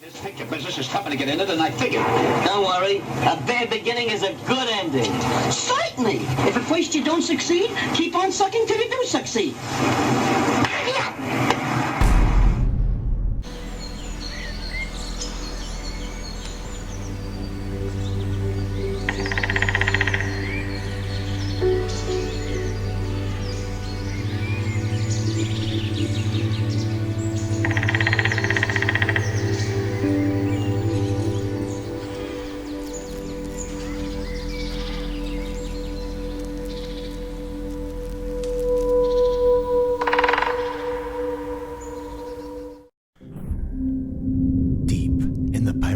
This picture business is tougher to get into than I figured. Don't worry. A bad beginning is a good ending. Certainly. If at first you don't succeed, keep on sucking till you do succeed.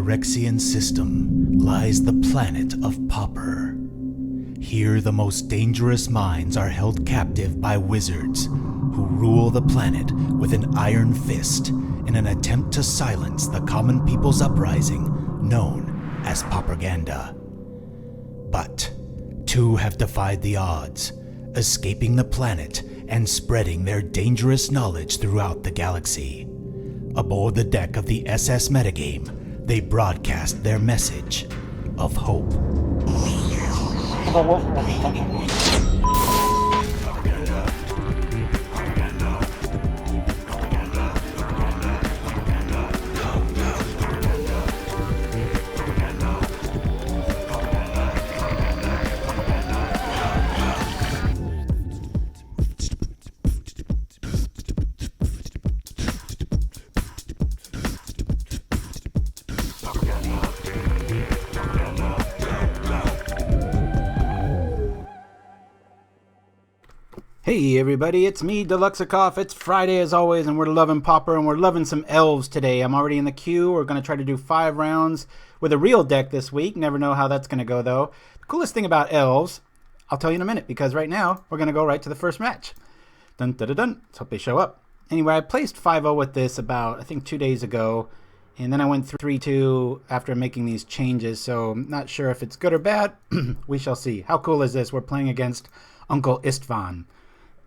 Phyrexian system lies the planet of Pauper. Here the most dangerous minds are held captive by wizards who rule the planet with an iron fist in an attempt to silence the common people's uprising known as Pauperganda. But two have defied the odds, escaping the planet and spreading their dangerous knowledge throughout the galaxy. Aboard the deck of the SS metagame, they broadcast their message of hope. Hey everybody, it's me, Deluxekoff. It's Friday as always, and we're loving Pauper, and we're loving some elves today. I'm already in the queue. We're going to try to do 5 rounds with a real deck this week. Never know how that's going to go, though. The coolest thing about elves, I'll tell you in a minute, because right now, we're going to go right to the first match. Dun dun dun dun. Let's hope they show up. Anyway, I placed 5-0 with this about, I think, 2 days ago, and then I went 3-2 after making these changes, so I'm not sure if it's good or bad. We shall see. How cool is this? We're playing against Uncle Istvan.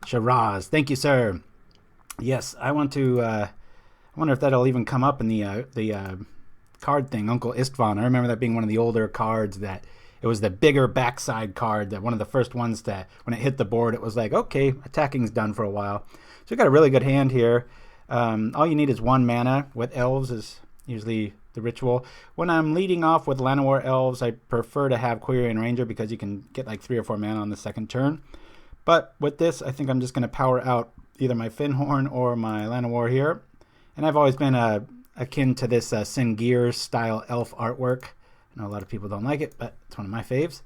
Shiraz, thank you, sir. Yes, I want to. I wonder if that'll even come up in the card thing, Uncle Istvan. I remember that being one of the older cards. That it was the bigger backside card. That one of the first ones that when it hit the board, it was like, okay, attacking's done for a while. So we got a really good hand here. All you need is 1 mana. With elves is usually the ritual. When I'm leading off with Llanowar Elves, I prefer to have Quirion Ranger because you can get like 3 or 4 mana on the second turn. But with this, I think I'm just going to power out either my Fyndhorn or my Llanowar here. And I've always been akin to this Sengir style elf artwork. I know a lot of people don't like it, but it's one of my faves.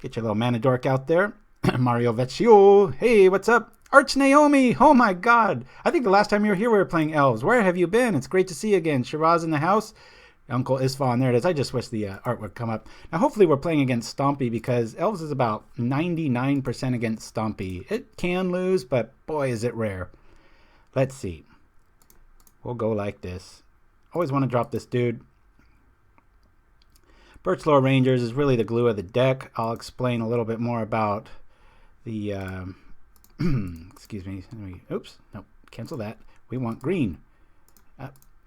Get your little mana dork out there. Mario Vecchio. Hey, what's up? Arch Naomi. Oh my god. I think the last time you were here we were playing elves. Where have you been? It's great to see you again. Shiraz in the house. Uncle Istvan, there it is. I just wish the art would come up. Now, hopefully we're playing against Stompy because Elves is about 99% against Stompy. It can lose, but boy, is it rare. Let's see. We'll go like this. Always want to drop this dude. Birchlore Rangers is really the glue of the deck. I'll explain a little bit more about the... excuse me. Oops. Nope. Cancel that. We want green.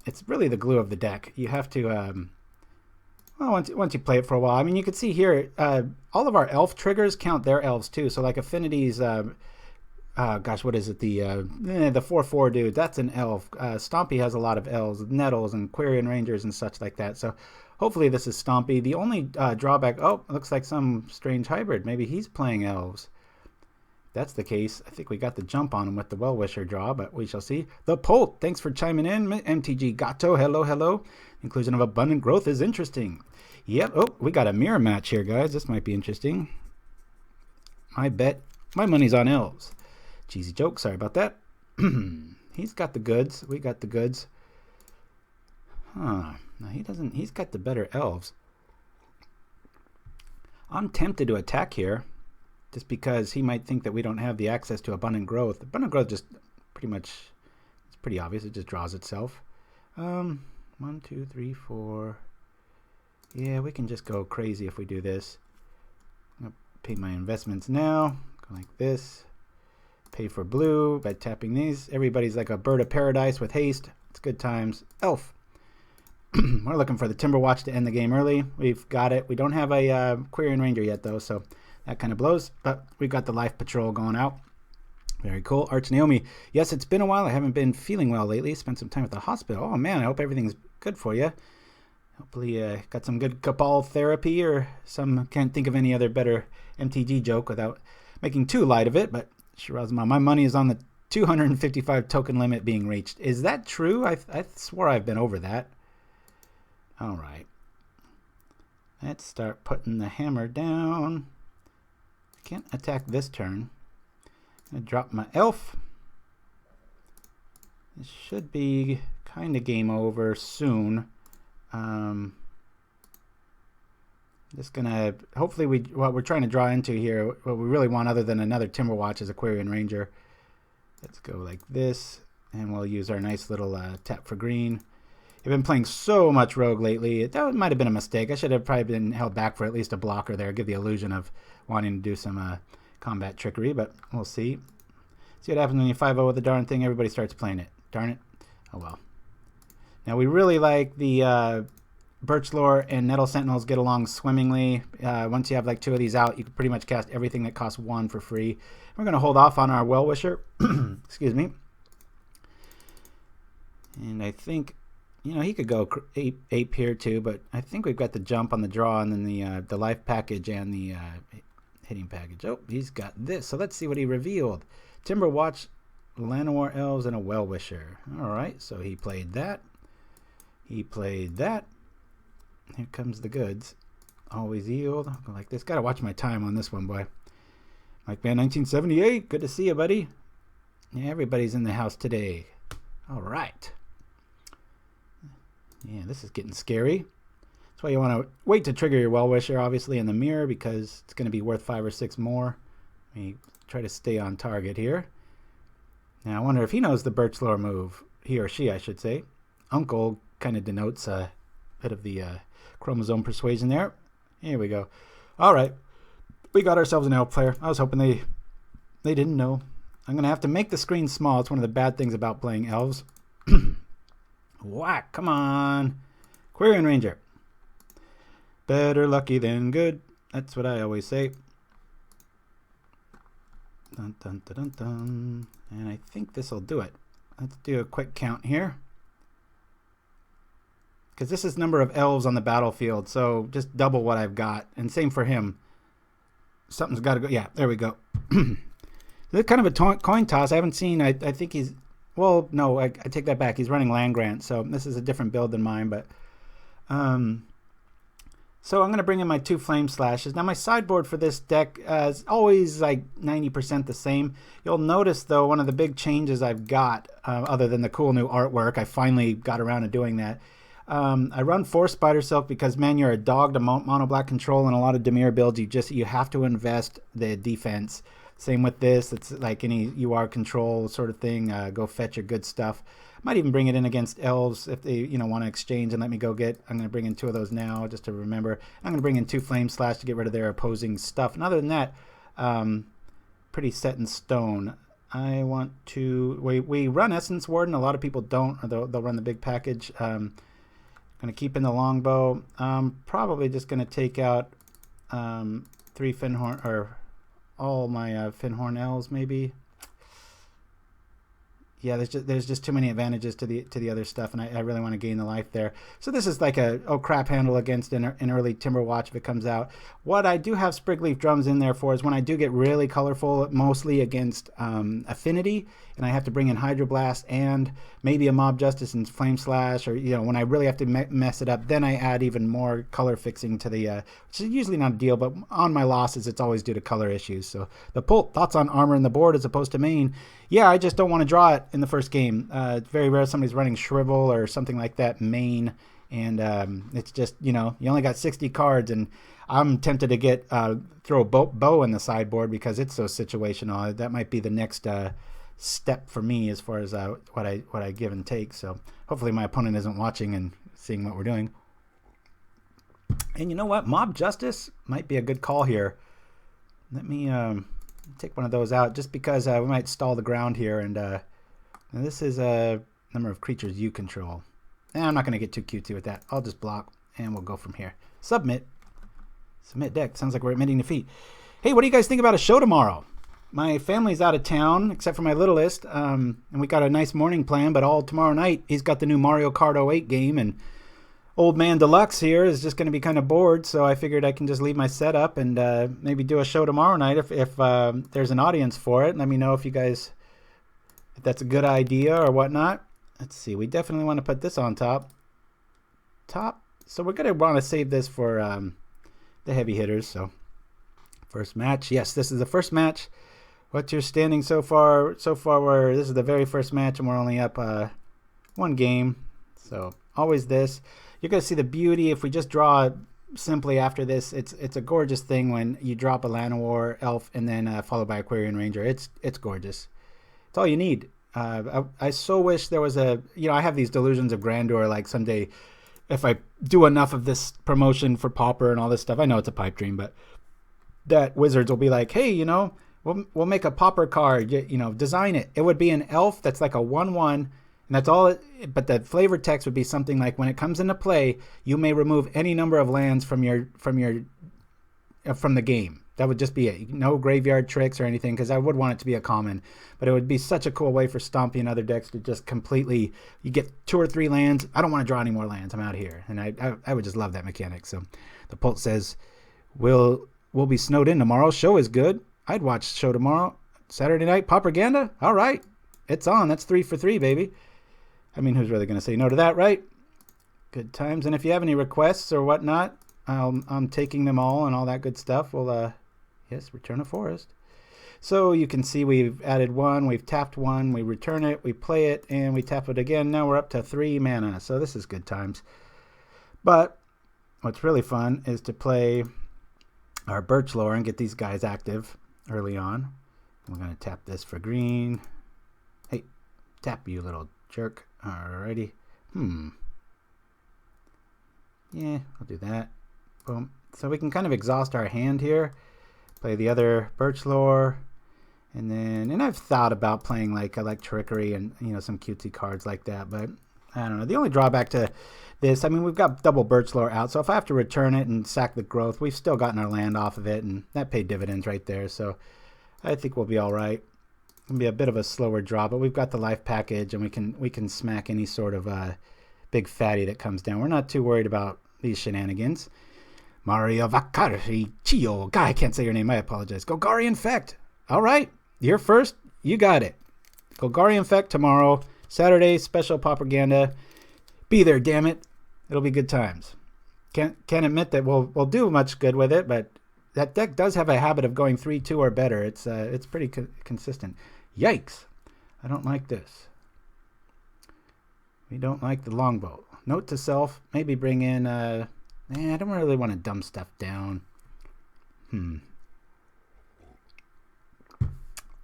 It's really the glue of the deck. You have to, well, once you play it for a while. I mean, you can see here, all of our elf triggers count their elves too. So like Affinity's, gosh, what is it? The 4/4 dude, that's an elf. Stompy has a lot of elves, Nettles and Quirion Rangers and such like that. So hopefully this is Stompy. The only drawback, oh, it looks like some strange hybrid. Maybe he's playing elves. That's the case. I think we got the jump on him with the Wellwisher draw, but we shall see. The Polt, thanks for chiming in. MTG Gato, hello, hello. Inclusion of abundant growth is interesting. Yep. Oh, we got a mirror match here, guys. This might be interesting. My money's on elves. Cheesy joke. Sorry about that. He's got the goods. We got the goods. Huh. No, he doesn't. He's got the better elves. I'm tempted to attack here. Just because he might think that we don't have the access to abundant growth. Abundant growth just pretty much, it's pretty obvious. It just draws itself. 1, 2, 3, 4. Yeah, we can just go crazy if we do this. I'm going to pay my investments now. Go like this. Pay for blue by tapping these. Everybody's like a bird of paradise with haste. It's good times. Elf. We're looking for the Timberwatch to end the game early. We've got it. We don't have a Quirion Ranger yet, though, so that kind of blows. But we've got the Life Patrol going out. Very cool. Arch Naomi. Yes, it's been a while. I haven't been feeling well lately. Spent some time at the hospital. Oh, man, I hope everything's good for you. Hopefully got some good cabal therapy or some, can't think of any other better MTG joke without making too light of it. But Shirazma, my money is on the 255 token limit being reached. Is that true? I swore I've been over that. All right. Let's start putting the hammer down. I can't attack this turn. I'm going to drop my elf. This should be kind of game over soon. Just gonna, hopefully what we're trying to draw into here, what we really want other than another Timberwatch is a Quirion Ranger. Let's go like this, and we'll use our nice little tap for green. I've been playing so much rogue lately. That might have been a mistake. I should have probably been held back for at least a blocker there, give the illusion of wanting to do some combat trickery, but we'll see. See what happens when you 5-0 with the darn thing. Everybody starts playing it. Darn it. Oh well. Now we really like the Birchlore and Nettle Sentinels get along swimmingly. Once you have like 2 of these out, you can pretty much cast everything that costs 1 for free. We're going to hold off on our Wellwisher. Excuse me. And I think, you know, he could go ape here too, but I think we've got the jump on the draw and then the life package and the hitting package. Oh, he's got this. So let's see what he revealed. Timberwatch, Llanowar Elves, and a Wellwisher. All right, so he played that. He played that. Here comes the goods. Always yield. I'll go like this. Got to watch my time on this one, boy. Mike Man 1978. Good to see you, buddy. Yeah, everybody's in the house today. All right. Yeah, this is getting scary. That's why you want to wait to trigger your Wellwisher, obviously, in the mirror, because it's going to be worth 5 or 6 more. Let me try to stay on target here. Now, I wonder if he knows the Birchlore move. He or she, I should say. Uncle kind of denotes a bit of the chromosome persuasion there. Here we go. All right. We got ourselves an elf player. I was hoping they didn't know. I'm going to have to make the screen small. It's one of the bad things about playing elves. Whack. Come on. Quirion Ranger. Better lucky than good. That's what I always say. Dun, dun, dun, dun, dun. And I think this will do it. Let's do a quick count here. Because this is number of elves on the battlefield, so just double what I've got. And same for him. Something's got to go. Yeah, there we go. It's kind of a coin toss. I haven't seen, I think he's, well, no, I take that back. He's running land grant, so this is a different build than mine. But so I'm going to bring in my 2 flame slashes. Now my sideboard for this deck is always like 90% the same. You'll notice, though, one of the big changes I've got, other than the cool new artwork, I finally got around to doing that. I run 4 Spidersilk because, man, you're a dog to mono black control and a lot of Dimir builds. You have to invest the defense. Same with this. It's like any UR control sort of thing. Go fetch your good stuff. Might even bring it in against elves if they want to exchange and let me go get. I'm going to bring in 2 of those now just to remember. I'm going to bring in 2 Flame Slash to get rid of their opposing stuff. And other than that, pretty set in stone. I want to. We run Essence Warden. A lot of people don't. Or they'll run the big package. Going to keep in the Longbow. Probably just going to take out 3 Fyndhorn, or all my Fyndhorn Elves maybe. Yeah, there's just too many advantages to the other stuff, and I really want to gain the life there. So this is like a crap handle against an early Timberwatch if it comes out. What I do have Springleaf Drums in there for is when I do get really colorful, mostly against Affinity, and I have to bring in Hydroblast and maybe a Mob Justice and Flame Slash, or when I really have to mess it up, then I add even more color fixing to the, which is usually not a deal, but on my losses it's always due to color issues. So the thoughts on armor in the board as opposed to main. Yeah, I just don't want to draw it in the first game. It's very rare somebody's running Shrivel or something like that main, and it's just, you only got 60 cards, and I'm tempted to throw a bow in the sideboard because it's so situational. That might be the next step for me as far as what I give and take. So hopefully my opponent isn't watching and seeing what we're doing. And you know what? Mob Justice might be a good call here. Let me take one of those out just because we might stall the ground here. And this is a number of creatures you control. I'm not going to get too cutesy with that. I'll just block, and we'll go from here. Submit. Submit deck. Sounds like we're admitting defeat. Hey, what do you guys think about a show tomorrow? My family's out of town, except for my littlest, and we got a nice morning plan, but all tomorrow night, he's got the new Mario Kart 08 game, and Old Man Deluxe here is just going to be kind of bored, so I figured I can just leave my setup and maybe do a show tomorrow night if there's an audience for it. Let me know if that's a good idea or whatnot. Let's see. We definitely want to put this on top. So we're going to want to save this for the heavy hitters. So first match. Yes, this is the first match. What's your standing so far? So far, this is the very first match, and we're only up one game. So always this. You're going to see the beauty if we just draw simply after this. It's a gorgeous thing when you drop a Llanowar Elf and then followed by a Quirion Ranger. It's gorgeous. It's all you need. I so wish there was I have these delusions of grandeur, like someday if I do enough of this promotion for Pauper and all this stuff, I know it's a pipe dream, but that Wizards will be like, hey, we'll make a Pauper card, design it. It would be an elf that's like a 1/1. And that's all but the flavor text would be something like, when it comes into play, you may remove any number of lands from the game. That would just be it. No graveyard tricks or anything, because I would want it to be a common. But it would be such a cool way for Stompy and other decks to just completely, you get 2 or 3 lands. I don't want to draw any more lands. I'm out of here. And I would just love that mechanic. So the Pulse says, we'll be snowed in tomorrow. Show is good. I'd watch the show tomorrow. Saturday night, Pauperganda. All right. It's on. That's 3 for 3, baby. I mean, who's really going to say no to that, right? Good times. And if you have any requests or whatnot, I'm taking them all and all that good stuff. We'll, yes, return a forest. So you can see we've added 1, we've tapped 1, we return it, we play it, and we tap it again. Now we're up to 3 mana, so this is good times. But what's really fun is to play our Birchlore and get these guys active early on. We're going to tap this for green. Hey, tap you little jerk. Alrighty. Yeah, I'll do that. Boom. So we can kind of exhaust our hand here. Play the other Birchlore. And I've thought about playing like Electrickery and, some cutesy cards like that. But I don't know. The only drawback to this, I mean, we've got double Birchlore out. So if I have to return it and sack the growth, we've still gotten our land off of it. And that paid dividends right there. So I think we'll be all right. It'll be a bit of a slower draw, but we've got the life package, and we can smack any sort of big fatty that comes down. We're not too worried about these shenanigans. Mario Vakari Chio. God, I can't say your name. I apologize. Golgari Infect. All right, you're first. You got it. Golgari Infect tomorrow, Saturday, special Pauperganda. Be there, damn it. It'll be good times. Can't admit that we'll do much good with it, but that deck does have a habit of going 3-2 or better. It's pretty consistent. Yikes. I don't like this. We don't like the longbow. Note to self, maybe bring in, I don't really want to dumb stuff down.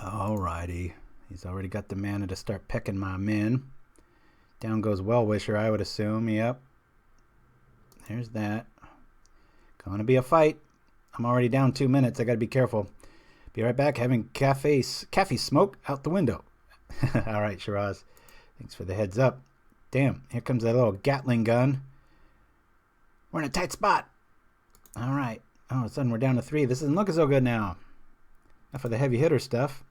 Alrighty. He's already got the mana to start pecking my men. Down goes Wellwisher, I would assume. Yep. There's that. Gonna be a fight. I'm already down 2 minutes. I gotta be careful. Be right back, having cafe smoke out the window. All right, Shiraz. Thanks for the heads up. Damn, here comes that little Gatling gun. We're in a tight spot. All right. All of a sudden, we're down to 3. This doesn't look so good now. Enough for the heavy hitter stuff.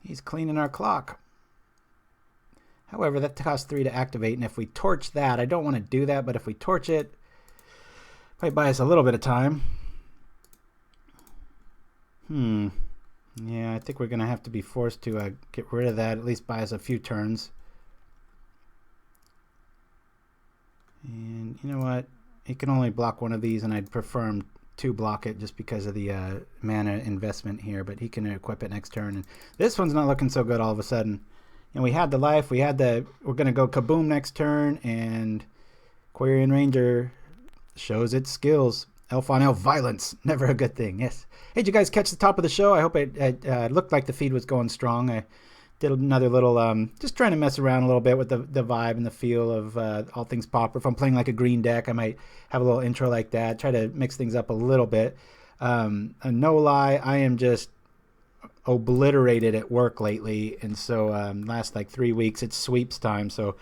He's cleaning our clock. However, that costs 3 to activate, and if we torch that, I don't want to do that, but if we torch it, might buy us a little bit of time. Yeah, I think we're going to have to be forced to get rid of that, at least buy us a few turns. And you know what? He can only block one of these, and I'd prefer him to block it just because of the mana investment here, but he can equip it next turn. And this one's not looking so good all of a sudden. And we had the life, we're going to go kaboom next turn, and Quirion Ranger shows its skills. Elf on elf violence, never a good thing. Yes. Hey, did you guys catch the top of the show? I hope it looked like the feed was going strong. I did another little, just trying to mess around a little bit with the vibe and the feel of all things Pauper. If I'm playing like a green deck, I might have a little intro like that. Try to mix things up a little bit. No lie, I am just obliterated at work lately, and so last like 3 weeks it's sweeps time. So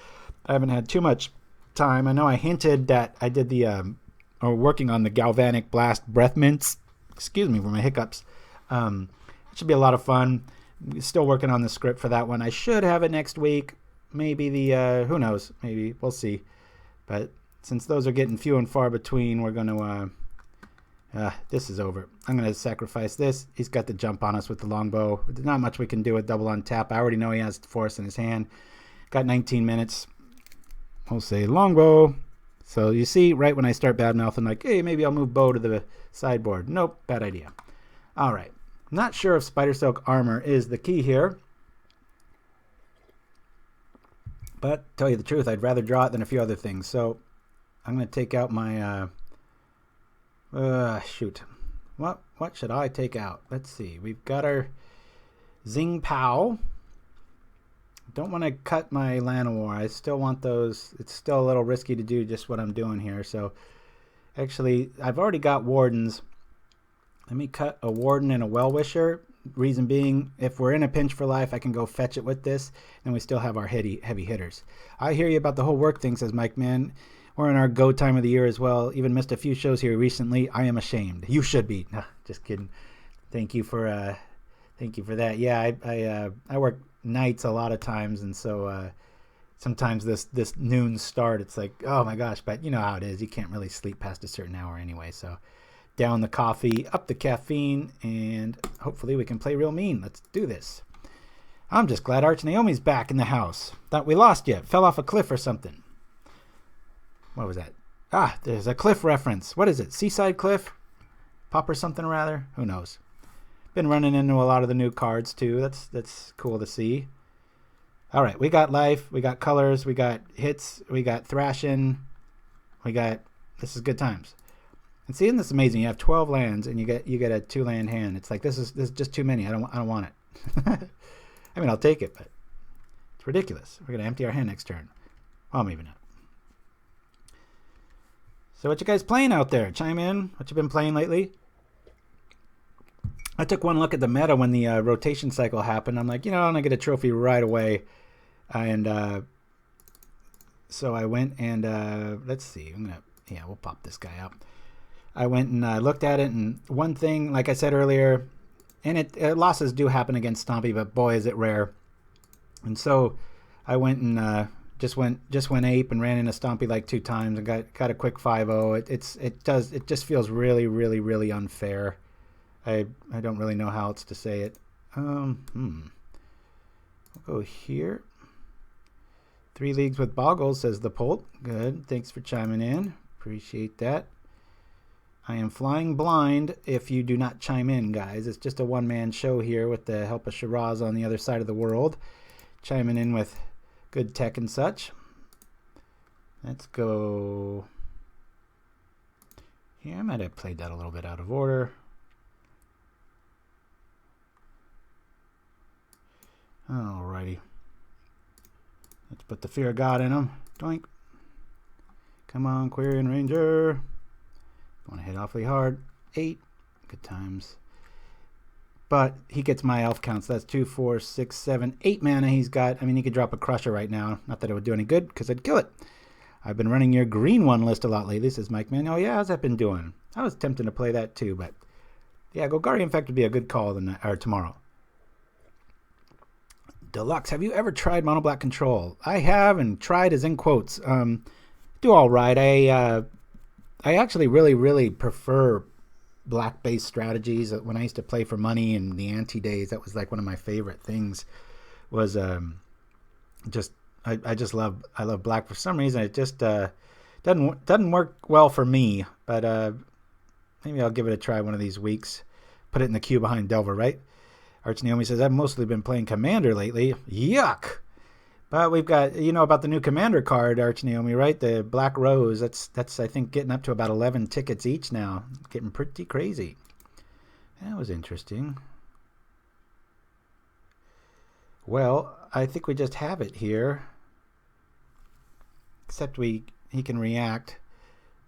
I haven't had too much time. I know I hinted that I did the or working on the Galvanic Blast breath mints. Excuse me for my hiccups. It should be a lot of fun. Still working on the script for that one. I should have it next week. Maybe the who knows? Maybe we'll see. But since those are getting few and far between, we're going to this is over. I'm going to sacrifice this. He's got the jump on us with the longbow. There's not much we can do with double untap. I already know he has force in his hand. Got 19 minutes. We'll say longbow. So you see, right when I start bad mouthing, like, hey, maybe I'll move bow to the sideboard. Nope, bad idea. All right. Not sure if Spidersilk Armor is the key here. But tell you the truth, I'd rather draw it than a few other things. So I'm going to take out my shoot. What should I take out? Let's see. We've got our Zing Pow. Don't want to cut my Llanowar. I still want those. It's still a little risky to do just what I'm doing here. So actually, I've already got Wardens. Let me cut a Warden and a Wellwisher. Reason being, if we're in a pinch for life, I can go fetch it with this, and we still have our heavy hitters. I hear you about the whole work thing, says Mike, man. We're in our go time of the year as well. Even missed a few shows here recently. I am ashamed. You should be. No, just kidding. Thank you for that. Yeah, I work nights a lot of times, and so sometimes this noon start, it's like, oh my gosh, but you know how it is. You can't really sleep past a certain hour anyway. So down the coffee, up the caffeine, and hopefully we can play real mean. Let's do this. I'm just glad Arch Naomi's back in the house. Thought we lost you. Fell off a cliff or something. What was that? Ah, there's a cliff reference. What is it? Seaside Cliff? Pauper something or rather? Who knows? Been running into a lot of the new cards too. That's cool to see. All right, we got life, we got colors, we got hits, we got thrashing, this is good times. And seeing this is amazing. You have 12 lands and you get a 2-land hand. It's like this is just too many. I don't want it. I mean, I'll take it, but it's ridiculous. We're gonna empty our hand next turn. Well, maybe not. So what you guys playing out there? Chime in. What you been playing lately? I took one look at the meta when the rotation cycle happened. I'm like, I'm gonna get a trophy right away, and so I went and let's see. We'll pop this guy up. I went and looked at it, and one thing, like I said earlier, and losses do happen against Stompy, but boy is it rare. And so I went and just went ape and ran into Stompy like 2 times and got a quick 5-0. It just feels really, really, really unfair. I don't really know how else to say it. We'll go here. 3 leagues with Boggles, says the Polt. Good. Thanks for chiming in. Appreciate that. I am flying blind if you do not chime in, guys. It's just a one-man show here with the help of Shiraz on the other side of the world. Chiming in with good tech and such. Let's go. Yeah, I might have played that a little bit out of order. Alrighty. Let's put the Fear of God in him. Doink. Come on, Quirion Ranger. Want to hit awfully hard. 8. Good times. But he gets my elf count, so that's 2, 4, 6, 7, 8 mana he's got. I mean, he could drop a Crusher right now. Not that it would do any good, because I'd kill it. I've been running your green one list a lot lately, says Mike Man. Oh, yeah, how's that been doing? I was tempted to play that too, but yeah, Golgari Infect would be a good call tomorrow. Deluxe, have you ever tried Mono Black Control? I have, and tried is in quotes. Do all right. I actually really, really prefer black-based strategies. When I used to play for money in the ante days, that was like one of my favorite things. Was I love black. For some reason, it just doesn't work well for me. But maybe I'll give it a try one of these weeks. Put it in the queue behind Delver, right? Arch Naomi says, I've mostly been playing Commander lately. Yuck! But we've got, about the new Commander card, Arch Naomi, right? The Black Rose. That's I think, getting up to about 11 tickets each now. Getting pretty crazy. That was interesting. Well, I think we just have it here. Except he can react.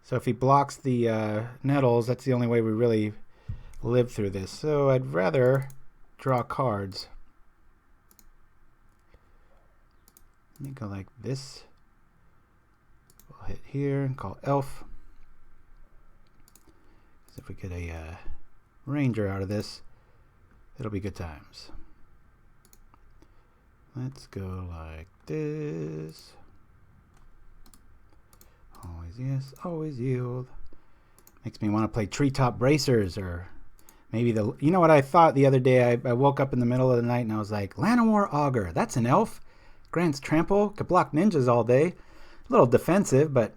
So if he blocks the Nettles, that's the only way we really live through this. So I'd rather draw cards. Let me go like this. hit here and call Elf. If we get a Ranger out of this, it'll be good times. Let's go like this. Always yes, always yield. Makes me want to play Treetop Bracers, or maybe the... You know what I thought the other day? I woke up in the middle of the night and I was like, Llanowar Augur, that's an elf. Grants trample, could block ninjas all day. A little defensive, but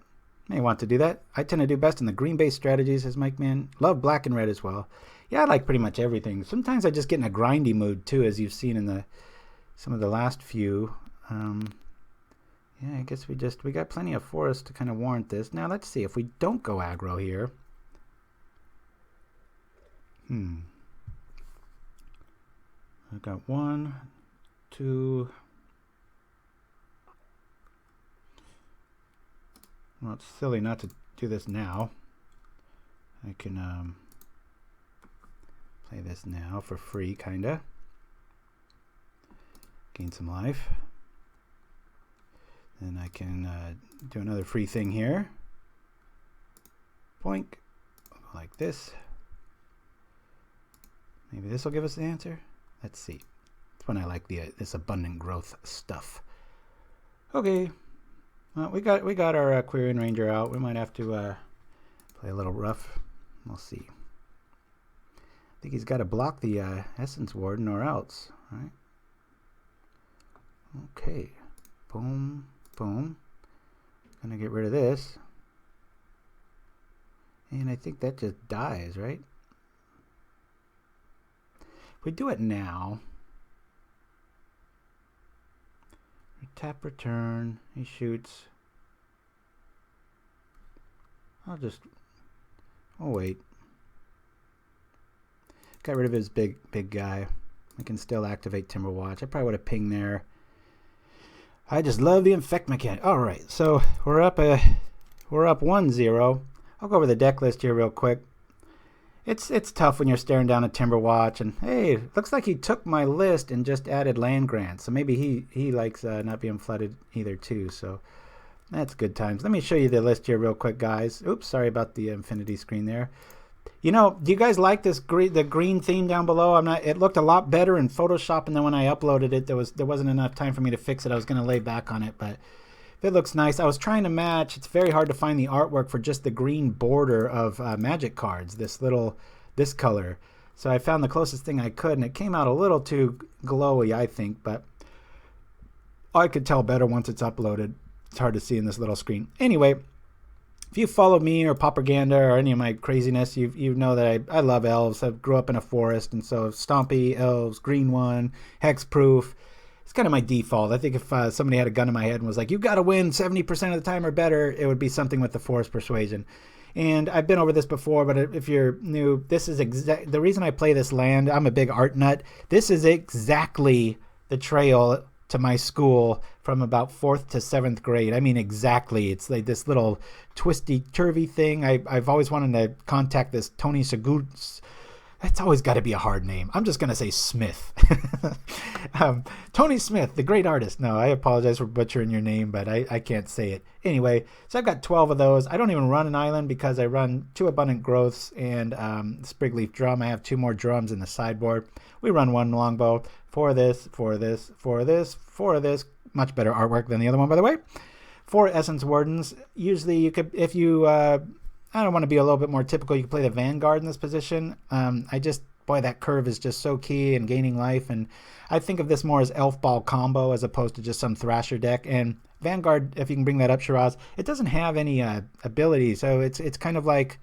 may want to do that. I tend to do best in the green-based strategies, as Mike Man. Love black and red as well. Yeah, I like pretty much everything. Sometimes I just get in a grindy mood too, as you've seen in some of the last few. Yeah, I guess we got plenty of forest to kind of warrant this. Now let's see if we don't go aggro here. I've got 1, 2. Well, it's silly not to do this now. I can play this now for free, kinda. Gain some life. Then I can do another free thing here. Boink. Like this. Maybe this will give us the answer. Let's see. That's when I like this abundant growth stuff. Okay. Well, we got our Quirion Ranger out. We might have to play a little rough. We'll see. I think he's got to block the Essence Warden or else. All right. Okay. Boom. Boom. Gonna get rid of this. And I think that just dies, right? If we do it now. Tap return. He shoots. I'll wait. Got rid of his big guy. I can still activate Timberwatch. I probably would have pinged there. I just love the infect mechanic. All right, so we're up 1-0. I'll go over the deck list here real quick. It's tough when you're staring down a Timberwatch, and hey, looks like he took my list and just added land grants. So maybe he likes not being flooded either too. So that's good times. Let me show you the list here real quick, guys. Oops, sorry about the infinity screen there. You know, do you guys like this the green theme down below? It looked a lot better in Photoshop, and then when I uploaded it, there wasn't enough time for me to fix it. I was going to lay back on it, but it looks nice. I was trying to match. It's very hard to find the artwork for just the green border of magic cards. This color. So I found the closest thing I could, and it came out a little too glowy, I think, but I could tell better once it's uploaded. It's hard to see in this little screen. Anyway. If you follow me or Pauperganda or any of my craziness, you know that I love elves. I grew up in a forest, and so Stompy, elves, green one, hexproof. It's kind of my default. I think if somebody had a gun in my head and was like, "You've got to win 70% of the time or better," it would be something with the forest persuasion. And I've been over this before, but if you're new, this is the reason I play this land. I'm a big art nut. This is exactly the trail to my school from about 4th to 7th grade. I mean, exactly. It's like this little twisty, turvy thing. I've always wanted to contact this Tony Sagut. That's always got to be a hard name. I'm just going to say Smith. Tony Smith, the great artist. No, I apologize for butchering your name, but I can't say it. Anyway, so I've got 12 of those. I don't even run an island because I run 2 abundant growths and Springleaf Drum. I have 2 more drums in the sideboard. We run 1 longbow. For this. Much better artwork than the other one, by the way. 4 Essence Wardens. Usually you could, if you, I don't want to be a little bit more typical, you can play the Vanguard in this position. Boy, that curve is just so key in gaining life. And I think of this more as Elf Ball combo as opposed to just some Thrasher deck. And Vanguard, if you can bring that up, Shiraz, it doesn't have any ability. So it's kind of like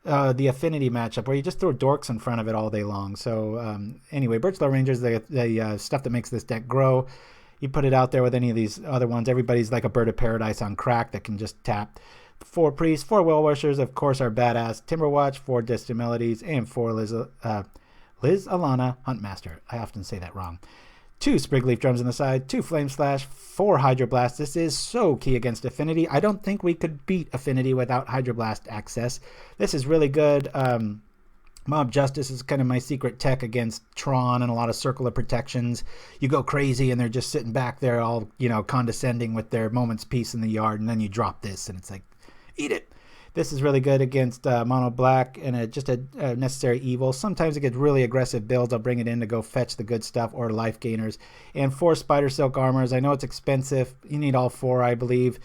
the affinity matchup where you just throw dorks in front of it all day long. So anyway, Birchlore Rangers, the stuff that makes this deck grow. You put it out there with any of these other ones. Everybody's like a bird of paradise on crack that can just tap. 4 priests, 4 Wellwishers, of course, are badass. Timberwatch, 4 Distant Melodies, and 4 Lys Alana Huntmaster. I often say that wrong. 2 Springleaf Drums on the side, 2 Flame Slash, 4 Hydroblast. This is so key against Affinity. I don't think we could beat Affinity without Hydroblast access. This is really good. Mob Justice is kind of my secret tech against Tron and a lot of Circle of Protections. You go crazy and they're just sitting back there all, condescending with their moment's peace in the yard, and then you drop this and it's like, eat it. This is really good against Mono Black and just a necessary evil. Sometimes it gets really aggressive builds. I'll bring it in to go fetch the good stuff or life gainers. And 4 Spidersilk Armors. I know it's expensive. You need all 4, I believe.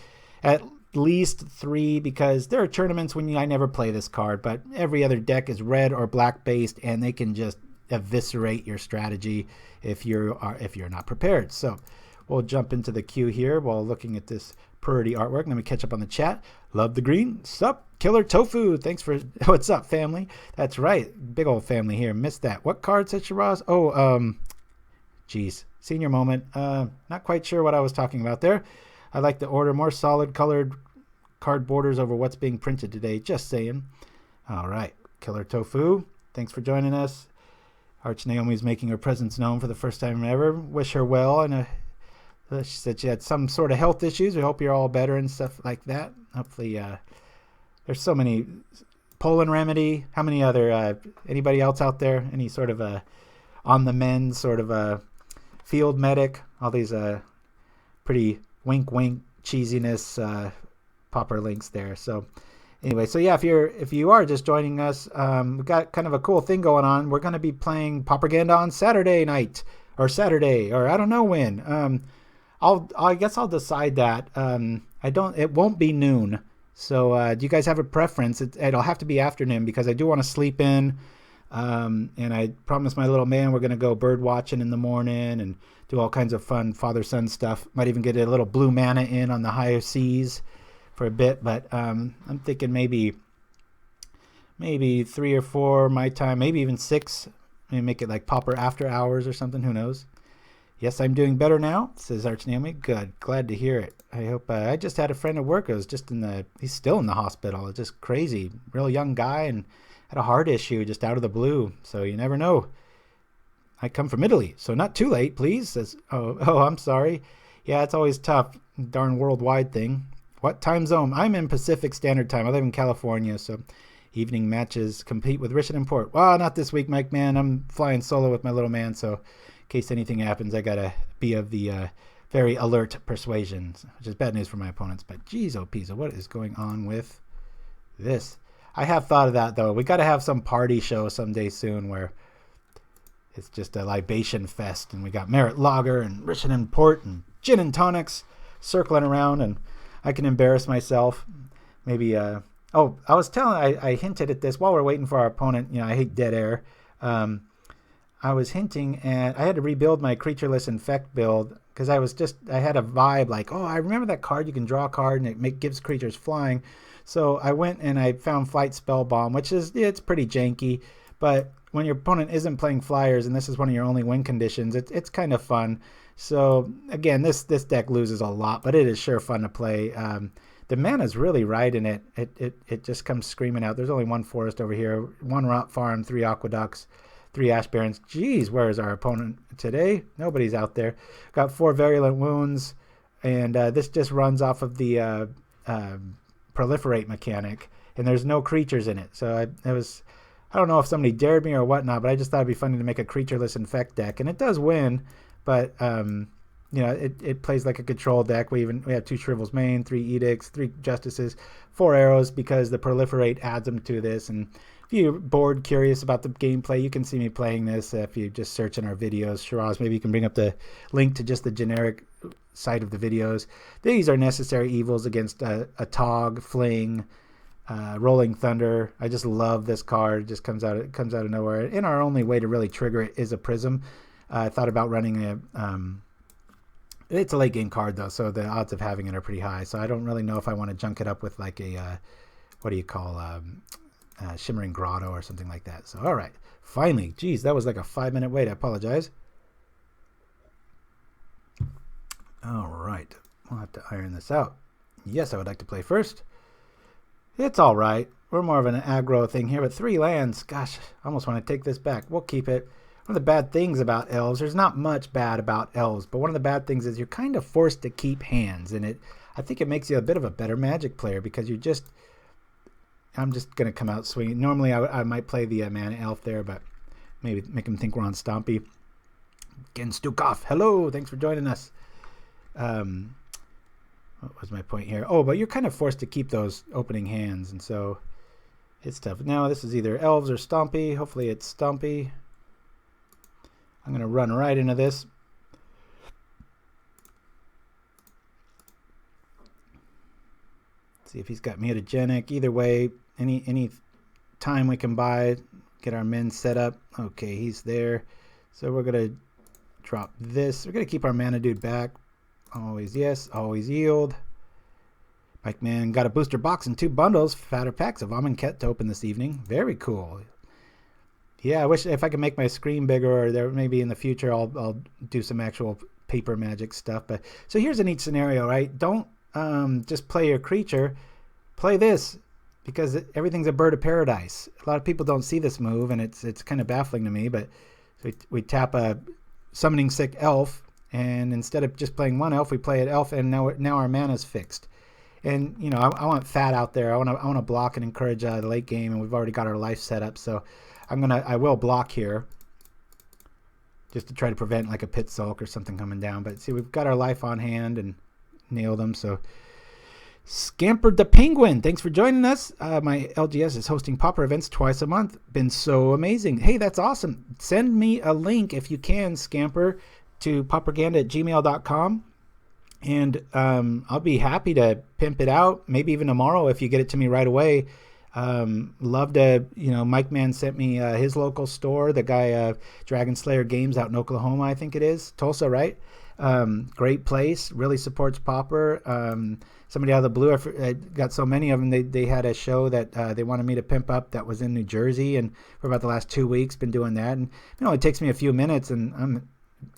At least 3, because there are tournaments when I never play this card, but every other deck is red or black based, and they can just eviscerate your strategy if you're not prepared. So we'll jump into the queue here while looking at this pretty artwork. Let me catch up on the chat. Love the green. Sup, Killer Tofu. Thanks for what's up, family. That's right, big old family here. Missed that. What card said Shiraz? Geez, senior moment. Not quite sure what I was talking about there. I'd like to order more solid colored card borders over what's being printed today. Just saying. All right. Killer Tofu, thanks for joining us. Arch Naomi's making her presence known for the first time ever. Wish her well. And she said she had some sort of health issues. We hope you're all better and stuff like that. Hopefully, there's so many. Poland Remedy. How many other, anybody else out there? Any sort of on the mend sort of a field medic? All these pretty wink wink cheesiness Pauper links there. So anyway, so yeah, if you are just joining us, we've got kind of a cool thing going on. We're going to be playing Pauperganda on Saturday night or Saturday, or I don't know when. I guess I'll decide that. It won't be noon. So do you guys have a preference? It'll have to be afternoon because I do want to sleep in. And I promised my little man we're going to go bird watching in the morning and do all kinds of fun father-son stuff. Might even get a little blue mana in on the higher seas for a bit. But I'm thinking maybe 3 or 4 my time, maybe even 6. Maybe make it like Pauper after hours or something. Who knows? Yes, I'm doing better now, says Arch Naomi. Good. Glad to hear it. I hope. I just had a friend at work who was he's still in the hospital. It's just crazy. Real young guy and had a heart issue just out of the blue. So you never know. I come from Italy, so not too late, please. Says, oh, I'm sorry. Yeah, it's always tough. Darn worldwide thing. What time zone? I'm in Pacific Standard Time. I live in California, so evening matches compete with Richard and Port. Well, not this week, Mike, man. I'm flying solo with my little man, so in case anything happens, I gotta be of the very alert persuasion, which is bad news for my opponents. But geez, oh, Pisa, what is going on with this? I have thought of that, though. We got to have some party show someday soon where it's just a libation fest, and we got Merit Lager and Richard and Port and gin and tonics circling around, and I can embarrass myself. Maybe, I hinted at this while we're waiting for our opponent. I hate dead air. I was hinting at, I had to rebuild my Creatureless Infect build because I had a vibe like, oh, I remember that card. You can draw a card and it gives creatures flying. So I went and I found Flight Spell Bomb, which it's pretty janky, but when your opponent isn't playing flyers and this is one of your only win conditions, it's kind of fun. So again, this deck loses a lot, but it is sure fun to play. The mana's really right in it. It just comes screaming out. There's only 1 forest over here, 1 Rot Farm, 3 Aqueducts, 3 Ash Barrens. Jeez, where is our opponent today? Nobody's out there. Got 4 Virulent Wounds, and this just runs off of the proliferate mechanic, and there's no creatures in it. So I don't know if somebody dared me or whatnot, but I just thought it'd be funny to make a Creatureless Infect deck, and it does win, but it plays like a control deck. We have 2 Shrivel's Mane, 3 Edicts, 3 Justices, 4 Arrows because the proliferate adds them to this. And if you're bored, curious about the gameplay, you can see me playing this if you just search in our videos. Shiraz, maybe you can bring up the link to just the generic site of the videos. These are necessary evils against a Tog, Fling, Rolling Thunder. I just love this card. It just comes out of nowhere. And our only way to really trigger it is a Prism. I thought about running it's a late game card though, so the odds of having it are pretty high. So I don't really know if I want to junk it up with like a Shimmering Grotto or something like that. So all right, finally, geez, that was like a 5-minute wait. I apologize. All right, we'll have to iron this out. Yes, I would like to play first. It's all right. We're more of an aggro thing here, but 3 lands. Gosh, I almost want to take this back. We'll keep it. One of the bad things about elves, there's not much bad about elves, but one of the bad things is you're kind of forced to keep hands, and I think it makes you a bit of a better Magic player because you just, I'm just going to come out swinging. Normally, I might play the Mana Elf there, but maybe make him think we're on Stompy. Again, Stukov, hello, thanks for joining us. What was my point here? Oh, but you're kind of forced to keep those opening hands, and so it's tough. Now, this is either Elves or Stompy. Hopefully, it's Stompy. I'm going to run right into this. See if he's got mutagenic. Either way, any time we can buy, get our men set up. Okay, he's there. So we're going to drop this. We're going to keep our mana dude back. Always yes, always yield. Mike Man got a booster box and 2 bundles, fatter packs of Amonkhet to open this evening. Very cool. Yeah, I wish if I could make my screen bigger, or there maybe in the future I'll do some actual paper magic stuff. But so here's a neat scenario, right? Don't just play your creature, play this, because everything's a bird of paradise. A lot of people don't see this move, and it's kind of baffling to me. But we tap a summoning sick elf, and instead of just playing one elf, we play an elf, and now our mana's fixed. And you know, I want fat out there. I want to block and encourage the late game, and we've already got our life set up. So I will block here, just to try to prevent like a pit sulk or something coming down. But see, we've got our life on hand and nail them. So Scampered the Penguin, thanks for joining us. My LGS is hosting Pauper events twice a month. Been so amazing. Hey, that's awesome. Send me a link if you can, Scamper, to pauperganda@gmail.com. And I'll be happy to pimp it out, maybe even tomorrow if you get it to me right away. Love to, Mike Man sent me his local store, the guy Dragon Slayer Games out in Oklahoma, I think it is, Tulsa, right? Great place, really supports Pauper. Somebody out of the blue, I got so many of them, they had a show that they wanted me to pimp up that was in New Jersey, and for about the last 2 weeks been doing that. And it takes me a few minutes, and I'm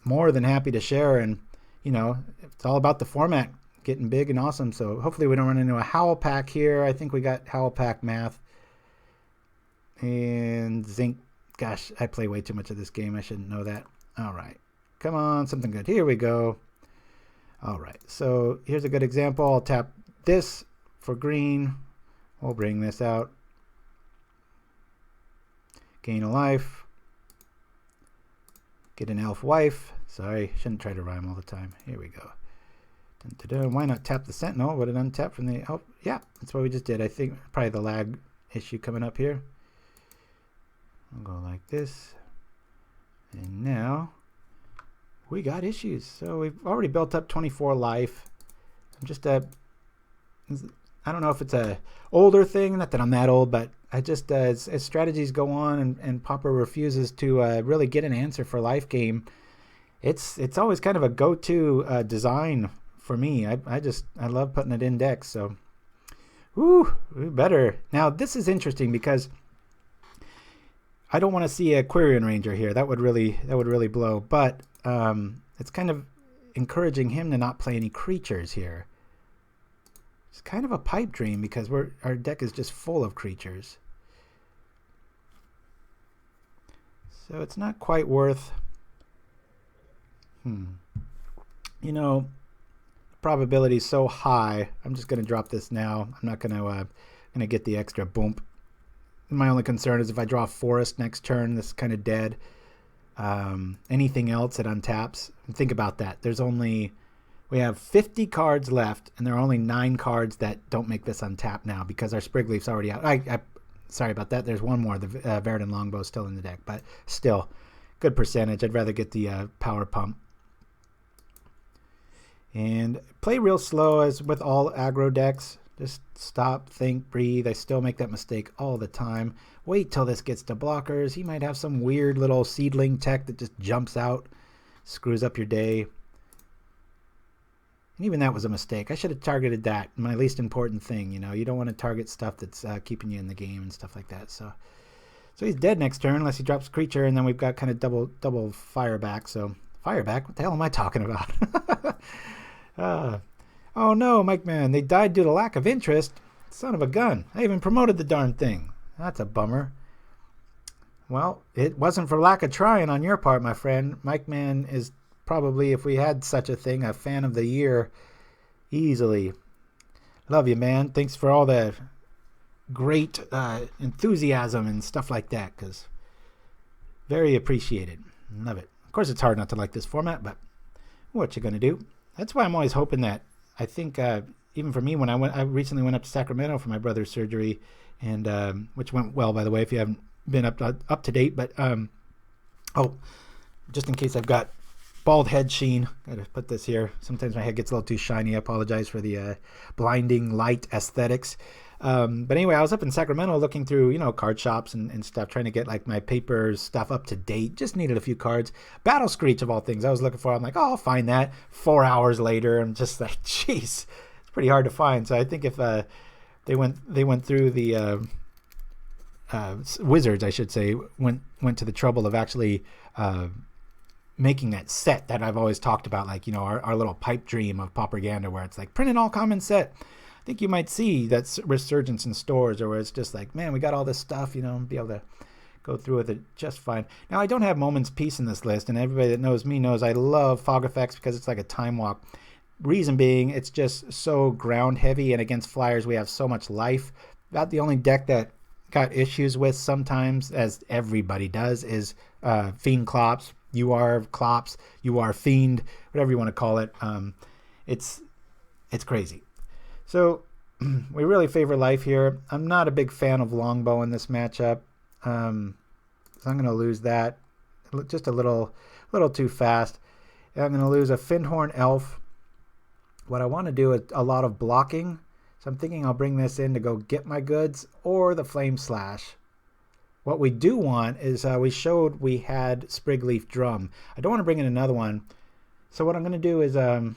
more than happy to share. And it's all about the format getting big and awesome. So hopefully we don't run into a Howl Pack here. I think we got Howl Pack math. And Zinc. Gosh, I play way too much of this game. I shouldn't know that. All right. Come on, something good. Here we go. All right. So here's a good example. I'll tap this for green. We'll bring this out. Gain a life. Get an elf wife. Sorry, shouldn't try to rhyme all the time. Here we go. Dun, dun, dun. Why not tap the Sentinel? Would it untap from the... Oh, yeah, that's what we just did. I think probably the lag issue coming up here. I'll go like this. And now we got issues. So we've already built up 24 life. I'm just I don't know if it's a older thing. Not that I'm that old, but I just as strategies go on and Pauper refuses to really get an answer for life game. It's always kind of a go-to design for me. I love putting it in decks. So, we better. Now this is interesting because I don't want to see a Quirion Ranger here. That would really blow. But it's kind of encouraging him to not play any creatures here. It's kind of a pipe dream because our deck is just full of creatures. So it's not quite worth. Probability is so high. I'm just going to drop this now. I'm not going to get the extra boom. My only concern is if I draw Forest next turn, this is kind of dead. Anything else it untaps. And think about that. We have 50 cards left, and there are only 9 cards that don't make this untap now because our Springleaf's already out. Sorry about that. There's one more. The Viridian Longbow is still in the deck, but still, good percentage. I'd rather get the Power Pump. And play real slow as with all aggro decks. Just stop, think, breathe. I still make that mistake all the time. Wait till this gets to blockers. He might have some weird little seedling tech that just jumps out, screws up your day. And even that was a mistake. I should have targeted that. My least important thing, You don't want to target stuff that's keeping you in the game and stuff like that. So he's dead next turn unless he drops a creature, and then we've got kind of double fireback. So fireback? What the hell am I talking about? Oh no, Mike Man, they died due to lack of interest. Son of a gun. I even promoted the darn thing. That's a bummer. Well, it wasn't for lack of trying on your part, my friend. Mike Man is probably, if we had such a thing, a fan of the year easily. Love you, man. Thanks for all the great enthusiasm and stuff like that, because very appreciated. Love it. Of course, it's hard not to like this format, but what you gonna do? That's why I'm always hoping that, I think even for me, when I recently went up to Sacramento for my brother's surgery, and which went well, by the way, if you haven't been up to date. But oh, just in case I've got bald head sheen, gotta put this here. Sometimes my head gets a little too shiny. I apologize for the blinding light aesthetics. But anyway, I was up in Sacramento looking through, card shops and stuff, trying to get like my paper stuff up to date. Just needed a few cards. Battle Screech of all things I was looking for. I'm like, oh, I'll find that. 4 hours later, I'm just like, jeez, it's pretty hard to find. So I think if they went through the Wizards, I should say, went to the trouble of actually making that set that I've always talked about, like, our little pipe dream of Pauperganda, where it's like print an all common set. I think you might see that resurgence in stores, or where it's just like, man, we got all this stuff, be able to go through with it just fine. Now, I don't have Moment's Peace in this list, and everybody that knows me knows I love Fog Effects because it's like a time walk. Reason being, it's just so ground heavy, and against flyers we have so much life. About the only deck that got issues with sometimes, as everybody does, is Fiend Clops. You are Clops, you are Fiend, whatever you want to call it. It's crazy. So we really favor life here. I'm not a big fan of Longbow in this matchup. So I'm going to lose that just a little too fast. And I'm going to lose a Fyndhorn Elf. What I want to do is a lot of blocking. So I'm thinking I'll bring this in to go get my goods, or the Flame Slash. What we do want is, we showed we had Springleaf Drum. I don't want to bring in another one. So what I'm going to do is, I'm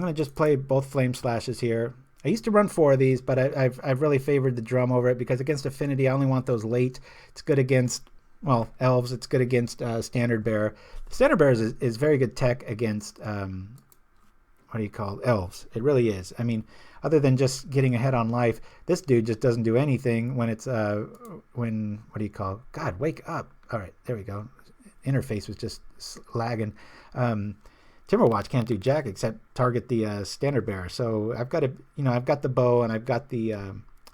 going to just play both Flame Slashes here. I used to run 4 of these, but I've really favored the Drum over it, because against Affinity I only want those late. It's good against, well, Elves. It's good against Standard Bearer. Standard Bearer is very good tech against, what do you call it? Elves. It really is. I mean, other than just getting ahead on life, this dude just doesn't do anything when it's, what do you call it? God, wake up. All right, there we go. Interface was just lagging. Timberwatch can't do jack except target the Standard Bearer. So I've got I've got the bow and I've got the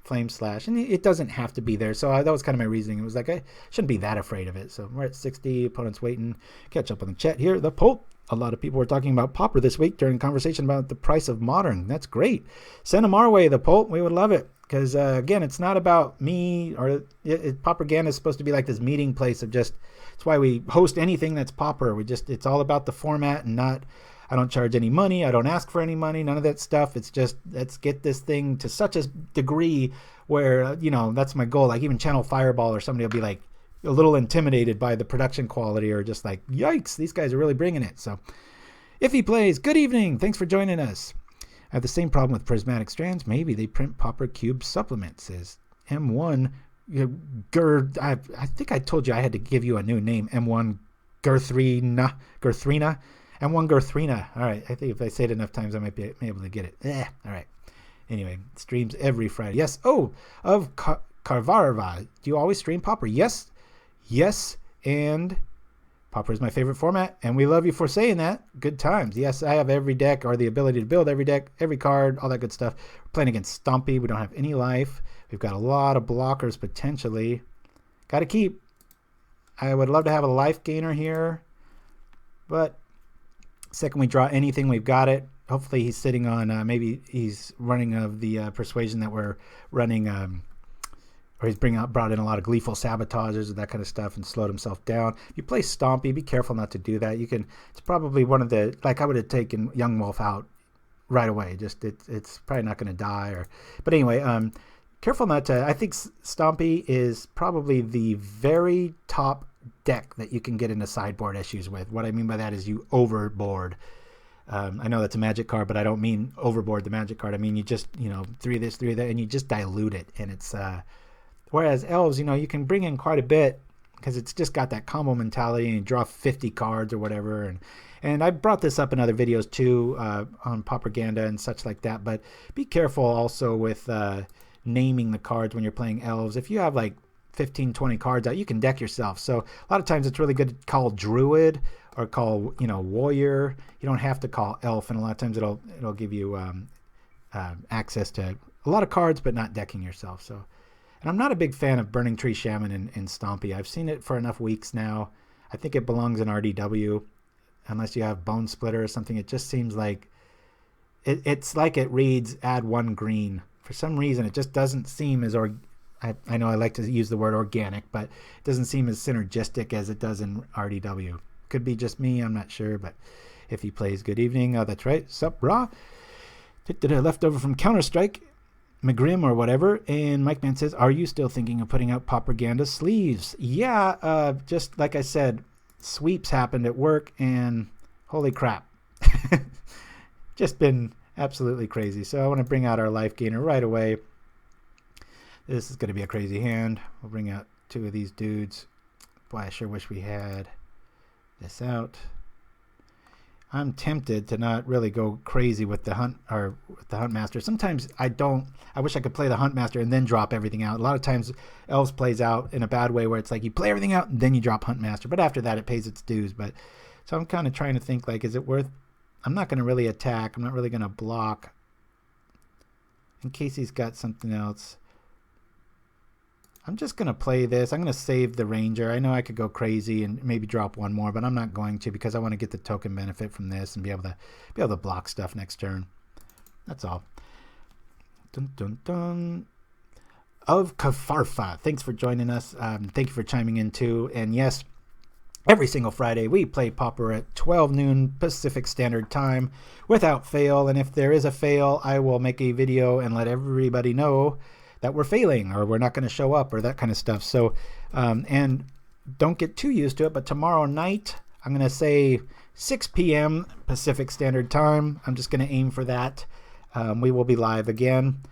Flame Slash, and it doesn't have to be there. So that was kind of my reasoning. It was like, I shouldn't be that afraid of it. So we're at 60. Opponent's waiting. Catch up on the chat here. The Pope. A lot of people were talking about Pauper this week during conversation about the price of Modern. That's great. Send them our way, the Pope. We would love it. Because, again, it's not about me, or Pauperganda is supposed to be like this meeting place of just, it's why we host anything that's Pauper. It's all about the format, and I don't charge any money. I don't ask for any money, none of that stuff. It's just, let's get this thing to such a degree where, that's my goal. Like even Channel Fireball or somebody will be like a little intimidated by the production quality, or just like, yikes, these guys are really bringing it. So if he plays, good evening. Thanks for joining us. I have the same problem with Prismatic Strands. Maybe they print Pauper Cube supplements. Says M1 I think I told you I had to give you a new name. M1 Gerthrina. M1 Gerthrina. All right. I think if I say it enough times, I might be able to get it. All right. Anyway, streams every Friday. Yes. Oh, of Carvarva. Do you always stream Pauper? Yes. Yes. And Pauper is my favorite format, and we love you for saying that. Good times. Yes, I have every deck, or the ability to build every deck, every card, all that good stuff. We're playing against Stompy. We don't have any life. We've got a lot of blockers potentially. Got to keep. I would love to have a life gainer here, but second we draw anything, we've got it. Hopefully he's sitting on, maybe he's running of the persuasion that we're running, or he's brought in a lot of gleeful sabotagers and that kind of stuff and slowed himself down. If you play Stompy, be careful not to do that. It's probably one of the, like I would have taken Young Wolf out right away. Just it's probably not going to die. But anyway, careful not to. I think Stompy is probably the very top deck that you can get into sideboard issues with. What I mean by that is you overboard. I know that's a Magic card, but I don't mean overboard the Magic card. I mean you just 3 of this, 3 of that, and you just dilute it, and it's. Whereas Elves, you can bring in quite a bit because it's just got that combo mentality, and you draw 50 cards or whatever. And I brought this up in other videos too, on Pauperganda and such like that. But be careful also with naming the cards when you're playing Elves. If you have like 15, 20 cards out, you can deck yourself. So a lot of times it's really good to call Druid or call, Warrior. You don't have to call Elf, and a lot of times it'll give you access to a lot of cards, but not decking yourself. So, and I'm not a big fan of Burning Tree Shaman in Stompy. I've seen it for enough weeks now. I think it belongs in RDW, unless you have Bone Splitter or something. It just seems like it's like it reads add 1 green. For some reason, it just doesn't seem as I know I like to use the word organic, but it doesn't seem as synergistic as it does in RDW. Could be just me, I'm not sure, but if he plays, good evening. Oh, that's right. Sup, brah? Leftover from Counter-Strike, McGrim or whatever. And Mike Man says, are you still thinking of putting out Pauperganda sleeves? Yeah, just like I said, sweeps happened at work, and holy crap. Just been absolutely crazy. So I want to bring out our life gainer right away. This is going to be a crazy hand. We'll bring out 2 of these dudes. Boy, I sure wish we had this out. I'm tempted to not really go crazy with the Huntmaster. Sometimes I wish I could play the Huntmaster and then drop everything out. A lot of times Elves plays out in a bad way where it's like you play everything out and then you drop Huntmaster. But after that, it pays its dues. But so I'm kind of trying to think, like, is it worth... I'm not going to really attack. I'm not really going to block in case he's got something else. I'm just going to play this. I'm going to save the Ranger. I know I could go crazy and maybe drop 1 more, but I'm not going to because I want to get the token benefit from this and be able to block stuff next turn. That's all. Dun, dun, dun. Of Kafarfa. Thanks for joining us. Thank you for chiming in too. And yes, every single Friday we play Pauper at 12 noon Pacific Standard Time without fail. And if there is a fail, I will make a video and let everybody know that we're failing or we're not going to show up or that kind of stuff. So, and don't get too used to it, but tomorrow night, I'm going to say 6 p.m. Pacific Standard Time. I'm just going to aim for that. We will be live again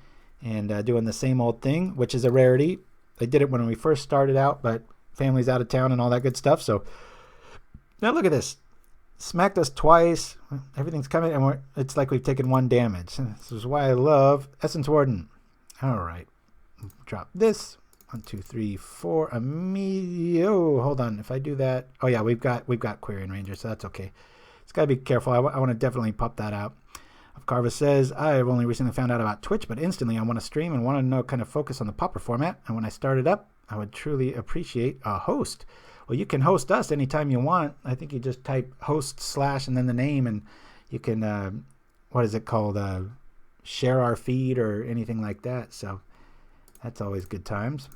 and doing the same old thing, which is a rarity. They did it when we first started out, but family's out of town and all that good stuff. So now look at this. Smacked us twice. Everything's coming, and it's like we've taken 1 damage. This is why I love Essence Warden. All right. Drop this. 1, 2, 3, 4. Oh, hold on. If I do that, oh yeah, we've got Quirion Ranger, so that's okay. It's got to be careful. I want to definitely pop that out. Carva says, I've only recently found out about Twitch, but instantly I want to stream and want to know kind of focus on the Pauper format. And when I start it up, I would truly appreciate a host. Well, you can host us anytime you want. I think you just type host / and then the name, and you can, what is it called? Share our feed or anything like that. So that's always good times.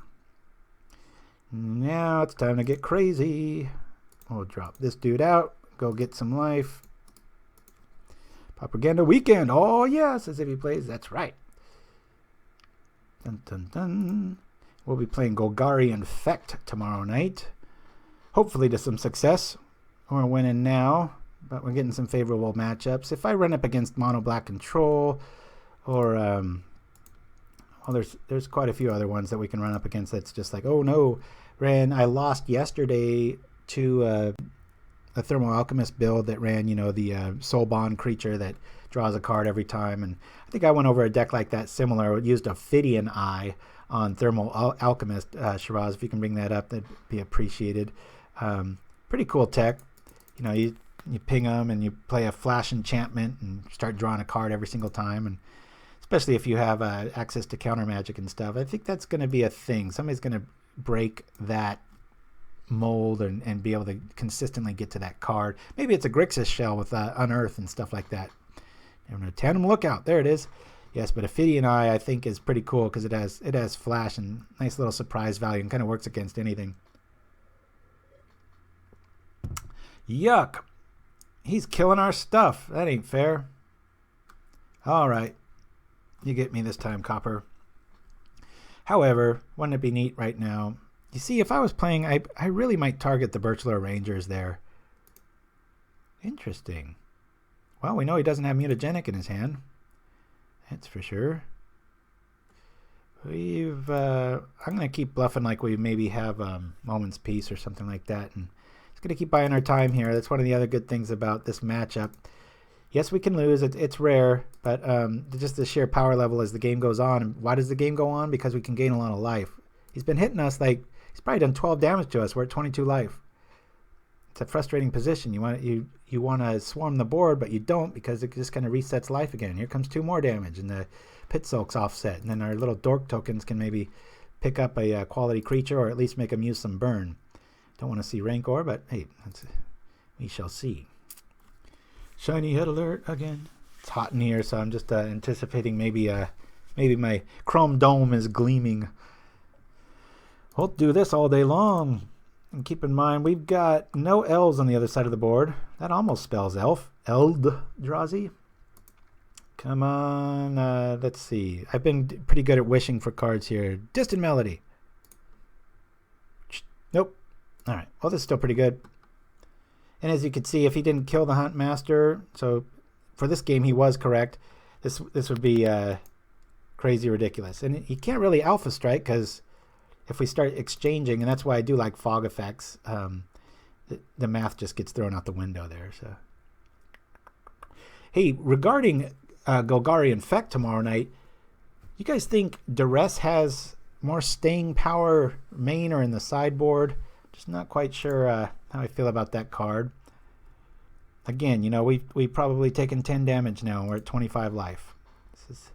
Now it's time to get crazy. We'll drop this dude out. Go get some life. Pauperganda weekend. Oh yes, as if he plays. That's right. Dun dun dun. We'll be playing Golgari Infect tomorrow night. Hopefully to some success. We're winning now, but we're getting some favorable matchups. If I run up against Mono Black Control, or well, there's quite a few other ones that we can run up against. That's just like, oh no, I lost yesterday to a Thermal Alchemist build that ran, the Soul Bond creature that draws a card every time. And I think I went over a deck like that similar. It used a Ophidian Eye on Thermal Alchemist. Shiraz, if you can bring that up, that'd be appreciated. Pretty cool tech. You ping them and you play a flash enchantment and start drawing a card every single time. And especially if you have access to counter magic and stuff. I think that's going to be a thing. Somebody's going to break that mold and be able to consistently get to that card. Maybe it's a Grixis shell with Unearth and stuff like that. Tandem Lookout. There it is. Yes, but Ophidian Eye I think is pretty cool because it has flash and nice little surprise value and kind of works against anything. Yuck. He's killing our stuff. That ain't fair. All right. You get me this time, Copper. However, wouldn't it be neat right now? You see, if I was playing, I really might target the Birchlore Rangers there. Interesting. Well, we know he doesn't have Mutagenic in his hand. That's for sure. I'm going to keep bluffing like we maybe have Moment's Peace or something like that. And just going to keep buying our time here. That's one of the other good things about this matchup. Yes, we can lose. It's rare, but just the sheer power level as the game goes on. And why does the game go on? Because we can gain a lot of life. He's been hitting us like... He's probably done 12 damage to us. We're at 22 life. it's a frustrating position. You want to swarm the board, but you don't because it just kind of resets life again. Here comes 2 more damage, and the Pit Sulk's offset. And then our little dork tokens can maybe pick up a quality creature or at least make them use some burn. Don't want to see Rancor, but hey, we shall see. Shiny head alert again. It's hot in here, so I'm just anticipating maybe my chrome dome is gleaming. We'll do this all day long. And keep in mind, we've got no elves on the other side of the board. That almost spells elf. Eldrazi. Come on. Let's see. I've been pretty good at wishing for cards here. Distant Melody. Nope. All right. Well, this is still pretty good. And as you can see, if he didn't kill the Huntmaster, so for this game he was correct, this would be crazy ridiculous. And he can't really Alpha Strike because if we start exchanging, and that's why I do like fog effects, the math just gets thrown out the window there. So, hey, regarding Golgari Infect tomorrow night, you guys think Duress has more staying power main or in the sideboard? Just not quite sure how I feel about that card. Again, you know, we've probably taken 10 damage now, and we're at 25 life. He's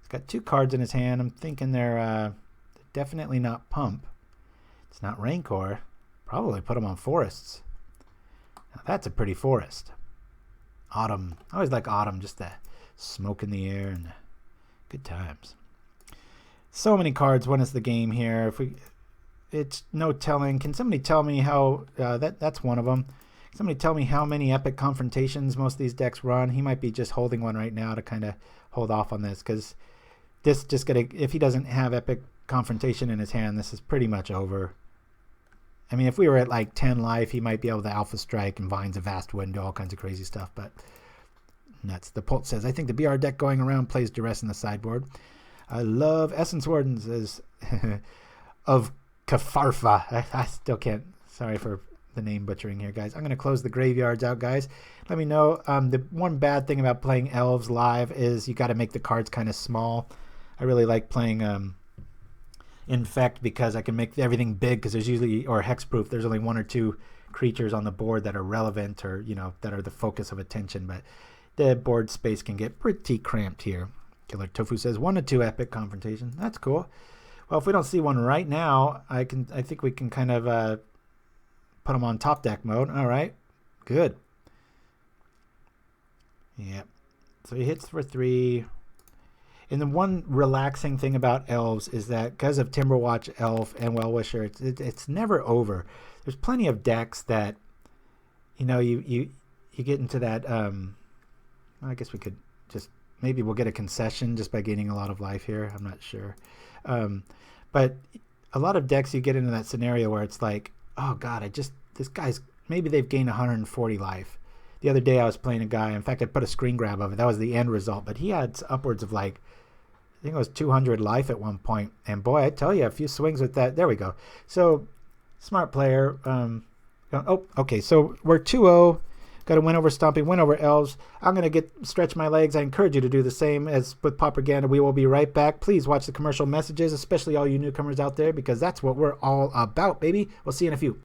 got 2 cards in his hand. I'm thinking they're definitely not Pump. It's not Rancor. Probably put them on Forests. Now that's a pretty forest. Autumn. I always like autumn, just the smoke in the air and good times. So many cards. When is the game here? It's no telling. Can somebody tell me how that's one of them? Can somebody tell me how many epic confrontations most of these decks run? He might be just holding one right now to kind of hold off on this, because this just gonna, if he doesn't have epic confrontation in his hand, this is pretty much over. I mean, if we were at like 10 life, he might be able to Alpha Strike and Vine's a Vast Window, all kinds of crazy stuff, but nuts. The Pult says, I think the BR deck going around plays Duress in the sideboard. I love Essence Wardens as of Kafarfa. I still can't. Sorry for the name butchering here, guys. I'm going to close the graveyards out, guys. Let me know. The one bad thing about playing Elves live is you got to make the cards kind of small. I really like playing Infect because I can make everything big, because there's usually, or Hexproof, there's only 1 or 2 creatures on the board that are relevant, or, you know, that are the focus of attention, but the board space can get pretty cramped here. Killer Tofu says 1 to 2 epic confrontation. That's cool. Well, if we don't see one right now, I think we can kind of put them on top deck mode. All right, good. Yep. So he hits for 3. And the one relaxing thing about Elves is that because of Timberwatch Elf and Wellwisher, it's never over. There's plenty of decks that, you know, you get into that. I guess we could just, maybe we'll get a concession just by gaining a lot of life here. I'm not sure. But a lot of decks, you get into that scenario where it's like, oh God, this guy's, maybe they've gained 140 life. The other day I was playing a guy, in fact I put a screen grab of it, that was the end result, but he had upwards of like, I think it was 200 life at one point, and boy, I tell you, a few swings with that, there we go. So, smart player. Okay, so we're 2-0, got a win over Stomping, win over Elves. I'm going to stretch my legs. I encourage you to do the same as with Pauperganda. We will be right back. Please watch the commercial messages, especially all you newcomers out there, because that's what we're all about, baby. We'll see you in a few.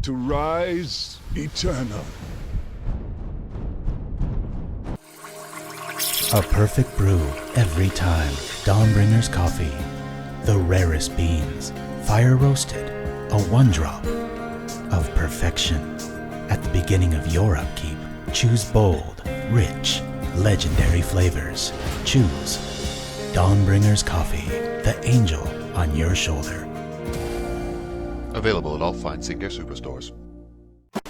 To rise eternal. A perfect brew every time. Dawnbringer's Coffee. The rarest beans, fire roasted, a one drop of perfection. At the beginning of your upkeep, choose bold, rich, legendary flavors. Choose Dawnbringer's Coffee, the angel on your shoulder. Available at all fine Sinclair superstores.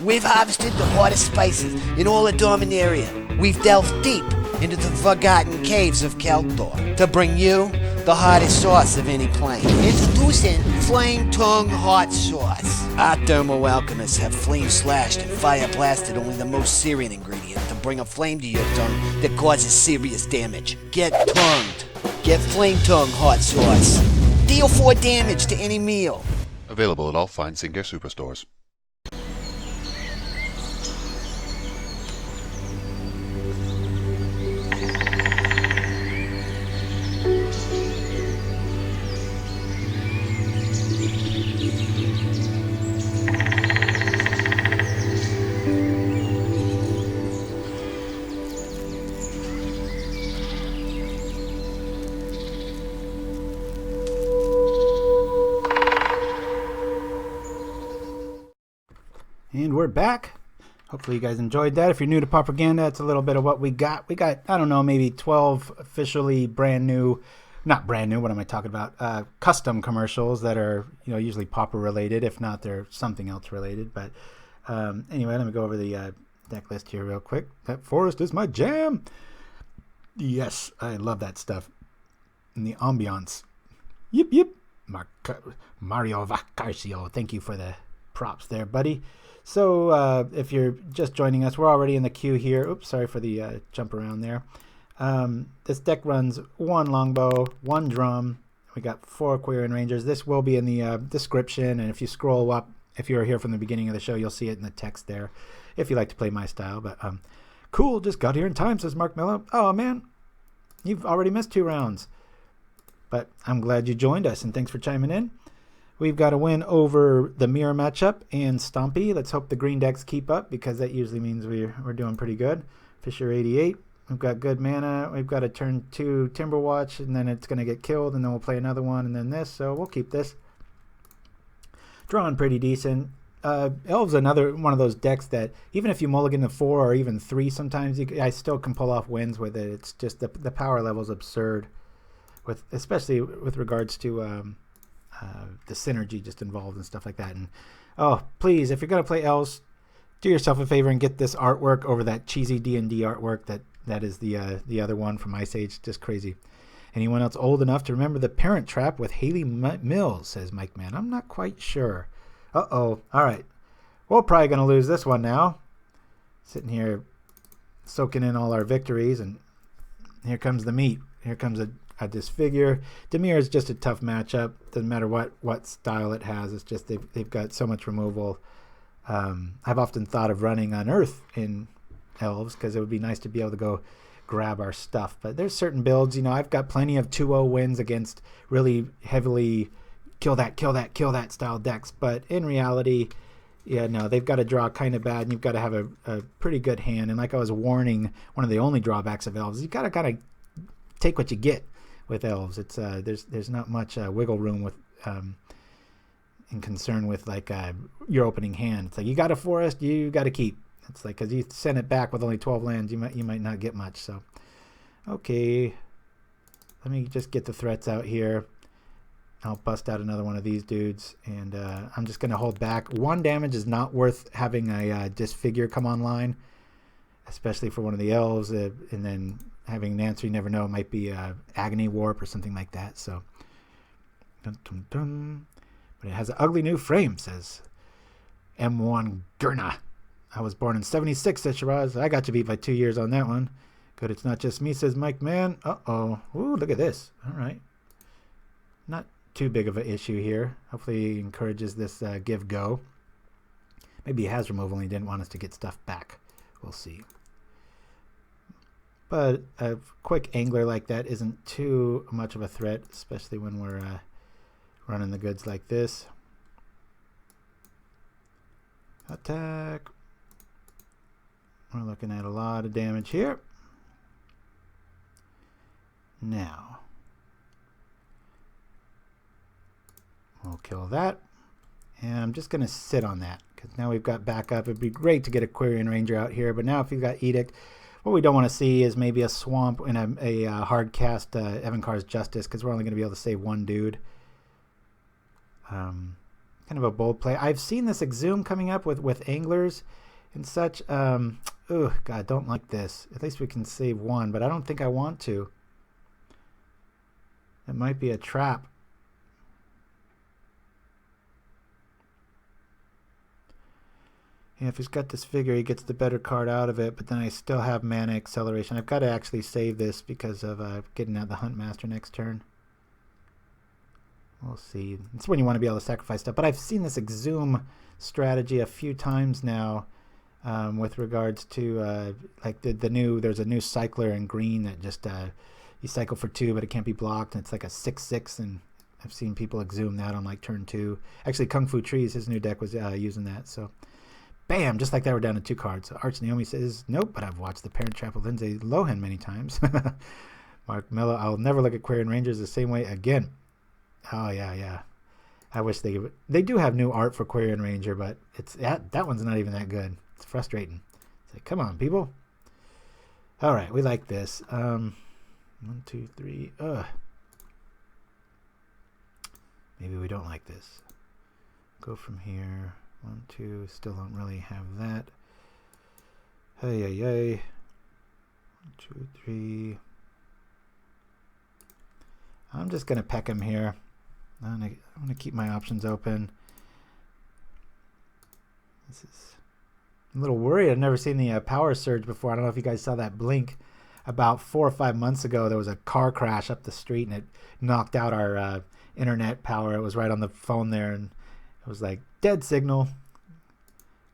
We've harvested the hottest spices in all of Dominaria. We've delved deep into the forgotten caves of Keldor to bring you the hottest sauce of any plane. Introducing Flame Tongue Hot Sauce. Our thermal alchemists have flame slashed and fire blasted only the most Syrian ingredient to bring a flame to your tongue that causes serious damage. Get tongued. Get Flame Tongue Hot Sauce. Deal 4 damage to any meal. Available at all fine Sinclair superstores. And we're back. Hopefully you guys enjoyed that. If you're new to Pauperganda, it's a little bit of what we got. We got, I don't know, maybe 12 officially brand new, not brand new, what am I talking about? Custom commercials that are, usually Pauper related. If not, they're something else related. But anyway, let me go over the deck list here real quick. That forest is my jam. Yes, I love that stuff. And the ambiance. Yip, yip. Mario Vacarcio, thank you for the props there, buddy. So if you're just joining us, we're already in the queue here. Oops, sorry for the jump around there. This deck runs 1 longbow, 1 drum. We got 4 Quirion Rangers. This will be in the description, and if you scroll up, if you're here from the beginning of the show, you'll see it in the text there, if you like to play my style. But cool, just got here in time, says Mark Mello. Oh, man, you've already missed 2 rounds. But I'm glad you joined us, and thanks for chiming in. We've got a win over the mirror matchup and Stompy. Let's hope the green decks keep up, because that usually means we're doing pretty good. Fisher 88. We've got good mana. We've got a turn 2 Timberwatch, and then it's going to get killed, and then we'll play another one, and then this. So we'll keep this. Drawing pretty decent. Elves another one of those decks that even if you mulligan to 4 or even 3 sometimes, I still can pull off wins with it. It's just the power level is absurd, especially with regards to the synergy just involved and stuff like that. And oh, please, if you're going to play Elves, do yourself a favor and get this artwork over that cheesy D&D artwork that is the other one from Ice Age. Just crazy. Anyone else old enough to remember the Parent Trap with Haley Mills, says Mike Man. I'm not quite sure. Uh-oh. All right. We're probably going to lose this one now. Sitting here soaking in all our victories, and here comes the meat. Here comes a disfigure. Dimir is just a tough matchup. Doesn't matter what style it has. It's just they've got so much removal. I've often thought of running Unearth in Elves, because it would be nice to be able to go grab our stuff. But there's certain builds, I've got plenty of 2-0 wins against really heavily kill that style decks. But in reality, yeah, no, they've got to draw kind of bad, and you've got to have a pretty good hand. And like I was warning, one of the only drawbacks of Elves, you got to kind of take what you get with Elves. It's there's not much wiggle room with in concern with like your opening hand. It's like you got a forest, you got to keep. It's like, because you send it back with only 12 lands, you might not get much. So okay, let me just get the threats out here. I'll bust out another one of these dudes, and I'm just going to hold back. 1 damage is not worth having a disfigure come online, especially for one of the Elves, and then having an answer, you never know, it might be Agony Warp or something like that. So dun, dun, dun. But it has an ugly new frame, says M1 Gurna. I was born in 76, says Shiraz. I got you beat by 2 years on that one. Good, it's not just me, says Mike Man. Uh-oh. Ooh, look at this. All right. Not too big of an issue here. Hopefully he encourages this give go. Maybe he has removal and he didn't want us to get stuff back. We'll see. But a quick angler like that isn't too much of a threat, especially when we're running the goods like this. Attack. We're looking at a lot of damage here. Now, we'll kill that. And I'm just going to sit on that because now we've got backup. It'd be great to get a Quirion Ranger out here, but now if you've got Edict, what we don't want to see is maybe a swamp and a hard cast Evankar's Justice, because we're only going to be able to save one dude. Kind of a bold play. I've seen this Exhume coming up with anglers and such. Oh, God, don't like this. At least we can save one, but I don't think I want to. It might be a trap. Yeah, if he's got this figure, he gets the better card out of it, but then I still have mana acceleration. I've got to actually save this because of getting out the Huntmaster next turn. We'll see. It's when you want to be able to sacrifice stuff. But I've seen this Exhume strategy a few times now with regards to like the new, there's a new cycler in green that just, you cycle for 2, but it can't be blocked. And it's like a 6/6, and I've seen people Exhume that on like turn 2. Actually, Kung Fu Trees, his new deck was using that, so... Bam! Just like that, we're down to 2 cards. So Arch Naomi says, nope, but I've watched The Parent Trap of Lindsay Lohan many times. Mark Mello, I'll never look at Quirion Rangers the same way again. Oh, yeah. I wish they do have new art for Quirion Ranger, but it's that one's not even that good. It's frustrating. It's like, come on, people. All right, we like this. 1, 2, 3. Maybe we don't like this. Go from here. 1, 2, still don't really have that. Hey. 1, 2, 3. I'm just going to peck him here. I'm going to keep my options open. This is a little worried. I've never seen the power surge before. I don't know if you guys saw that blink. About 4 or 5 months ago, there was a car crash up the street, and it knocked out our internet power. It was right on the phone there, and it was like, dead signal.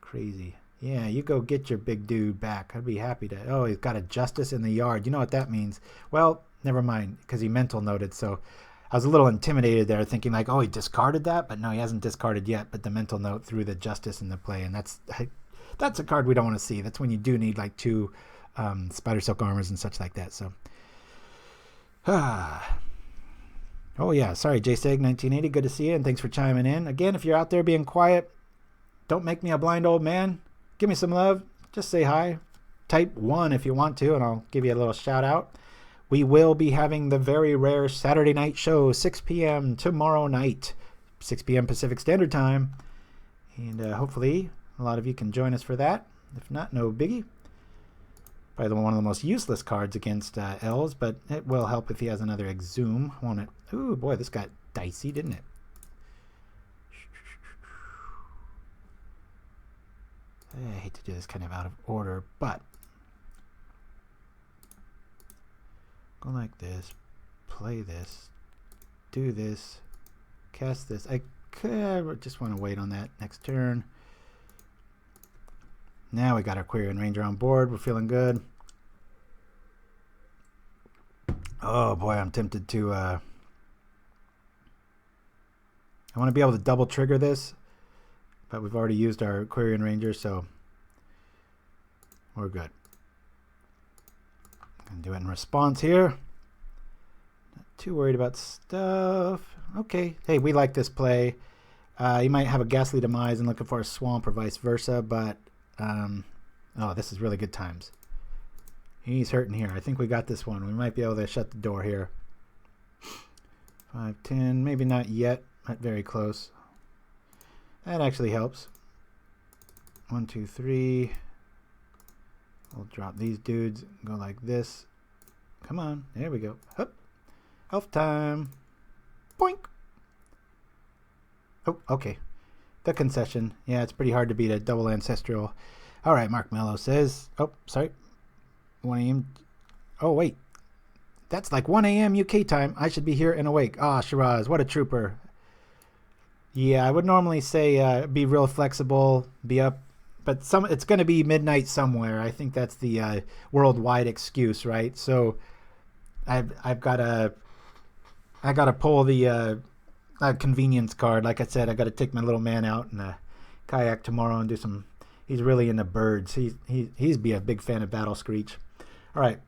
Crazy. Yeah, you go get your big dude back. I'd be happy to. Oh, he's got a Justice in the yard. You know what that means. Well, never mind, because he mental noted. So I was a little intimidated there, thinking like, oh, he discarded that? But no, he hasn't discarded yet. But the mental note threw the Justice into play. And that's a card we don't want to see. That's when you do need like 2 Spidersilk Armors and such like that. So, oh, yeah. Sorry, JSeg1980. Good to see you, and thanks for chiming in. Again, if you're out there being quiet, don't make me a blind old man. Give me some love. Just say hi. Type 1 if you want to, and I'll give you a little shout out. We will be having the very rare Saturday night show, 6 p.m. tomorrow night, 6 p.m. Pacific Standard Time. And hopefully a lot of you can join us for that. If not, no biggie. Probably one of the most useless cards against Elves, but it will help if he has another Exhume, won't it? Ooh, boy, this got dicey, didn't it? I hate to do this kind of out of order, but go like this, play this, do this, cast this. I just want to wait on that next turn. Now we got our Quirion Ranger on board. We're feeling good. Oh boy, I'm tempted to I want to be able to double trigger this, but we've already used our Quirion Ranger, so we're good. I'm going to do it in response here. Not too worried about stuff. Okay. Hey, we like this play. You might have a Ghastly Demise and looking for a swamp or vice versa, but oh, this is really good times. He's hurting here. I think we got this one. We might be able to shut the door here. 5, 10, maybe not yet, but very close. That actually helps. 1, 2, 3. We'll drop these dudes, go like this. Come on, there we go. Hup. Elf time. Boink. Oh, okay. The concession. Yeah, it's pretty hard to beat a double ancestral. All right, Mark Mello says. Oh, sorry. 1 a.m. Oh, wait. That's like 1 a.m. UK time. I should be here and awake. Ah, Shiraz, what a trooper. Yeah, I would normally say be real flexible, be up, but it's going to be midnight somewhere. I think that's the worldwide excuse, right? So I got to pull the convenience card. Like I said, I got to take my little man out and kayak tomorrow and do some. He's really into birds. He's be a big fan of Battle Screech. All right.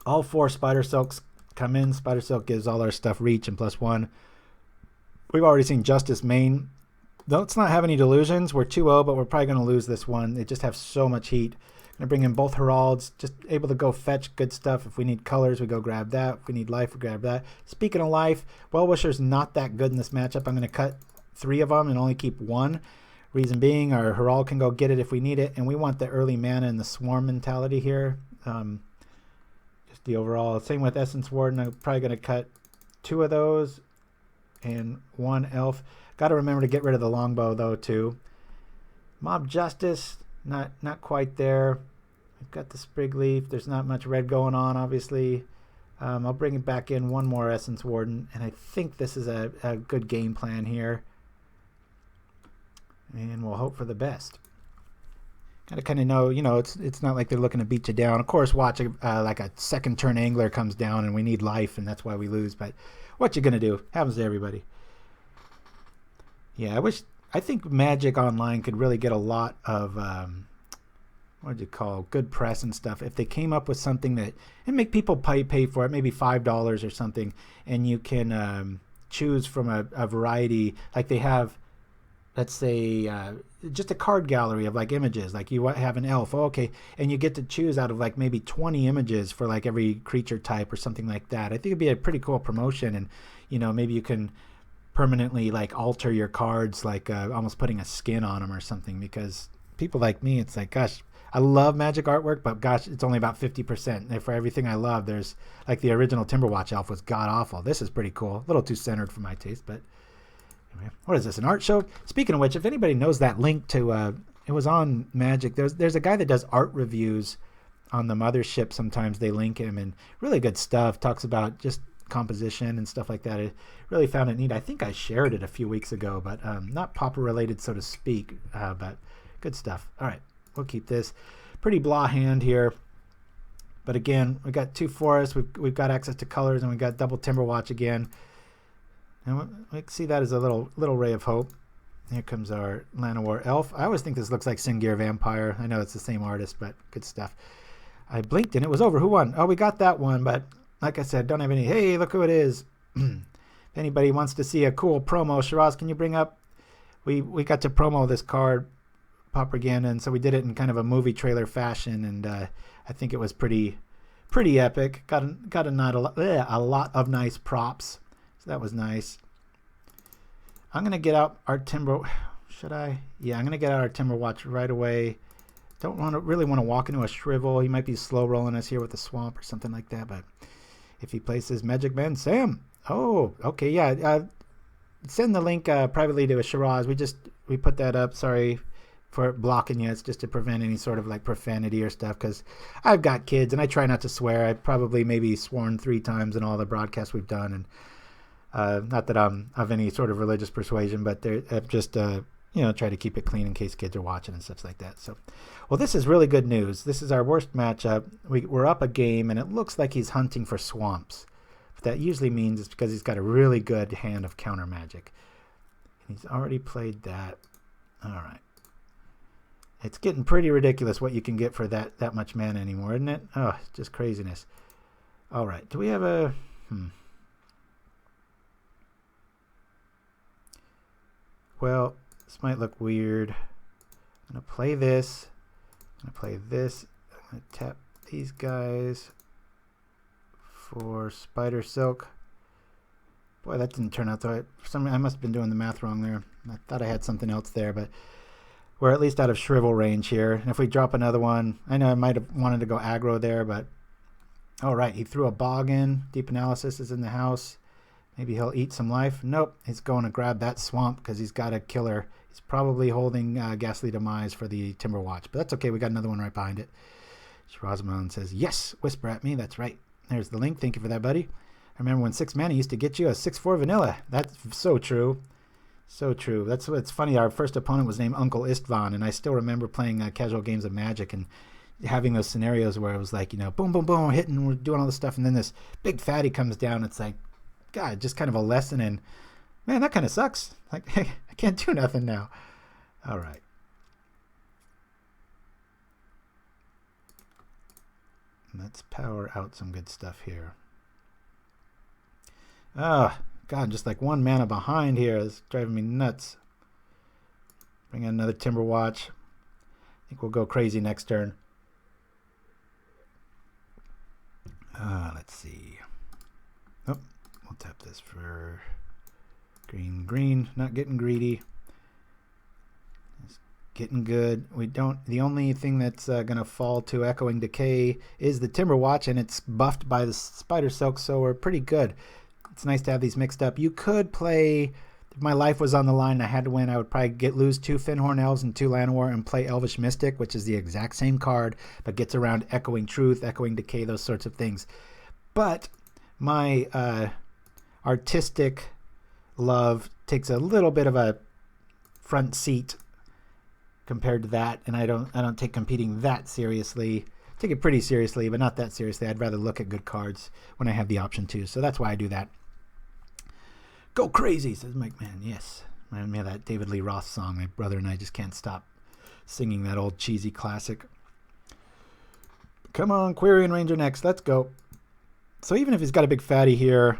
All 4 Spidersilks come in. Spidersilk gives all our stuff reach and +1. We've already seen Justice main. Let's not have any delusions. We're 2-0, but we're probably going to lose this one. They just have so much heat. Going to bring in both Heralds. Just able to go fetch good stuff. If we need colors, we go grab that. If we need life, we grab that. Speaking of life, Wellwisher's not that good in this matchup. I'm going to cut 3 of them and only keep 1. Reason being, our Herald can go get it if we need it. And we want the early mana and the swarm mentality here. Just the overall. Same with Essence Warden. I'm probably going to cut 2 of those and 1 elf. Got to remember to get rid of the longbow though too. Mob Justice, not quite there. We've got the Springleaf. There's not much red going on, obviously. I'll bring it back in 1 more Essence Warden, and I think this is a good game plan here. And we'll hope for the best. Gotta kind of know, it's not like they're looking to beat you down. Of course, watch like a second turn angler comes down and we need life, and that's why we lose. But what you gonna do? Happens to everybody. Yeah, I think Magic Online could really get a lot of good press and stuff if they came up with something that and make people pay for it, maybe $5 or something, and you can choose from a variety. Like they have, let's say, just a card gallery of like images. Like you have an elf, okay, and you get to choose out of like maybe 20 images for like every creature type or something like that. I think it'd be a pretty cool promotion, and maybe you can permanently like alter your cards, like almost putting a skin on them or something, because people like me, it's like, gosh, I love Magic artwork, but gosh, it's only about 50%. And for everything I love, there's like the original Timberwatch Elf was god awful. This is pretty cool, a little too centered for my taste, but anyway. What is this, an art show? Speaking of which, if anybody knows that link to it was on Magic, there's a guy that does art reviews on the mothership. Sometimes they link him, and really good stuff, talks about just composition and stuff like that. I really found it neat. I think I shared it a few weeks ago, but not Pauper related, so to speak, but good stuff. All right, we'll keep this. Pretty blah hand here, but again, we got 2 forests, we've got access to colors, and we got double Timberwatch again, and we see that as a little ray of hope. Here comes our Llanowar Elf. I always think this looks like Singir Vampire. I know it's the same artist, but good stuff. I blinked and it was over. Who won? Oh, we got that one, but like I said, don't have any. Hey, look who it is. If anybody wants to see a cool promo, Shiraz, can you bring up? We got to promo this card, Pauperganda, and so we did it in kind of a movie trailer fashion, and I think it was pretty epic. Got a lot of nice props, so that was nice. I'm gonna get out our Should I? Yeah, I'm gonna get out our Timberwatch right away. Don't really want to walk into a shrivel. He might be slow rolling us here with the swamp or something like that, but if he places Magic Man Sam. Oh, okay, yeah. Send the link privately to a Shiraz. We put that up. Sorry for blocking you. It's just to prevent any sort of like profanity or stuff, because I've got kids and I try not to swear. I probably maybe sworn 3 times in all the broadcasts we've done, and not that I'm of any sort of religious persuasion, but they're just try to keep it clean in case kids are watching and stuff like that. So, well, this is really good news. This is our worst matchup. We're up a game, and it looks like he's hunting for swamps. But that usually means it's because he's got a really good hand of counter magic. And he's already played that. All right. It's getting pretty ridiculous what you can get for that much mana anymore, isn't it? Oh, just craziness. All right. Do we have a... Well, this might look weird. I'm going to play this. I'm going to play this. I'm going to tap these guys for Spidersilk. Boy, that didn't turn out though. For some reason, I must have been doing the math wrong there. I thought I had something else there, but we're at least out of shrivel range here. And if we drop another one, I know I might have wanted to go aggro there, but all right, he threw a bog in. Deep Analysis is in the house. Maybe he'll eat some life. Nope, he's going to grab that swamp because he's got a killer. He's probably holding Ghastly Demise for the Timberwatch, but that's okay. We got another one right behind it. Shrazman says, yes, whisper at me. That's right. There's the link. Thank you for that, buddy. I remember when 6 mana used to get you a 6/4 vanilla. That's so true. So true. That's what's funny. Our first opponent was named Uncle Istvan, and I still remember playing casual games of Magic and having those scenarios where it was like, boom, boom, boom, hitting, we're doing all this stuff, and then this big fatty comes down. It's like, God, just kind of a lesson in, man, that kind of sucks. Like, I can't do nothing now. All right. Let's power out some good stuff here. Ah, God, just like 1 mana behind here. It's driving me nuts. Bring in another Timberwatch. I think we'll go crazy next turn. Let's see. Oh, we'll tap this for green, green. Not getting greedy. It's getting good. We don't. The only thing that's gonna fall to Echoing Decay is the Timberwatch, and it's buffed by the Spidersilk, so we're pretty good. It's nice to have these mixed up. You could play. If my life was on the line and I had to win, I would probably lose 2 Fyndhorn Elves and 2 Llanowar and play Elvish Mystic, which is the exact same card, but gets around Echoing Truth, Echoing Decay, those sorts of things. But my artistic love takes a little bit of a front seat compared to that, and I don't take competing that seriously. Take it pretty seriously, but not that seriously. I'd rather look at good cards when I have the option to, so that's why I do that. Go crazy, says Mike Man. Yes. Reminded me of that David Lee Roth song. My brother and I just can't stop singing that old cheesy classic. Come on, Quirion Ranger next. Let's go. So even if he's got a big fatty here,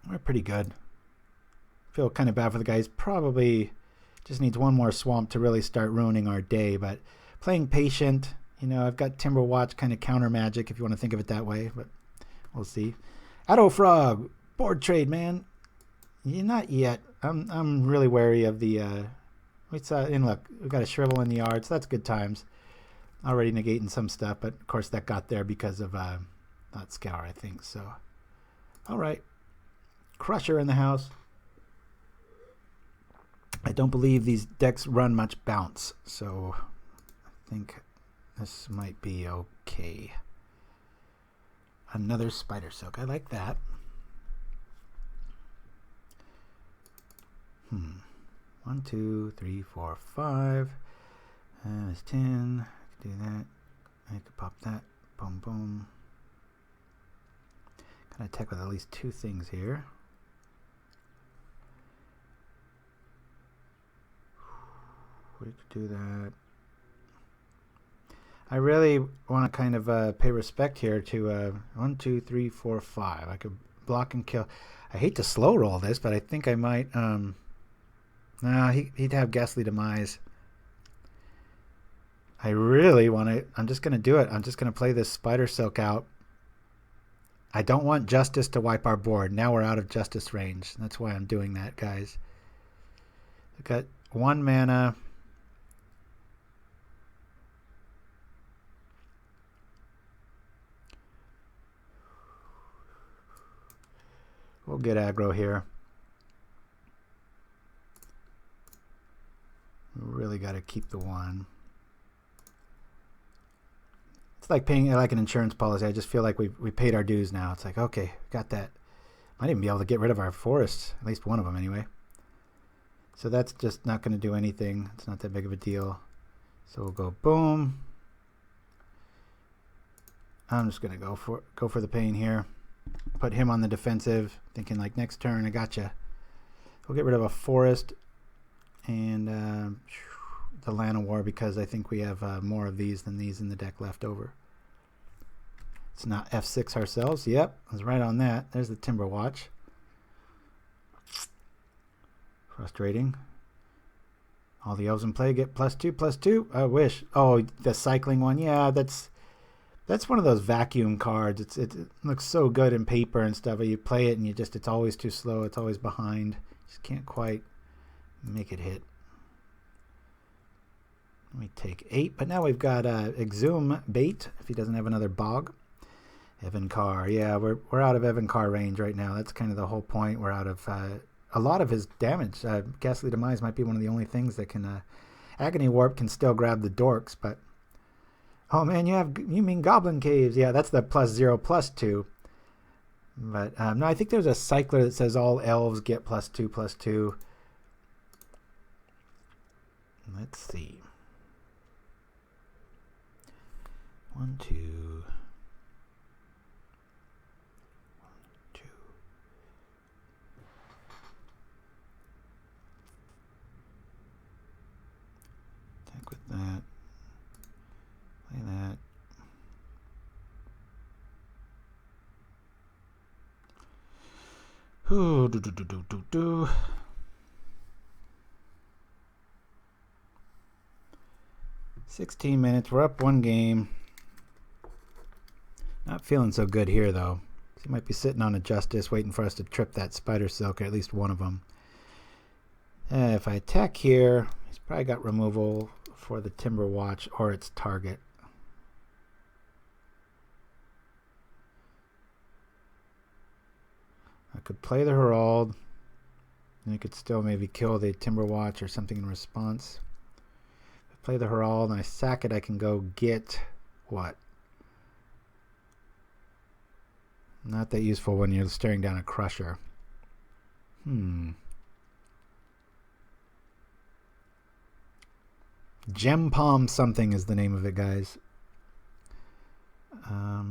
we're pretty good. Feel kind of bad for the guy. He's probably just needs 1 more swamp to really start ruining our day. But playing patient, you know, I've got Timberwatch kind of counter magic if you want to think of it that way. But we'll see. Addo Frog, board trade, man. Yeah, not yet. I'm really wary of the and look, we've got a Shrivel in the yard, so that's good times. Already negating some stuff, but of course that got there because of not Scour, I think. So alright. Crusher in the house. I don't believe these decks run much bounce, so I think this might be okay. Another Spidersilk. I like that. 1, 2, 3, 4, 5. That's 10. I could do that. I could pop that. Boom, boom. Gonna attack with at least 2 things here. We could do that. I really want to kind of pay respect here to 1, 2, 3, 4, 5. I could block and kill. I hate to slow roll this, but I think I might. Nah, he'd have Ghastly Demise. I really want to. I'm just going to do it. I'm just going to play this Spidersilk out. I don't want Justice to wipe our board. Now we're out of Justice range. That's why I'm doing that, guys. I've got 1 mana. We'll get aggro here. We really got to keep the 1. It's like paying like an insurance policy. I just feel like we paid our dues now. It's like, okay, got that. Might even be able to get rid of our forests, at least one of them anyway. So that's just not going to do anything. It's not that big of a deal. So we'll go boom. I'm just going to go for the pain here. Put him on the defensive, thinking like next turn I gotcha. We'll get rid of a forest and the Llanowar because I think we have more of these than these in the deck left over. It's not F6 ourselves. Yep, I was right on that. There's the Timberwatch. Frustrating. All the elves in play get +2/+2. I wish. Oh, the cycling one. Yeah, that's one of those vacuum cards. It looks so good in paper and stuff, but you play it and it's always too slow. It's always behind. Just can't quite make it hit. Let me take 8, but now we've got Exhume Bait if he doesn't have another Bog. Evan Carr, yeah, we're out of Evan Carr range right now. That's kind of the whole point. We're out of a lot of his damage. Ghastly Demise might be one of the only things that can. Agony Warp can still grab the dorks, but oh man, you mean Goblin Caves? Yeah, that's the +0/+2. But no, I think there's a cycler that says all elves get +2/+2. Let's see. 1, 2. 1, 2. Attack with that. Play that. Ooh, do, do, do, do, do, do. $16 we're up one game. Not feeling so good here though. He might be sitting on a Justice waiting for us to trip that Spidersilk, or at least one of them. If I attack here, he's probably got removal for the Timberwatch or its target. I could play the Herald, and he could still maybe kill the Timberwatch or something in response. If I play the Herald and I sack it, I can go get what? Not that useful when you're staring down a Crusher. Gem Palm something is the name of it, guys. I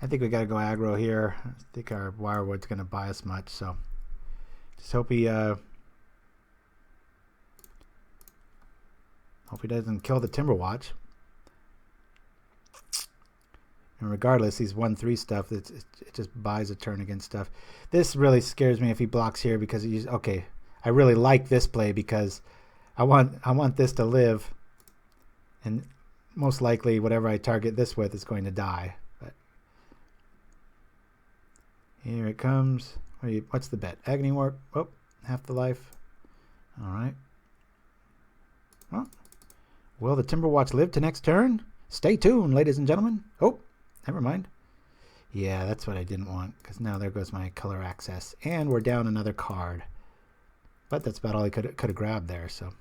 think we got to go aggro here. I think our Wirewood's going to buy us much, so just hope he doesn't kill the Timberwatch. And regardless, these 1/3 stuff, it just buys a turn against stuff. This really scares me if he blocks here, because he's okay. I really like this play because I want this to live, and most likely whatever I target this with is going to die. But here it comes. What's the bet? Agony Warp. Oh, half the life. All right. Well, will the Timberwatch live to next turn? Stay tuned, ladies and gentlemen. Oh, never mind. Yeah, that's what I didn't want, because now there goes my color access, and we're down another card. But that's about all he could have grabbed there. So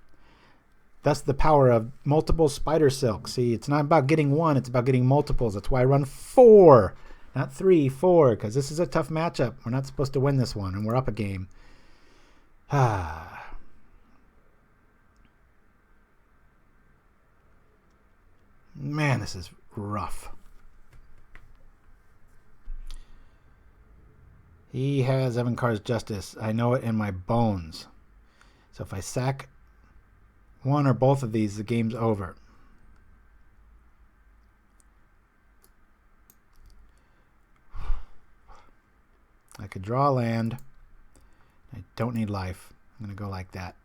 that's the power of multiple Spidersilk. See, it's not about getting one, it's about getting multiples. That's why I run 4, not 3, 4, because this is a tough matchup. We're not supposed to win this one, and we're up a game. Man, this is rough. He has Evankar's Justice. I know it in my bones. So if I sack one or both of these, the game's over. I could draw land. I don't need life. I'm going to go like that.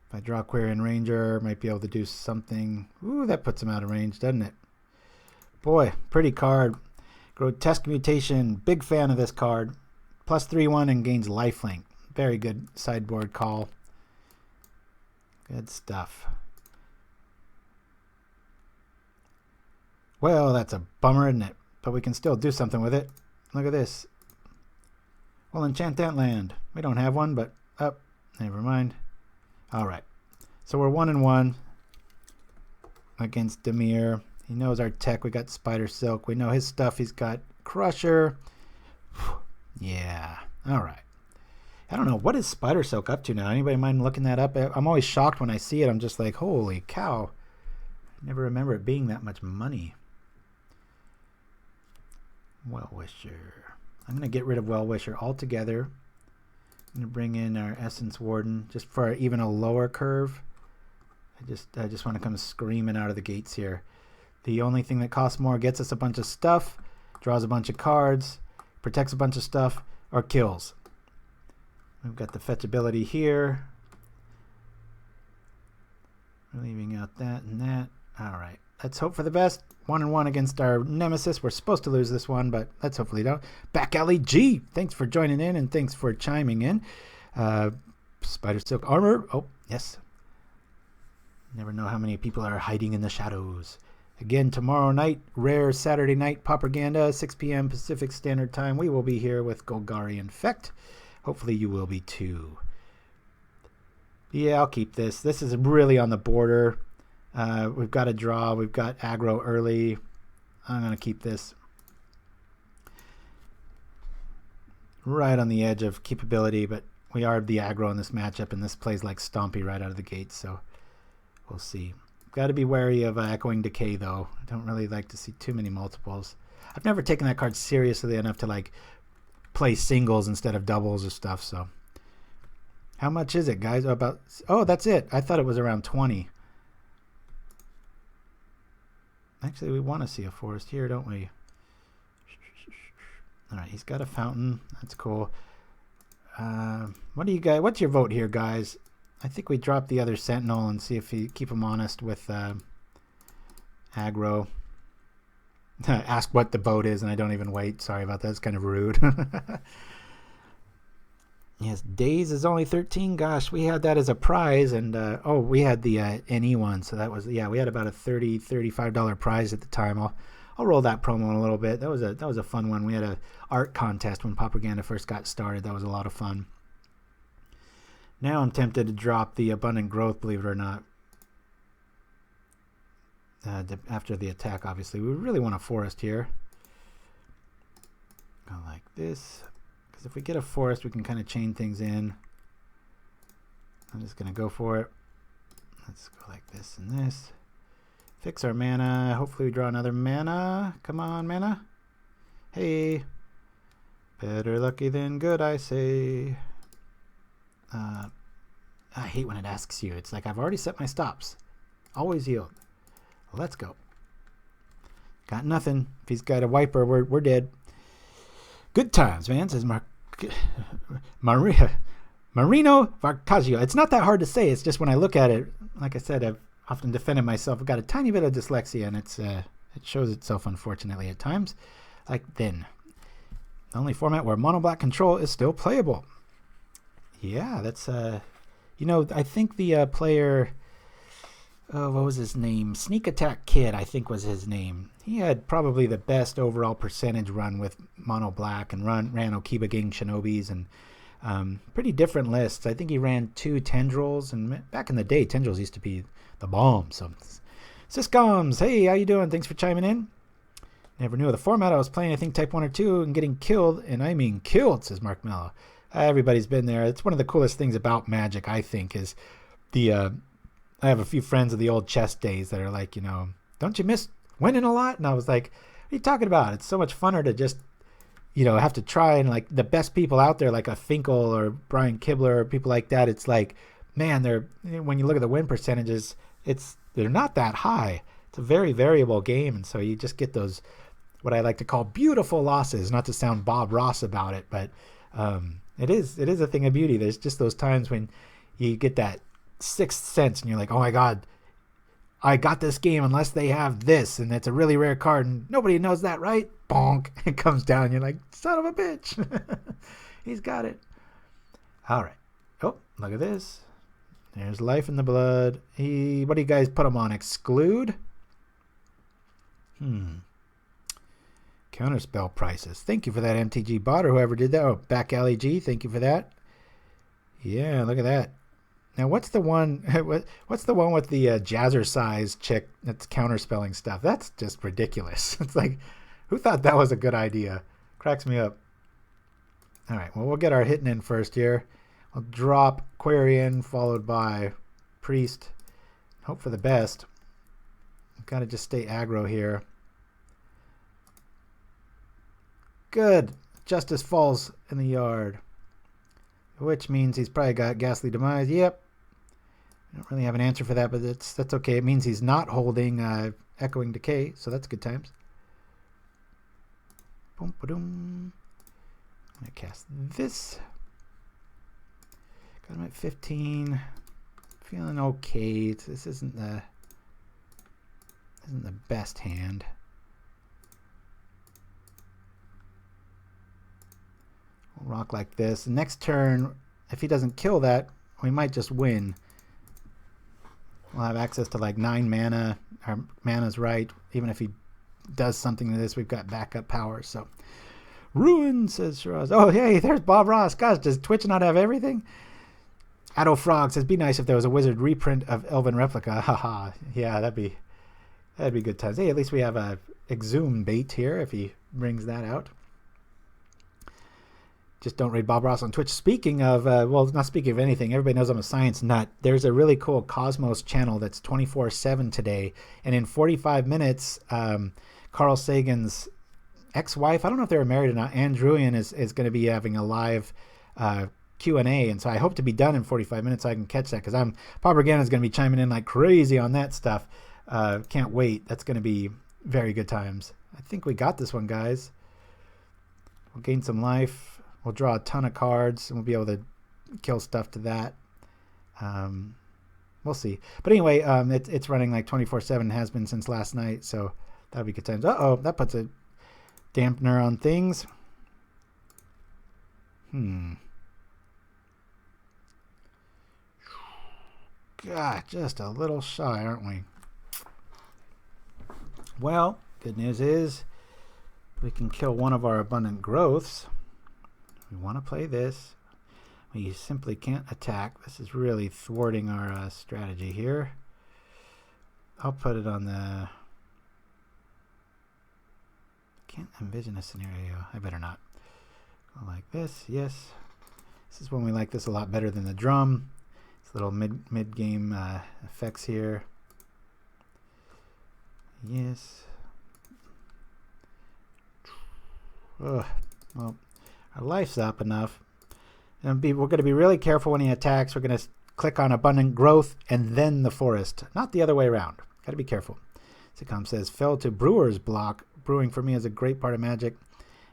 If I draw Quirion Ranger, might be able to do something. Ooh, that puts him out of range, doesn't it? Boy, pretty card. Grotesque Mutation. Big fan of this card. Plus 3/1 and gains lifelink. Very good sideboard call. Good stuff. Well, that's a bummer, isn't it? But we can still do something with it. Look at this. We'll enchant that land. We don't have one, but never mind. All right. So we're 1-1 against Dimir. He knows our tech. We got Spidersilk. We know his stuff. He's got Crusher. Yeah. All right. I don't know. What is Spidersilk up to now? Anybody mind looking that up? I'm always shocked when I see it. I'm just like, holy cow. I never remember it being that much money. Wellwisher. I'm going to get rid of Wellwisher altogether. I'm going to bring in our Essence Warden just for even a lower curve. I just want to come screaming out of the gates here. The only thing that costs more gets us a bunch of stuff, draws a bunch of cards, protects a bunch of stuff, or kills. We've got the fetch ability here. We're leaving out that and that. All right. Let's hope for the best. 1-1 against our nemesis. We're supposed to lose this one, but let's hopefully don't. Back Alley G, thanks for joining in and thanks for chiming in. Spidersilk Armor. Oh, yes. Never know how many people are hiding in the shadows. Again, tomorrow night, rare Saturday night, Pauperganda, 6 p.m. Pacific Standard Time. We will be here with Golgarian Fect. Hopefully you will be too. Yeah, I'll keep this. This is really on the border. We've got a draw. We've got aggro early. I'm going to keep this right on the edge of keepability, but we are the aggro in this matchup, and this plays like Stompy right out of the gate, so we'll see. Got to be wary of Echoing Decay, though. I don't really like to see too many multiples. I've never taken that card seriously enough to like play singles instead of doubles or stuff, so. How much is it, guys? Oh, that's it. I thought it was around 20. Actually, we want to see a forest here, don't we? All right, he's got a fountain. That's cool. What do you guys? What's your vote here, guys? I think we drop the other Sentinel and see if we keep him honest with aggro. Ask what the vote is, and I don't even wait. Sorry about that. It's kind of rude. Yes, days is only 13. Gosh, we had that as a prize, and oh, we had the NE one, so that was, yeah, we had about a $35 prize at the time. I'll roll that promo in a little bit. That was a fun one. We had a art contest when Pauperganda first got started. That was a lot of fun. Now I'm tempted to drop the Abundant Growth, believe it or not. After the attack, obviously. We really want a forest here. Go like this. Because if we get a forest, we can kind of chain things in. I'm just going to go for it. Let's go like this and this. Fix our mana. Hopefully we draw another mana. Come on, mana. Hey. Better lucky than good, I say. I hate when it asks you. It's like, I've already set my stops. Always yield. Let's go. Got nothing. If he's got a wiper, we're dead. Good times, man, says Marino Varcagio. It's not that hard to say. It's just when I look at it, like I said, I've often defended myself. I've got a tiny bit of dyslexia, and it shows itself, unfortunately, at times. Like then. The only format where mono black control is still playable. Yeah, that's you know, I think the player, what was his name? Sneak Attack Kid, I think was his name. He had probably the best overall percentage run with mono black, and ran Okiba Gang Shinobis, and pretty different lists. I think he ran 2 Tendrils, and back in the day, Tendrils used to be the bomb. So, Syscoms, hey, how you doing? Thanks for chiming in. Never knew of the format. I was playing, I think, Type 1 or 2 and getting killed, and I mean killed, says Mark Mello. Everybody's been there. It's one of the coolest things about Magic, I think, is the I have a few friends of the old chess days that are like, you know, don't you miss winning a lot? And I was like, what are you talking about? It's so much funner to just, you know, have to try, and like the best people out there, like a Finkel or Brian Kibler or people like that, it's like, man, when you look at the win percentages, they're not that high. It's a very variable game, and so you just get those, what I like to call beautiful losses, not to sound Bob Ross about it, but it is a thing of beauty. There's just those times when you get that sixth sense and you're like, oh my God, I got this game unless they have this, and it's a really rare card and nobody knows that, right? Bonk. It comes down and you're like, son of a bitch. He's got it. All right. Oh, look at this. There's Life in the Blood. What do you guys put him on? Exclude? Counterspell prices. Thank you for that, MTG bot, or whoever did that. Oh, Back Alley G, thank you for that. Yeah, look at that. Now, what's the one? What's the one with the jazzercise chick that's counterspelling stuff? That's just ridiculous. It's like, who thought that was a good idea? Cracks me up. All right, well, we'll get our hitting in first here. I'll drop Quirion, followed by Priest. Hope for the best. Got to just stay aggro here. Good. Justice falls in the yard. Which means he's probably got Ghastly Demise. Yep. I don't really have an answer for that, but that's okay. It means he's not holding Echoing Decay, so that's good times. Boom, ba-doom. I'm going to cast this. Got him at 15. Feeling okay. This isn't the best hand. We'll rock like this. Next turn, if he doesn't kill that, we might just win. We'll have access to like 9 mana. Our mana's right. Even if he does something to this, we've got backup power. So, Ruin, says Shiraz. Oh, hey, there's Bob Ross. Gosh, does Twitch not have everything? Addo Frog says, be nice if there was a wizard reprint of Elven Replica. Haha. Yeah, that'd be good times. Hey, at least we have a Exhume bait here if he brings that out. Just don't raid Bob Ross on Twitch. Speaking of, well, not speaking of anything, everybody knows I'm a science nut. There's a really cool Cosmos channel that's 24/7 today. And in 45 minutes, Carl Sagan's ex-wife, I don't know if they were married or not, Anne Druyan is going to be having a live Q&A. And so I hope to be done in 45 minutes so I can catch that, because Pauperganda is going to be chiming in like crazy on that stuff. Can't wait. That's going to be very good times. I think we got this one, guys. We'll gain some life. We'll draw a ton of cards, and we'll be able to kill stuff to that. We'll see. But anyway, it's running like 24/7, has been since last night, so that'll be good times. Uh-oh, that puts a dampener on things. God, just a little shy, aren't we? Well, good news is we can kill one of our abundant growths. We want to play this. We simply can't attack. This is really thwarting our strategy here. I'll put it on the... Can't envision a scenario. I better not. Go like this. Yes. This is when we like this a lot better than the drum. It's little mid-game effects here. Yes. Ugh. Well, our life's up enough. And we're going to be really careful when he attacks. We're going to click on Abundant Growth and then the Forest, not the other way around. Got to be careful. Sitcom says, fell to Brewer's block. Brewing for me is a great part of Magic,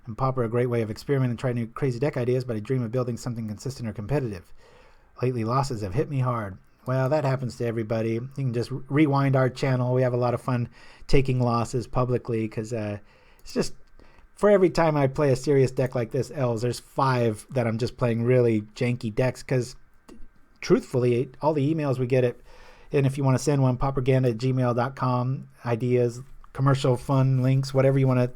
and Pauper a great way of experimenting and trying new crazy deck ideas, but I dream of building something consistent or competitive. Lately, losses have hit me hard. Well, that happens to everybody. You can just rewind our channel. We have a lot of fun taking losses publicly because it's just... For every time I play a serious deck like this, Elves, there's 5 that I'm just playing really janky decks because, truthfully, all the emails we get at, and if you want to send one, pauperganda@gmail.com, ideas, commercial fun links, whatever you want to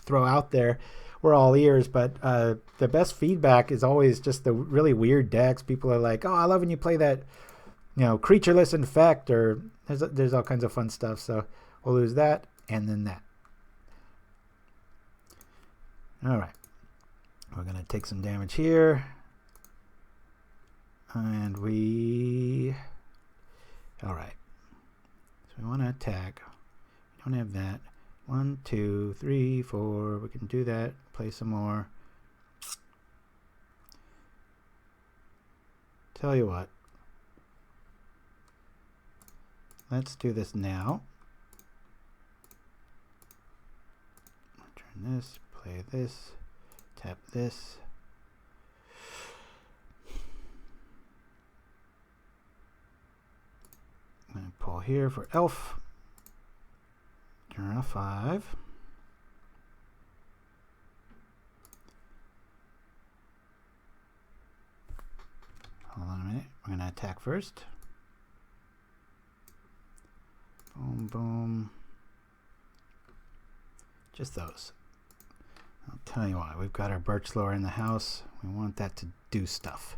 throw out there, we're all ears. But the best feedback is always just the really weird decks. People are like, oh, I love when you play that, creatureless infect, or there's all kinds of fun stuff. So we'll lose that and then that. All right, we're going to take some damage here, and all right, so we want to attack. We don't have that. 1, 2, 3, 4, we can do that, play some more. Tell you what, let's do this now. Turn this. Play this, tap this. I'm going to pull here for Elf. Turn a 5. Hold on a minute. We're going to attack first. Boom, boom. Just those. I'll tell you what, we've got our Birchlore in the house. We want that to do stuff.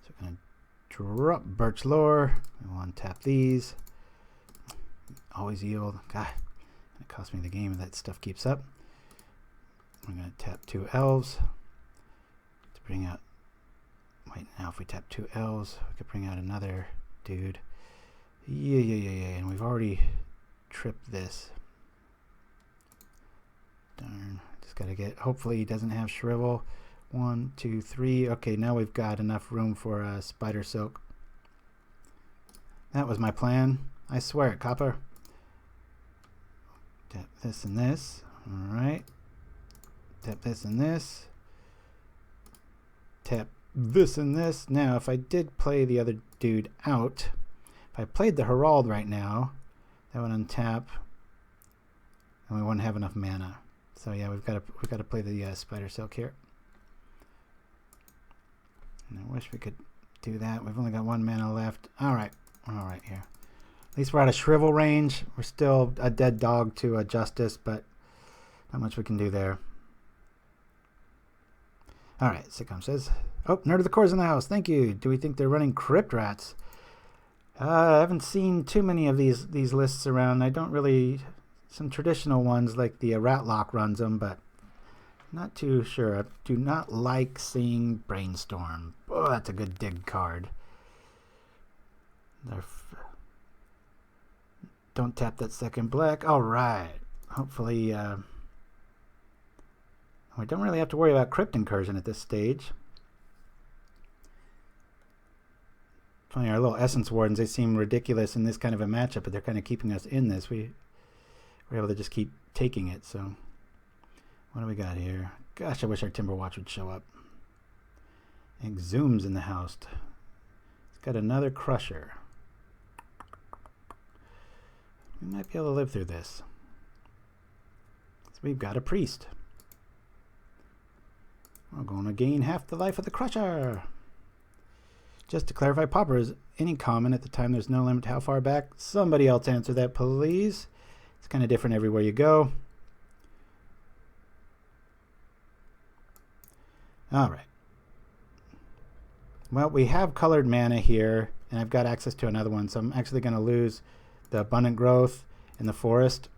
So we're going to drop Birchlore. We want to tap these. Always yield. God, it cost me the game if that stuff keeps up. We're going to tap 2 Elves to bring out... Wait, now if we tap 2 Elves, we could bring out another dude. Yeah. And we've already tripped this. Darn. Got to get, hopefully he doesn't have Shrivel. 1, 2, 3. Okay, now we've got enough room for Spidersilk. That was my plan. I swear it, Copper. Tap this and this. Alright. Tap this and this. Tap this and this. Now, if I did play the other dude out, if I played the Herald right now, that would untap, and we wouldn't have enough mana. So yeah, we've got to play the Spidersilk here. And I wish we could do that. We've only got 1 mana left. All right here. At least we're out of Shrivel range. We're still a dead dog to a Justice, but not much we can do there. All right, Sitcom says, oh, Nerd of the Core's in the house. Thank you. Do we think they're running Crypt Rats? I haven't seen too many of these lists around. I don't really... Some traditional ones like the Ratlock runs them, but not too sure. I do not like seeing Brainstorm. Oh, that's a good dig card. Don't tap that second black. All right. Hopefully, we don't really have to worry about Crypt Incursion at this stage. Funny, our little Essence Wardens, they seem ridiculous in this kind of a matchup, but they're kind of keeping us in this. We we're able to just keep taking it. So what do we got here? Gosh, I wish our Timberwatch would show up. Exhume's in the house. It's got another crusher. We might be able to live through this. So we've got a priest. We're going to gain half the life of the crusher. Just to clarify, Pauper is any common at the time. There's no limit to how far back. Somebody else answer that, please. It's kind of different everywhere you go. All right. Well, we have colored mana here, and I've got access to another one, so I'm actually going to lose the abundant growth in the forest.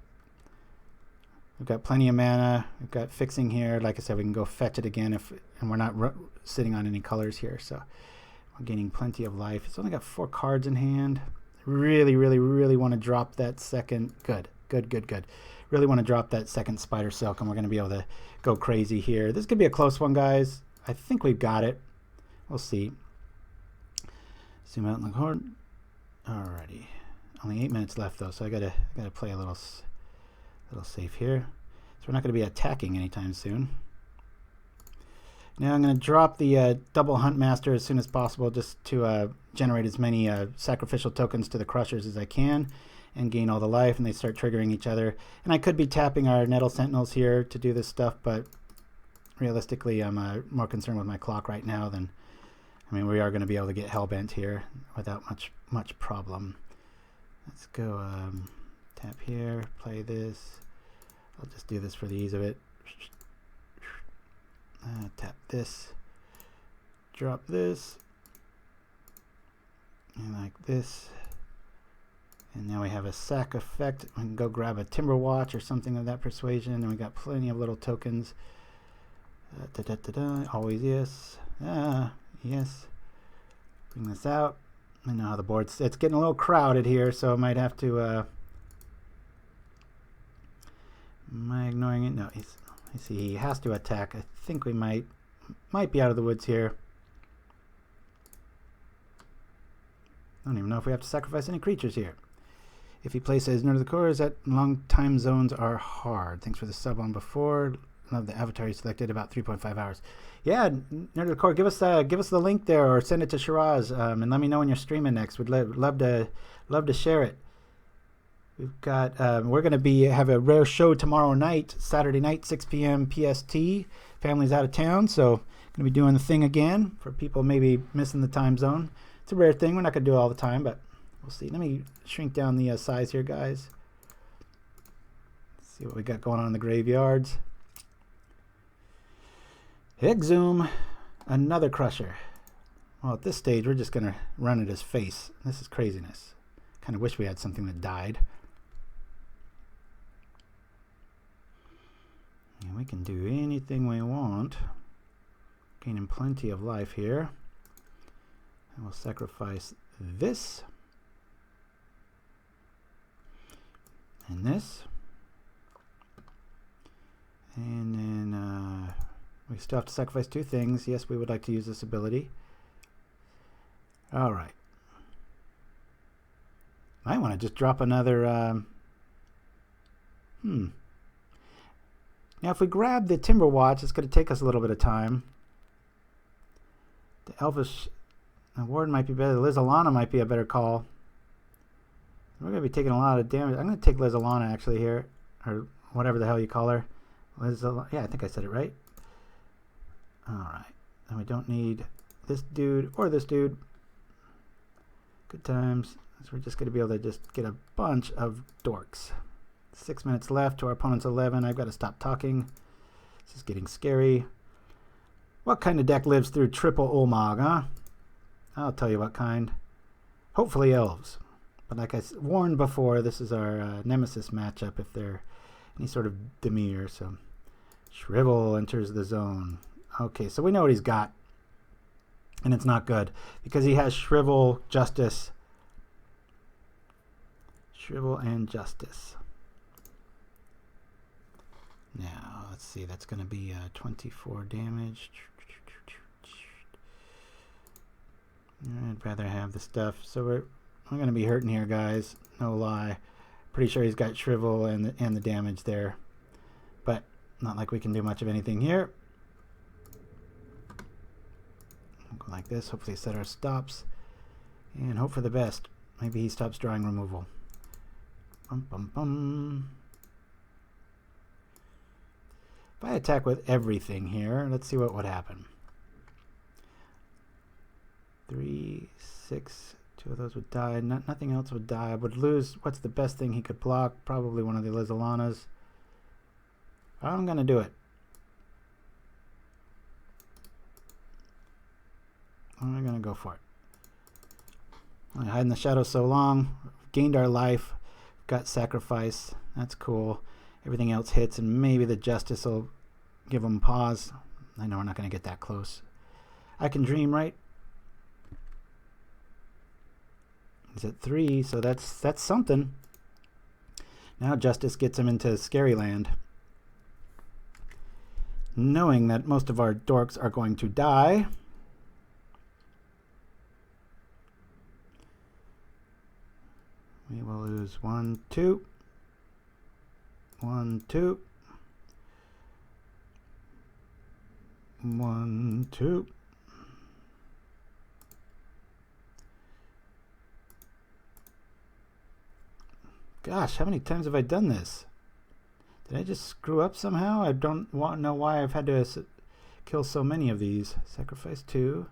We've got plenty of mana. We've got fixing here. Like I said, we can go fetch it again, and we're not sitting on any colors here, so we're gaining plenty of life. It's only got 4 cards in hand. Really, really, really want to drop that second. Good. Really want to drop that second Spidersilk, and we're going to be able to go crazy here. This could be a close one, guys. I think we've got it. We'll see. Zoom out in the corner. Alrighty. Only 8 minutes left though, so I gotta play a little safe here. So we're not gonna be attacking anytime soon. Now I'm gonna drop the double Huntmaster as soon as possible, just to generate as many sacrificial tokens to the crushers as I can, and gain all the life, and they start triggering each other. And I could be tapping our Nettle Sentinels here to do this stuff, but realistically, I'm more concerned with my clock right now than. I mean, we are going to be able to get hellbent here without much problem. Let's go tap here, play this. I'll just do this for the ease of it. Tap this, drop this, and like this. And now we have a sack effect. We can go grab a Timberwatch or something of that persuasion, and we got plenty of little tokens. Always yes. Yes. Bring this out. I know how the board's. It's getting a little crowded here, so I might have to. Am I ignoring it? No. I see he has to attack. I think we might be out of the woods here. I don't even know if we have to sacrifice any creatures here. If he plays near to the core, is that long time zones are hard. Thanks for the sub on before. Love the avatar you selected, about 3.5 hours. Yeah, Nerd of the Core, give us the link there, or send it to Shiraz, and let me know when you're streaming next. We'd love to share it. We've got we're going to have a rare show tomorrow night, Saturday night, 6 p.m. PST. Family's out of town, so going to be doing the thing again for people maybe missing the time zone. It's a rare thing. We're not going to do it all the time, but we'll see. Let me shrink down the size here, guys. Let's see what we got going on in the graveyards. Exhume, another crusher. Well, at this stage, we're just going to run at his face. This is craziness. Kind of wish we had something that died. And we can do anything we want. Gaining plenty of life here. And we'll sacrifice this. And this. And then we still have to sacrifice 2 things. Yes, we would like to use this ability. All right. I want to just drop another. Now, if we grab the Timberwatch, it's going to take us a little bit of time. The Elvish Warden might be better. The Lys Alana might be a better call. We're going to be taking a lot of damage. I'm going to take Lys Alana actually here, or whatever the hell you call her. Yeah, I think I said it right. Alright, and we don't need this dude or this dude. Good times. So we're just going to be able to just get a bunch of dorks. 6 minutes left to our opponent's 11. I've got to stop talking. This is getting scary. What kind of deck lives through triple Ulamog, huh? I'll tell you what kind. Hopefully elves. But like I warned before, this is our nemesis matchup if they're any sort of Demir. So Shrivel enters the zone. Okay, so we know what he's got. And it's not good. Because he has Shrivel, Justice. Shrivel and Justice. Now, let's see. That's going to be 24 damage. I'd rather have the stuff. So we're going to be hurting here, guys. No lie. Pretty sure he's got Shrivel and the damage there. But not like we can do much of anything here. We'll go like this. Hopefully set our stops. And hope for the best. Maybe he stops drawing removal. Bum, bum, bum. If I attack with everything here, let's see what would happen. 3, 6, 2 of those would die. Nothing else would die. I would lose. What's the best thing he could block? Probably one of the Lys Alanas. I'm going to do it. I'm going to go for it. I hide in the shadows so long. Gained our life. Got sacrifice. That's cool. Everything else hits, and maybe the Justice will give them pause. I know we're not going to get that close. I can dream, right? He's at 3, so that's something. Now Justice gets him into Scary Land. Knowing that most of our dorks are going to die. We will lose 1, 2. 1, 2. 1, 2. Gosh, how many times have I done this? Did I just screw up somehow? I don't know why I've had to kill so many of these. Sacrifice 2.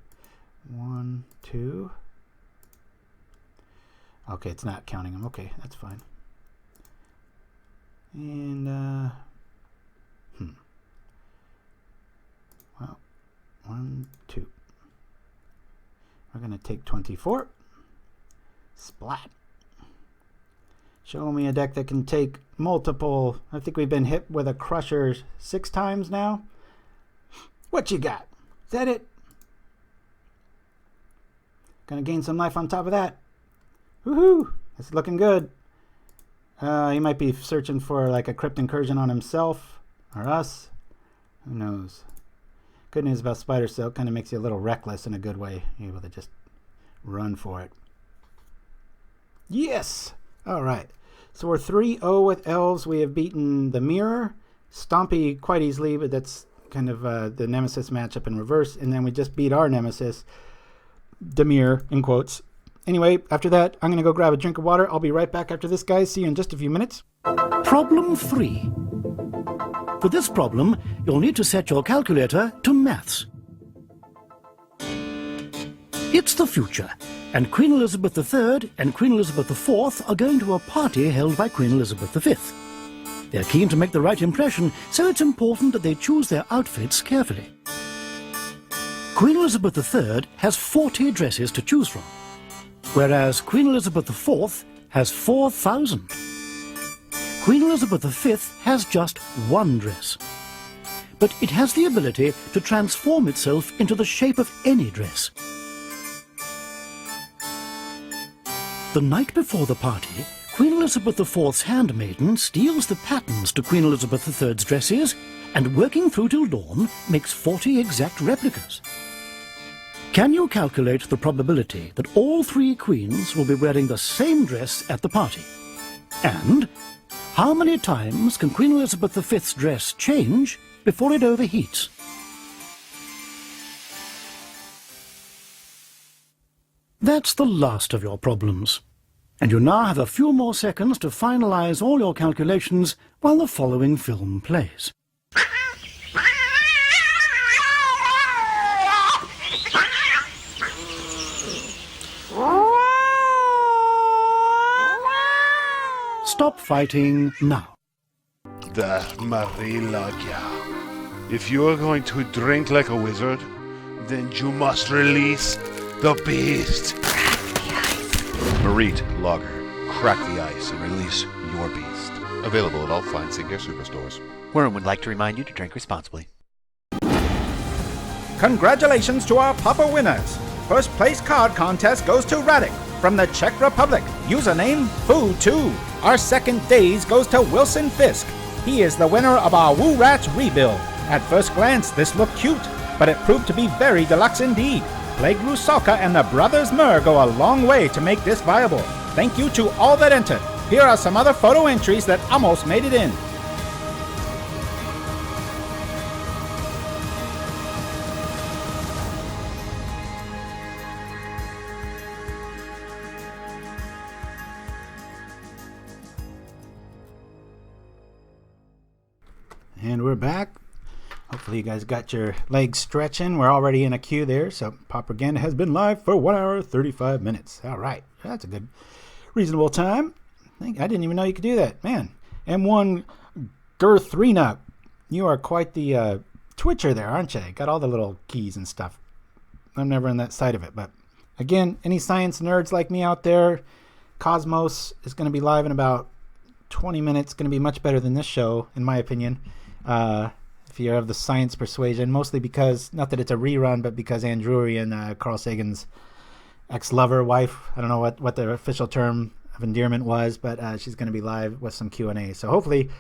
1, 2. Okay, it's not counting them. Okay, that's fine. And, well, 1, 2. We're going to take 24. Splat. Show me a deck that can take multiple. I think we've been hit with a Crusher 6 times now. What you got? Is that it? Gonna gain some life on top of that. Woohoo! It's looking good. He might be searching for like a Crypt Incursion on himself or us. Who knows? Good news about Spidersilk, kind of makes you a little reckless in a good way. You're able to just run for it. Yes! All right. So we're 3-0 with Elves. We have beaten the Mirror, Stompy quite easily, but that's kind of the Nemesis matchup in reverse. And then we just beat our Nemesis, the Mirror, in quotes. Anyway, after that, I'm going to go grab a drink of water. I'll be right back after this, guys. See you in just a few minutes. Problem 3. For this problem, you'll need to set your calculator to maths. It's the future, and Queen Elizabeth III and Queen Elizabeth IV are going to a party held by Queen Elizabeth V. They're keen to make the right impression, so it's important that they choose their outfits carefully. Queen Elizabeth III has 40 dresses to choose from, whereas Queen Elizabeth IV has 4,000. Queen Elizabeth V has just one dress, but it has the ability to transform itself into the shape of any dress. The night before the party, Queen Elizabeth IV's handmaiden steals the patterns to Queen Elizabeth III's dresses and, working through till dawn, makes 40 exact replicas. Can you calculate the probability that all 3 queens will be wearing the same dress at the party? And how many times can Queen Elizabeth V's dress change before it overheats? That's the last of your problems, and you now have a few more seconds to finalize all your calculations while the following film plays. Stop fighting now. The Marilagia. If you are going to drink like a wizard, then you must release the beast. Marit Lager. Crack the ice and release your beast. Available at all fine Sinclair superstores. Worm would like to remind you to drink responsibly. Congratulations to our Pauper winners. First place card contest goes to Radek from the Czech Republic. Username Foo2. Our second days goes to Wilson Fisk. He is the winner of our Woo Rats rebuild. At first glance, this looked cute, but it proved to be very deluxe indeed. Plague Rusalka and the Brothers Mur go a long way to make this viable. Thank you to all that entered. here are some other photo entries that almost made it in. And we're back. Hopefully you guys got your legs stretching. We're already in a queue there. So Pauperganda has been live for 1 hour, 35 minutes. All right. That's a good, reasonable time. I didn't even know you could do that. Man. M1 Girthrina. You are quite the Twitcher there, aren't you? Got all the little keys and stuff. I'm never on that side of it. But again, any science nerds like me out there, Cosmos is going to be live in about 20 minutes. Going to be much better than this show, in my opinion. If you have the science persuasion, mostly because, not that it's a rerun, but because Andrurian, Carl Sagan's ex-lover, wife, I don't know what the official term of endearment was, but she's going to be live with some Q&A. So hopefully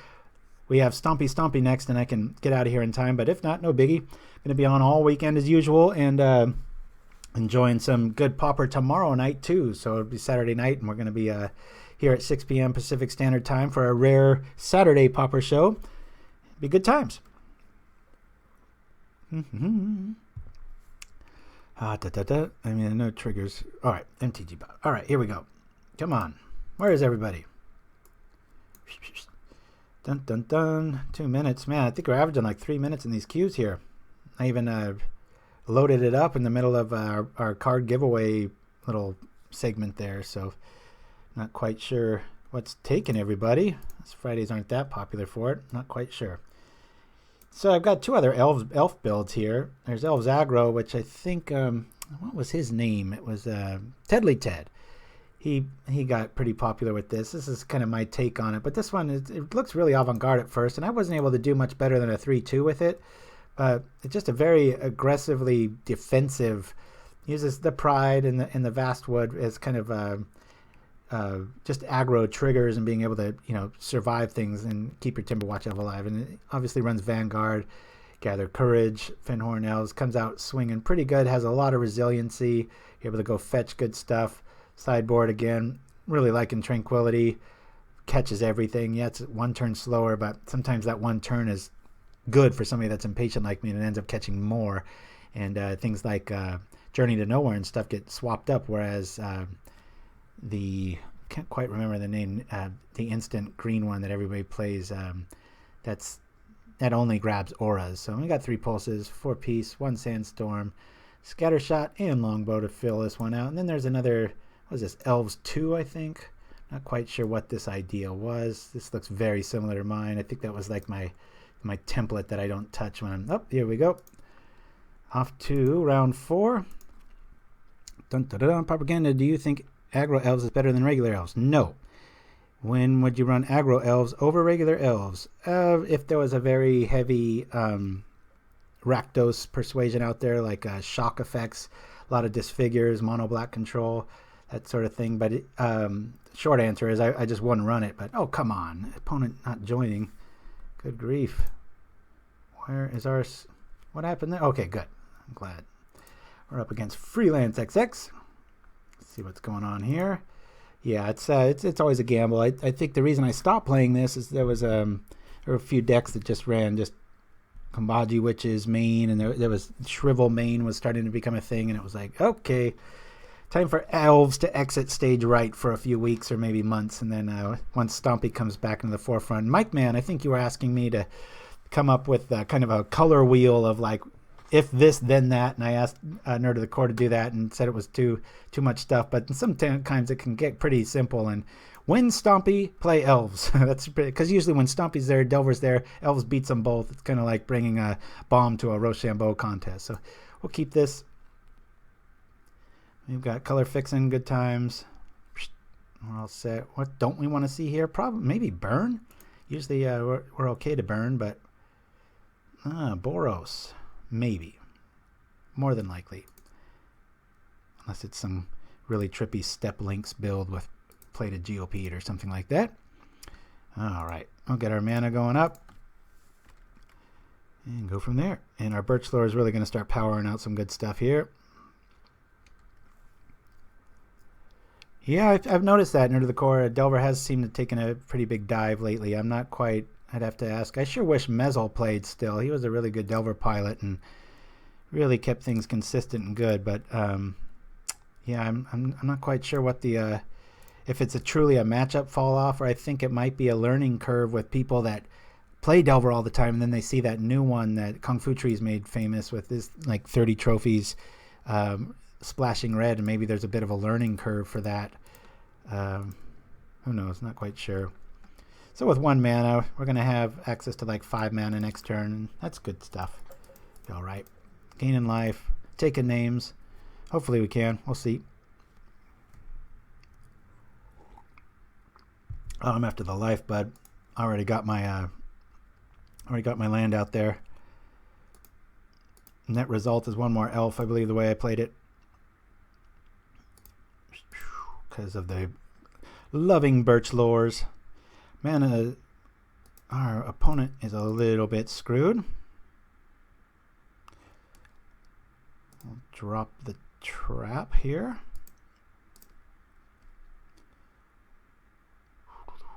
we have Stompy next and I can get out of here in time, but if not, no biggie. Going to be on all weekend as usual and enjoying some good Pauper tomorrow night too. So it'll be Saturday night and we're going to be here at 6 p.m. Pacific Standard Time for a rare Saturday Pauper show. Be good times. I mean, no triggers. All right, MTG bot. All right, here we go. Come on. Where is everybody? Dun, dun, dun. 2 minutes. Man, I think we're averaging like 3 minutes in these queues here. I even loaded it up in the middle of our card giveaway little segment there, so not quite sure what's taking everybody. Fridays aren't that popular for it. Not quite sure. So I've got two other elf builds here. There's Elves Aggro, which I think, what was his name? It was Tedly Ted. He got pretty popular with this. This is kind of my take on it. But this one, it looks really avant-garde at first, and I wasn't able to do much better than a 3-2 with it. But it's just a very aggressively defensive, uses the Pride and the Vastwood as kind of just aggro triggers and being able to, survive things and keep your Timberwatch Elf alive. And it obviously runs Vanguard, Gather Courage, Fyndhorn Elves, comes out swinging pretty good, has a lot of resiliency, you're able to go fetch good stuff. Sideboard again, really liking Tranquility, catches everything. Yeah, it's one turn slower, but sometimes that one turn is good for somebody that's impatient like me and it ends up catching more. And things like Journey to Nowhere and stuff get swapped up, whereas can't quite remember the name, the instant green one that everybody plays, that only grabs auras. So we got 3 pulses, 4 piece, 1 sandstorm, scattershot, and longbow to fill this one out. And then there's another, what is this, Elves 2, I think. Not quite sure what this idea was. This looks very similar to mine. I think that was like my template that I don't touch when I'm, here we go. Off to round 4. Dun, dun, dun, dun. Pauperganda, do you think aggro elves is better than regular elves? No. When would you run aggro elves over regular elves? If there was a very heavy Rakdos persuasion out there, like shock effects, a lot of disfigures, mono black control, that sort of thing. But short answer is I just wouldn't run it. But oh, come on, opponent not joining. Good grief. Where is ours? What happened there? Okay, good. I'm glad. We're up against Freelance XX. See what's going on here. Yeah, it's always a gamble. I think the reason I stopped playing this is there were a few decks that just ran just Kambaji Witches main, and there was Shrivel main was starting to become a thing, and it was like, okay, time for elves to exit stage right for a few weeks or maybe months, and then once Stompy comes back into the forefront. Mike Man, I think you were asking me to come up with kind of a color wheel of like, if this, then that, and I asked Nerd of the Core to do that and said it was too much stuff, but sometimes it can get pretty simple. And when Stompy, play elves. That's because usually when Stompy's there, Delver's there, elves beats them both. It's kind of like bringing a bomb to a Rochambeau contest. So we'll keep this. We've got color fixing, good times. We're all set. What don't we want to see here? Probably maybe burn. Usually we're okay to burn, but Boros. Maybe. More than likely. Unless it's some really trippy Step Links build with plated GOP or something like that. Alright. We'll get our mana going up. And go from there. And our Birchlore is really going to start powering out some good stuff here. Yeah, I've noticed that into the core. Delver has seemed to have taken a pretty big dive lately. I'm not quite. I'd have to ask. I sure wish Mezel played still. He was a really good Delver pilot and really kept things consistent and good. But yeah, I'm not quite sure what the if it's truly a matchup fall off, or I think it might be a learning curve with people that play Delver all the time, and then they see that new one that Kung Fu Tree's made famous with this like 30 trophies splashing red, and maybe there's a bit of a learning curve for that. Who knows? Not quite sure. So with 1 mana, we're going to have access to like 5 mana next turn, and that's good stuff. All right. Gaining life, taking names. Hopefully we can. We'll see. Oh, I'm after the life, bud. I already got my land out there. Net result is 1 more elf, I believe, the way I played it. Because of the loving Birchlores. Man, our opponent is a little bit screwed. We'll drop the trap here.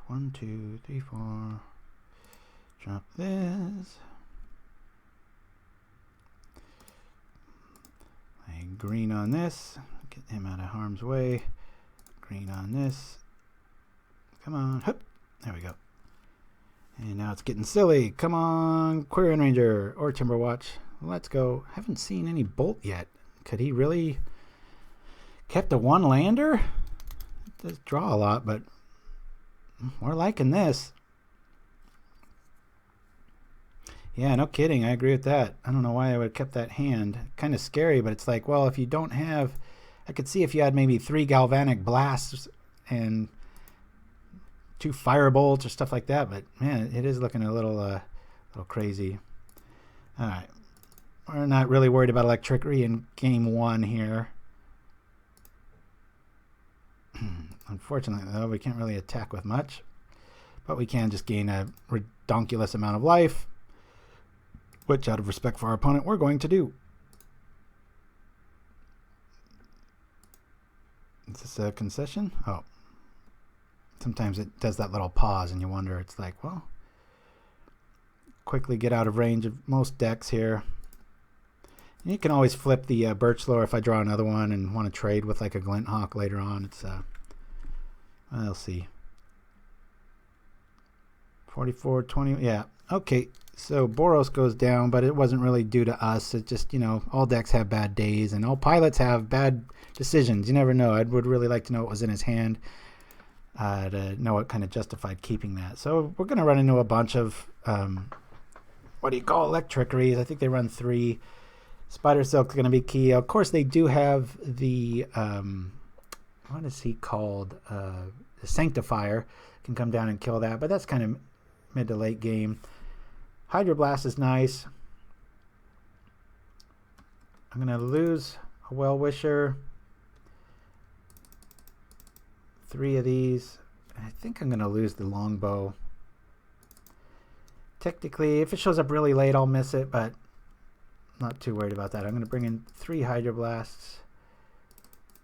1, 2, 3, 4. Drop this. Lay green on this. Get him out of harm's way. Green on this. Come on. Hup. There we go. And now it's getting silly. Come on, Quirion Ranger or Timberwatch. Let's go. Haven't seen any bolt yet. Could he really kept a 1 lander? It does draw a lot, but we're liking this. Yeah, no kidding. I agree with that. I don't know why I would have kept that hand. Kind of scary, but it's like, well, if you don't have... I could see if you had maybe 3 galvanic blasts and 2 firebolts or stuff like that, but man, it is looking a little crazy. All right. We're not really worried about electricity in game 1 here. Unfortunately, though, we can't really attack with much, but we can just gain a redonkulous amount of life, which, out of respect for our opponent, we're going to do. Is this a concession? Oh. Sometimes it does that little pause, and you wonder, it's like, well, quickly get out of range of most decks here. And you can always flip the Birchlore if I draw another one and want to trade with like a Glinthawk later on. It's we'll see. 44, 20, yeah. Okay, so Boros goes down, but it wasn't really due to us. It just, you know, all decks have bad days, and all pilots have bad decisions. You never know. I would really like to know what was in his hand to know what kind of justified keeping that. So we're going to run into a bunch of, what do you call electrickeries? I think they run 3. Spidersilk is going to be key. Of course, they do have the, what is he called? The Sanctifier can come down and kill that, but that's kind of mid to late game. Hydroblast is nice. I'm going to lose a Wellwisher. 3 of these. I think I'm going to lose the Longbow. Technically, if it shows up really late, I'll miss it, but not too worried about that. I'm going to bring in 3 Hydroblasts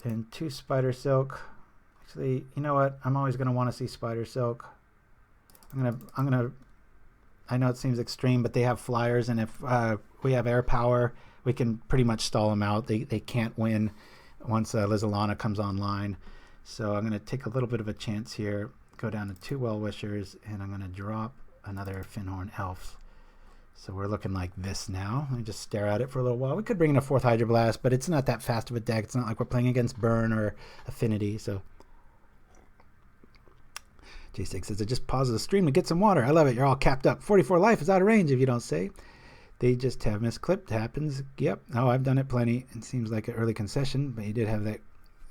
and 2 Spidersilk. Actually, you know what? I'm always going to want to see Spidersilk. I know it seems extreme, but they have flyers, and if we have air power, we can pretty much stall them out. They can't win once Lys Alana comes online. So I'm going to take a little bit of a chance here, go down to 2 Wellwishers, and I'm going to drop another Fyndhorn Elves. So we're looking like this now. Let me just stare at it for a little while. We could bring in a 4th Hydroblast, but it's not that fast of a deck. It's not like we're playing against Burn or Affinity. So J6 says, it just pauses the stream to get some water. I love it. You're all capped up. 44 life is out of range if you don't say. They just have misclipped. Happens. Yep. Oh, I've done it plenty. It seems like an early concession, but you did have that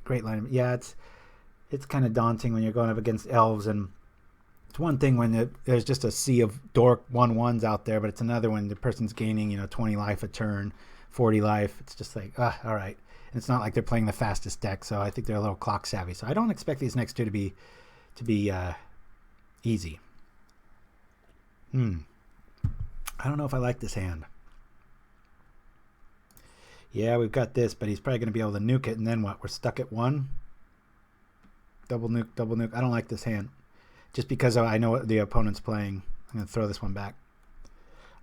great line. Yeah, it's kind of daunting when you're going up against elves, and it's one thing when there's just a sea of dork 1/1s out there, but it's another when the person's gaining 20 life a turn, 40 life. It's just like, all right. And it's not like they're playing the fastest deck, so I think they're a little clock savvy. So I don't expect these next 2 to be easy. I don't know if I like this hand. Yeah, we've got this, but he's probably going to be able to nuke it, and then what? We're stuck at 1. Double nuke, double nuke. I don't like this hand. Just because I know what the opponent's playing. I'm going to throw this one back.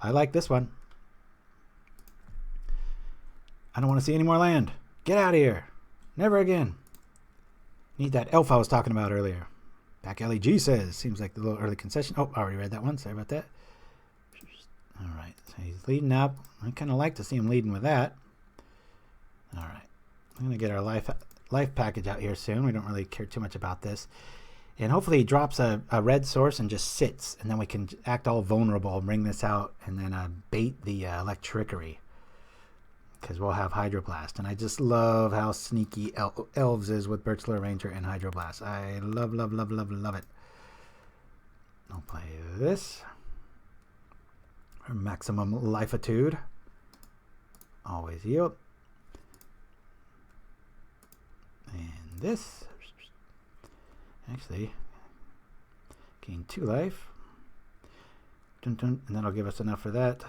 I like this one. I don't want to see any more land. Get out of here. Never again. Need that elf I was talking about earlier. Back LEG says. Seems like the little early concession. Oh, I already read that one. Sorry about that. Alright, so he's leading up. I kind of like to see him leading with that. Alright. I'm going to get our life package out here soon. We don't really care too much about this. And hopefully he drops a red source and just sits. And then we can act all vulnerable, bring this out, and then bait the Electrickery. Because we'll have Hydroblast. And I just love how sneaky Elves is with Birchlore Ranger and Hydroblast. I love, love, love, love, love it. I'll play this. For maximum lifeitude. Always yield. And this. Actually, gain 2 life. Dun, dun, and that'll give us enough for that.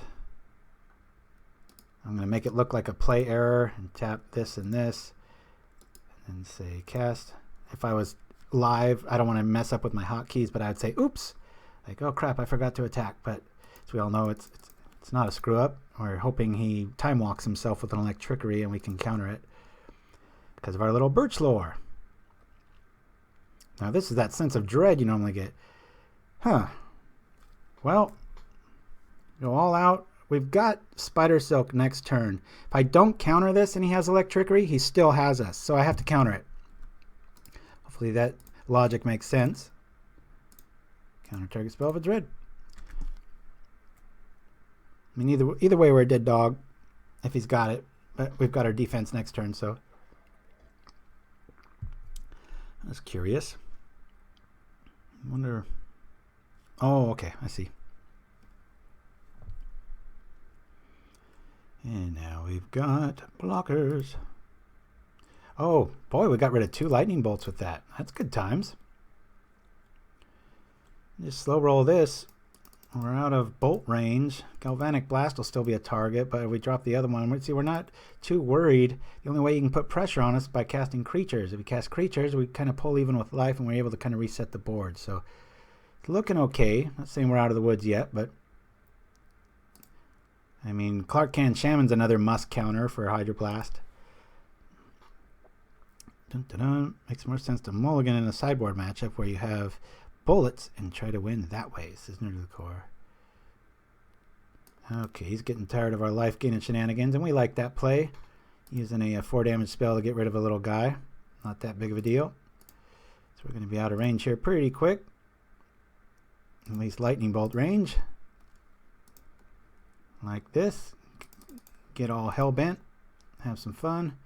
I'm going to make it look like a play error and tap this and this. And then say cast. If I was live, I don't want to mess up with my hotkeys, but I would say oops. Like, oh crap, I forgot to attack. But as we all know, it's not a screw up. We're hoping he time walks himself with an Electrickery and we can counter it. Because of our little Birchlore. Now this is that sense of dread you normally get. Huh. Well, go all out. We've got Spidersilk next turn. If I don't counter this and he has Electrickery, he still has us. So I have to counter it. Hopefully that logic makes sense. Counter target spell of a dread. I mean, either way we're a dead dog if he's got it. But we've got our defense next turn, so. I was curious. I wonder. Oh, okay. I see. And now we've got blockers. Oh, boy, we got rid of 2 lightning bolts with that. That's good times. Just slow roll this. We're out of bolt range. Galvanic Blast will still be a target, but if we drop the other one, see, we're not too worried. The only way you can put pressure on us is by casting creatures. If we cast creatures, we kind of pull even with life, and we're able to kind of reset the board. So it's looking okay. Not saying we're out of the woods yet, but I mean, Clark Kent Shaman's another must counter for Hydroblast. Dun, dun, dun. Makes more sense to mulligan in a sideboard matchup where you have bullets and try to win that way, says Nerd to the Core. Okay, he's getting tired of our life gaining shenanigans, and we like that play. Using a 4 damage spell to get rid of a little guy. Not that big of a deal. So we're going to be out of range here pretty quick. At least lightning bolt range. Like this. Get all hell bent. Have some fun.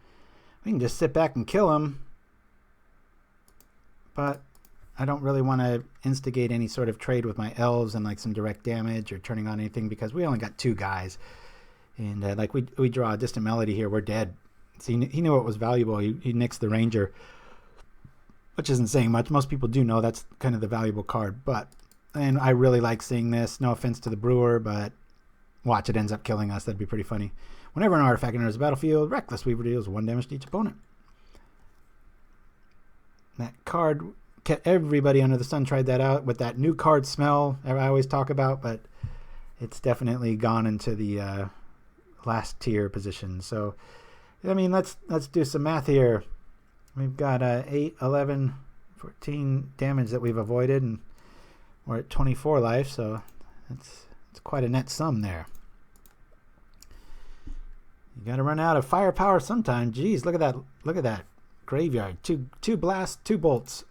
We can just sit back and kill him. But I don't really want to instigate any sort of trade with my elves and like some direct damage or turning on anything because we only got 2 guys. And like we draw a Distant Melody here, we're dead. See, he knew it was valuable. He nixed the Ranger, which isn't saying much. Most people do know that's kind of the valuable card. And I really like seeing this. No offense to the Brewer, but watch, it ends up killing us. That'd be pretty funny. Whenever an artifact enters the battlefield, Reckless Weaver deals 1 damage to each opponent. That card, everybody under the sun tried that out with that new card smell I always talk about, but it's definitely gone into the last tier position. So, I mean, let's do some math here. We've got 8, 11, 14 damage that we've avoided, and we're at 24 life, so it's quite a net sum there. You got to run out of firepower sometime. Jeez, look at that! Look at that graveyard. Two blasts, 2 bolts.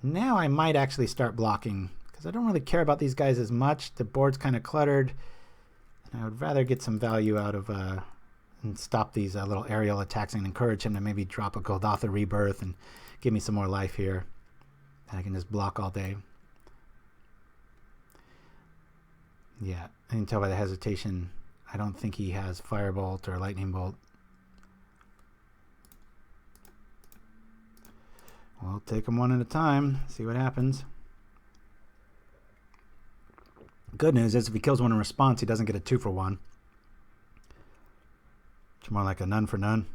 Now I might actually start blocking because I don't really care about these guys as much. The board's kind of cluttered, and I would rather get some value out of and stop these little aerial attacks and encourage him to maybe drop a Golgotha Rebirth and give me some more life here. And I can just block all day. Yeah, I can tell by the hesitation. I don't think he has Firebolt or Lightning Bolt. We'll take them one at a time, see what happens. Good news is if he kills one in response, he doesn't get a 2-for-1. It's more like a none for none.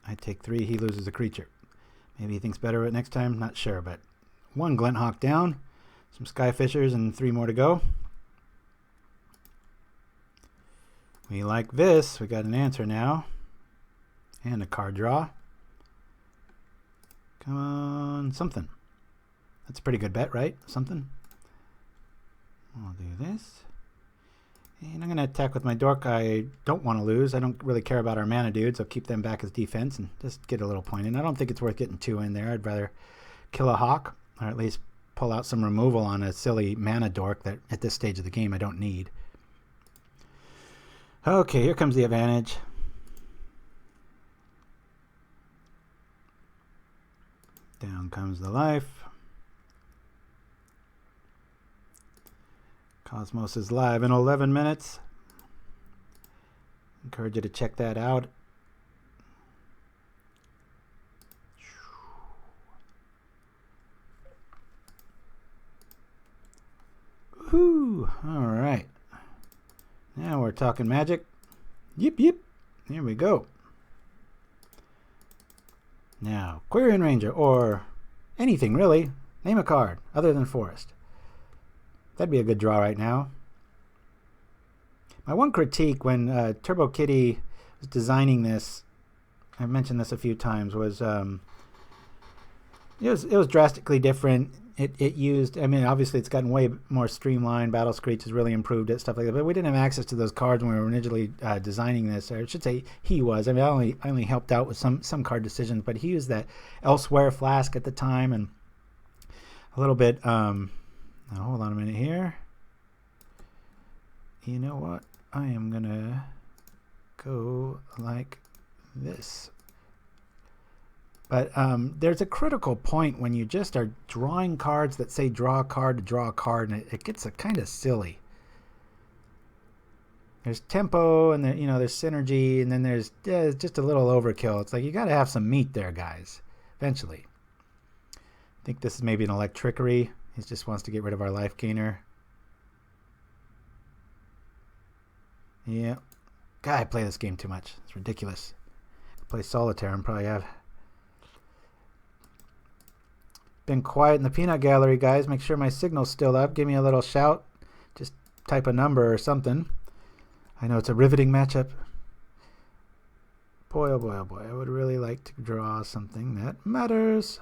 I take 3, he loses a creature. Maybe he thinks better of it next time. Not sure, but 1 Glinthawk down. Some Skyfishers and 3 more to go. We like this. We got an answer now. And a card draw. Come on, something. That's a pretty good bet, right? Something. I'll do this. And I'm going to attack with my Dork. I don't want to lose. I don't really care about our mana dudes. I'll keep them back as defense and just get a little point in. I don't think it's worth getting 2 in there. I'd rather kill a Hawk, or at least pull out some removal on a silly mana Dork that at this stage of the game I don't need. Okay, here comes the advantage. Down comes the life. Cosmos is live in 11 minutes. Encourage you to check that out. Woohoo! All right. Now we're talking magic. Yip, yip. Here we go. Now, Quirion Ranger, or anything really. Name a card other than Forest. That'd be a good draw right now. My one critique when Turbo Kitty was designing this, I've mentioned this a few times, was it was drastically different. It used, I mean, obviously it's gotten way more streamlined. Battle Screech has really improved it, stuff like that. But we didn't have access to those cards when we were originally designing this. Or I should say he was. I mean, I only helped out with some card decisions, but he used that Elsewhere flask at the time and a little bit. Now, hold on a minute here. You know what? I am going to go like this. But there's a critical point when you just are drawing cards that say draw a card to draw a card, and it gets kind of silly. There's tempo, and there's synergy, and then there's just a little overkill. It's like you got to have some meat there, guys, eventually. I think this is maybe an Electrickery. He just wants to get rid of our life gainer. Yeah. God, I play this game too much. It's ridiculous. I play Solitaire and probably have been quiet in the peanut gallery, guys. Make sure my signal's still up. Give me a little shout. Just type a number or something. I know it's a riveting matchup. Boy, oh boy, oh boy. I would really like to draw something that matters.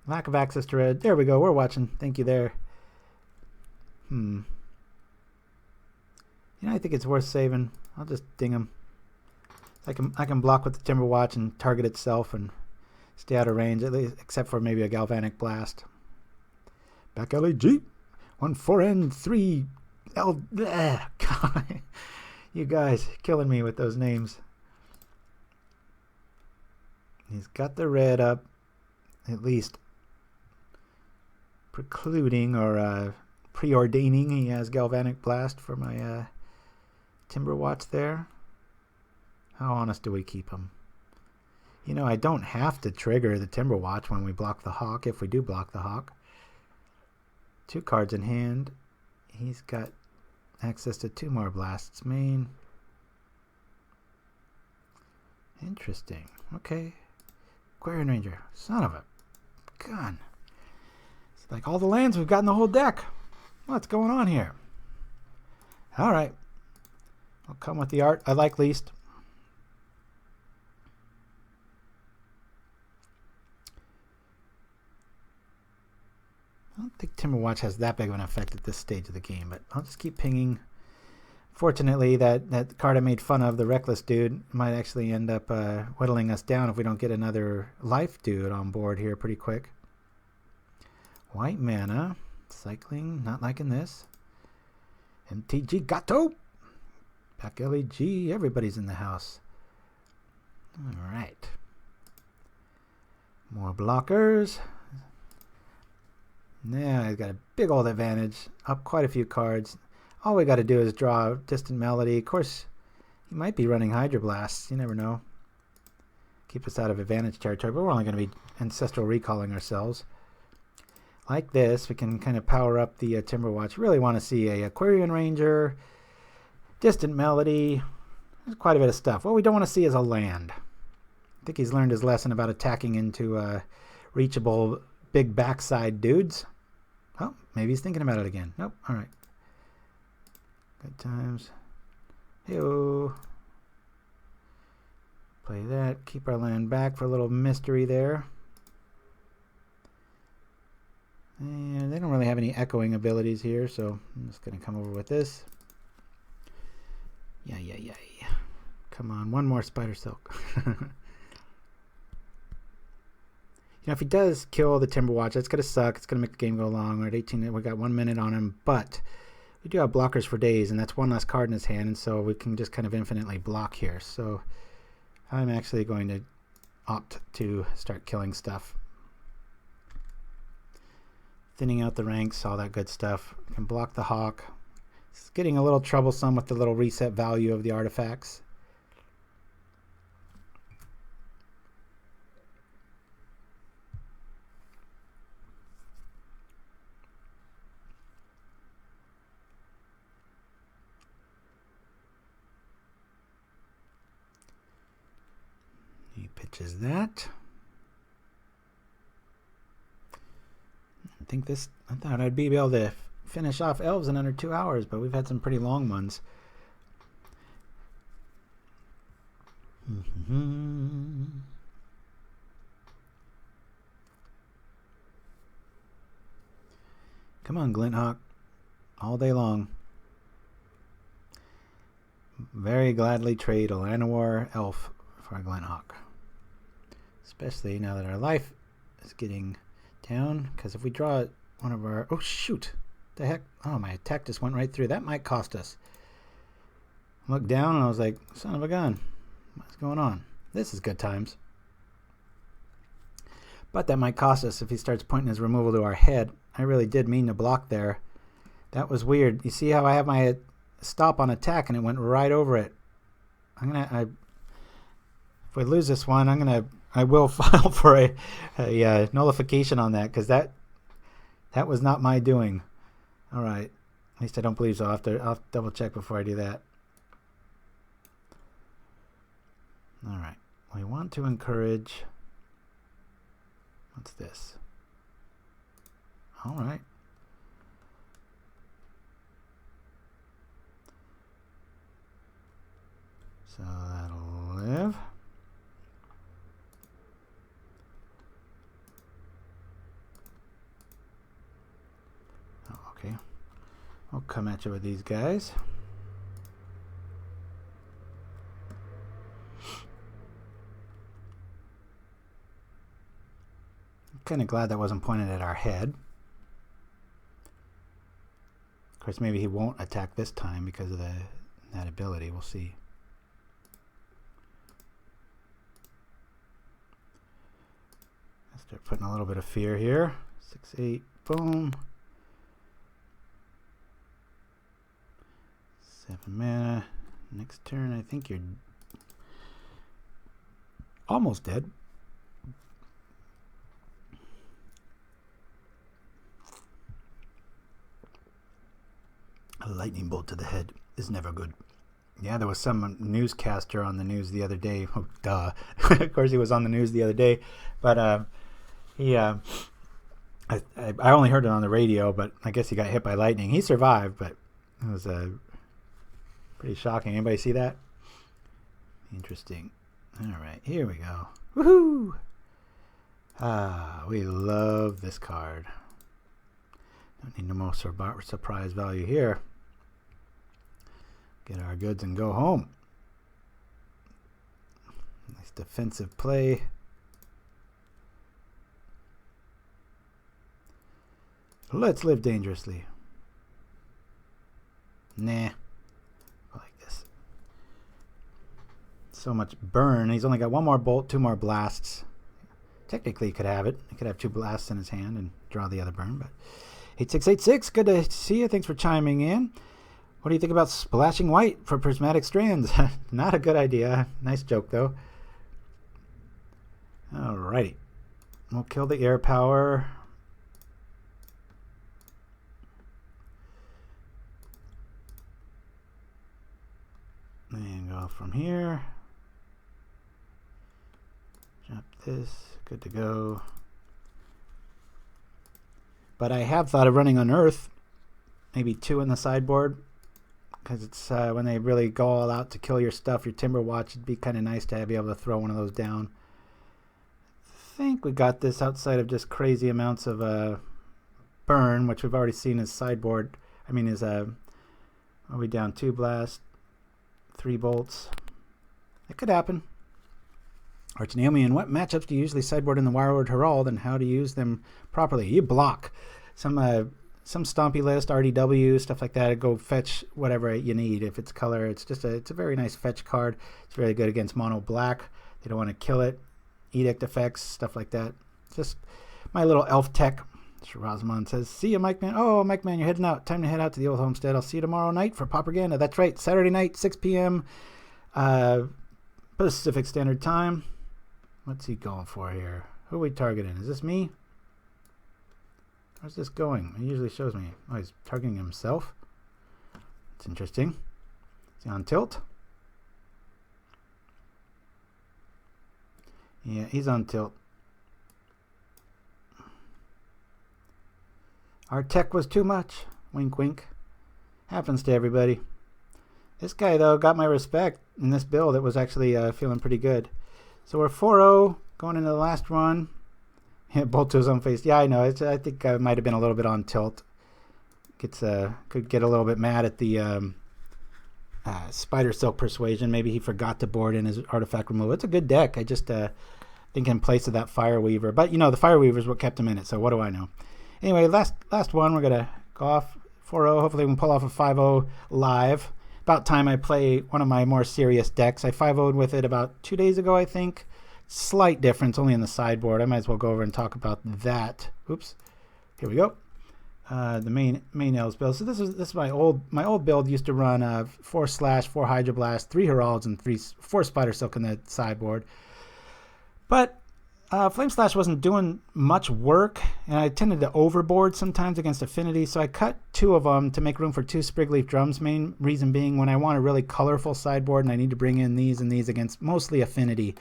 Lack of access to red. There we go. We're watching. Thank you there. I think it's worth saving. I'll just ding him. I can block with the Timberwatch and target itself and stay out of range, at least, except for maybe a Galvanic Blast. Back LAG. 1 4N 3 L. God. You guys killing me with those names. He's got the red up, at least precluding or preordaining. He has Galvanic Blast for my Timberwatch there. How honest do we keep him? I don't have to trigger the Timberwatch when we block the Hawk, if we do block the Hawk. 2 cards in hand. He's got access to 2 more blasts main. Interesting. Okay. Quirion Ranger. Son of a gun. It's like all the lands we've got in the whole deck. What's going on here? Alright. I'll come with the art I like least. I don't think Timberwatch has that big of an effect at this stage of the game, but I'll just keep pinging. Fortunately, that card I made fun of, the Reckless dude, might actually end up whittling us down if we don't get another life dude on board here pretty quick. White mana. Cycling. Not liking this. MTG Gato. Back LAG. Everybody's in the house. Alright. More blockers. Now he's got a big old advantage. Up quite a few cards. All we got to do is draw Distant Melody. Of course, he might be running Hydroblasts. You never know. Keep us out of advantage territory, but we're only going to be Ancestral Recalling ourselves. Like this, we can kind of power up the Timberwatch. Really want to see a Quirion Ranger. Distant Melody. There's quite a bit of stuff. What we don't want to see is a land. I think he's learned his lesson about attacking into reachable big backside dudes. Oh, maybe he's thinking about it again. Nope. All right. Good times. Hey-oh. Play that. Keep our land back for a little mystery there. And they don't really have any echoing abilities here, so I'm just going to come over with this. Yeah. Come on, one more Spidersilk. You know, if he does kill the Timberwatch, that's going to suck. It's going to make the game go long. We're at 18. We got 1 minute on him, but we do have blockers for days, and that's one less card in his hand, and so we can just kind of infinitely block here. So I'm actually going to opt to start killing stuff. Thinning out the ranks, all that good stuff. Can block the Hawk. It's getting a little troublesome with the little reset value of the artifacts. He pitches that. I thought I'd be able to finish off elves in under 2 hours, but we've had some pretty long ones. Come on, Glinthawk. All day long. Very gladly trade a Llanowar Elf for a Glinthawk. Especially now that our life is getting down, because if we draw one of our... Oh, shoot! The heck? Oh, my attack just went right through. That might cost us. I looked down and I was like, son of a gun. What's going on? This is good times. But that might cost us if he starts pointing his removal to our head. I really did mean to block there. That was weird. You see how I have my stop on attack and it went right over it. If we lose this one, I will file for a nullification on that, because that was not my doing. All right. At least I don't believe so. I'll double check before I do that. All right. We want to encourage... What's this? All right. So that'll live. Okay, I'll come at you with these guys. I'm kind of glad that wasn't pointed at our head. Of course, maybe he won't attack this time because of that ability. We'll see. Let's start putting a little bit of fear here. 6/8, boom. 7 mana. Next turn, I think you're almost dead. A lightning bolt to the head is never good. Yeah, there was some newscaster on the news the other day. Oh, duh. Of course he was on the news the other day. But I only heard it on the radio, but I guess he got hit by lightning. He survived, but it was pretty shocking. Anybody see that? Interesting. All right, here we go. Woohoo! Ah, we love this card. Don't need no more surprise value here. Get our goods and go home. Nice defensive play. Let's live dangerously. Nah. I like this. So much burn. He's only got one more bolt, 2 more blasts. Technically he could have it. He could have 2 blasts in his hand and draw the other burn, but 8686, good to see you. Thanks for chiming in. What do you think about splashing white for prismatic strands? Not a good idea. Nice joke, though. Alrighty. We'll kill the air power. from here. Drop this. Good to go. But I have thought of running Unearth. Maybe 2 in the sideboard. Because it's when they really go all out to kill your stuff, your Timberwatch, it'd be kind of nice to be able to throw one of those down. I think we got this outside of just crazy amounts of burn, which we've already seen as sideboard. I mean, is are we down 2 blast, 3 bolts? It could happen. Arch Naomi, in what matchups do you usually sideboard in the Wirewood Herald, and how to use them properly? You block some stompy list, RDW, stuff like that. Go fetch whatever you need. If it's color, it's a very nice fetch card. It's very good against mono black. They don't want to kill it. Edict effects, stuff like that. Just my little elf tech. Rosamond says, see you, Mike Man. Oh, Mike Man, you're heading out. Time to head out to the old homestead. I'll see you tomorrow night for Pauperganda. That's right, Saturday night, 6 p.m. Pacific Standard Time. What's he going for here? Who are we targeting? Is this me? Where's this going? It usually shows me. Oh, he's targeting himself. It's interesting. Is he on tilt? Yeah, he's on tilt. Our tech was too much. Wink, wink. Happens to everybody. This guy, though, got my respect in this build. It was actually feeling pretty good. So we're 4-0 going into the last run. Bolt to his own face. Yeah, I know. I think I might have been a little bit on tilt. Could get a little bit mad at the Spidersilk Persuasion. Maybe he forgot to board in his artifact removal. It's a good deck. I just think in place of that Fireweaver. But, you know, the Fireweaver is what kept him in it, so what do I know? Anyway, last one. We're going to go off 4-0. Hopefully we can pull off a 5-0 live. About time I play one of my more serious decks. I 5-0'd with it about 2 days ago, I think. Slight difference, only in the sideboard. I might as well go over and talk about that. Oops. Here we go. The main elves build. So this is my old build. Used to run 4 Slash, 4 Hydroblast, 3 Heralds, and 4 Spidersilk in the sideboard. But Flame Slash wasn't doing much work, and I tended to overboard sometimes against Affinity, so I cut 2 of them to make room for 2 Springleaf Drums. Main reason being when I want a really colorful sideboard and I need to bring in these and these against mostly Affinity.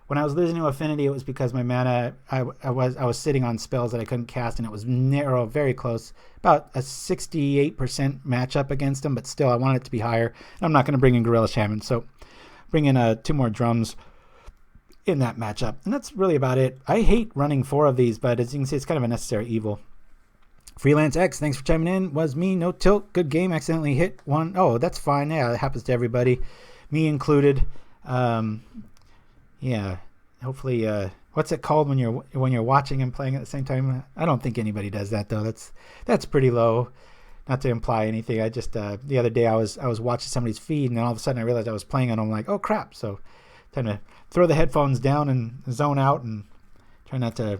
When I was losing to Affinity, it was because my mana, I was sitting on spells that I couldn't cast, and it was narrow, very close, about a 68% matchup against them, but still I want it to be higher. And I'm not going to bring in Gorilla Shaman, so bring in 2 more drums in that matchup. And that's really about it. I hate running 4 of these, but as you can see, it's kind of a necessary evil. Freelance X, thanks for chiming in. Was me, no tilt, good game, accidentally hit one. Oh, that's fine. Yeah, it happens to everybody, me included. Yeah, hopefully, what's it called when you're watching and playing at the same time? I don't think anybody does that though. That's pretty low. Not to imply anything. I just the other day I was watching somebody's feed, and then all of a sudden I realized I was playing and I'm like, oh crap! So time to throw the headphones down and zone out and try not to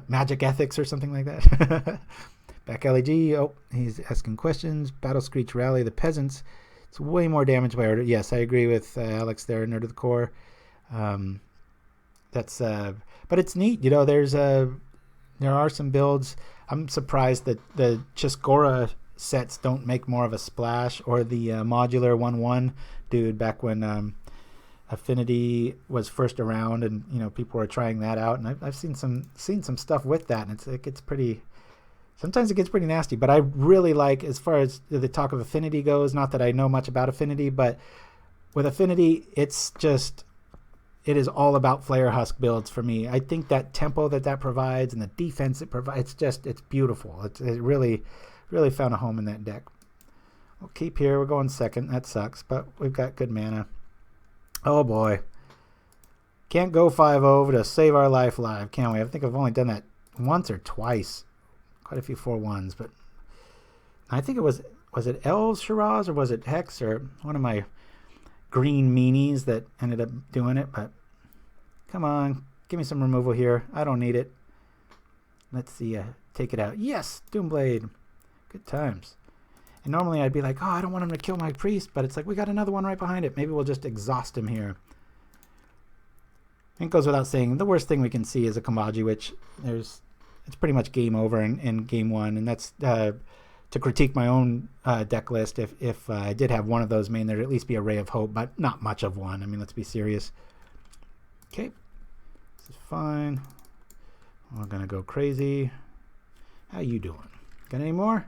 magic ethics or something like that. Back LEG. Oh, he's asking questions. Battle Screech Rally the Peasants. It's way more damage by order. Yes, I agree with Alex there, Nerd of the Core. But it's neat. You know, there are some builds. I'm surprised that the Chiskora sets don't make more of a splash, or the modular 1/1 dude back when Affinity was first around, and you know people were trying that out, and I've seen some stuff with that, and it gets pretty. Sometimes it gets pretty nasty, but I really like, as far as the talk of Affinity goes, not that I know much about Affinity, but with Affinity, it is all about Flare Husk builds for me. I think that tempo that provides and the defense it provides, it's beautiful. It really, really found a home in that deck. We'll keep here. We're going second. That sucks, but we've got good mana. Oh boy. Can't go 5-0 to save our life live, can we? I think I've only done that once or twice. Quite a few 4-1s, but I think it was it Elves, Shiraz, or was it Hex, or one of my green meanies that ended up doing it? But come on, give me some removal here. I don't need it. Let's see, take it out. Yes, Doomblade. Good times. And normally I'd be like, oh, I don't want him to kill my priest, but it's like we got another one right behind it. Maybe we'll just exhaust him here. It goes without saying, the worst thing we can see is a Kamaji, which it's pretty much game over in game 1, and that's to critique my own deck list. If I did have one of those main, there'd at least be a Ray of Hope, but not much of one. I mean, let's be serious. Okay, this is fine. We're gonna go crazy. How you doing? Got any more?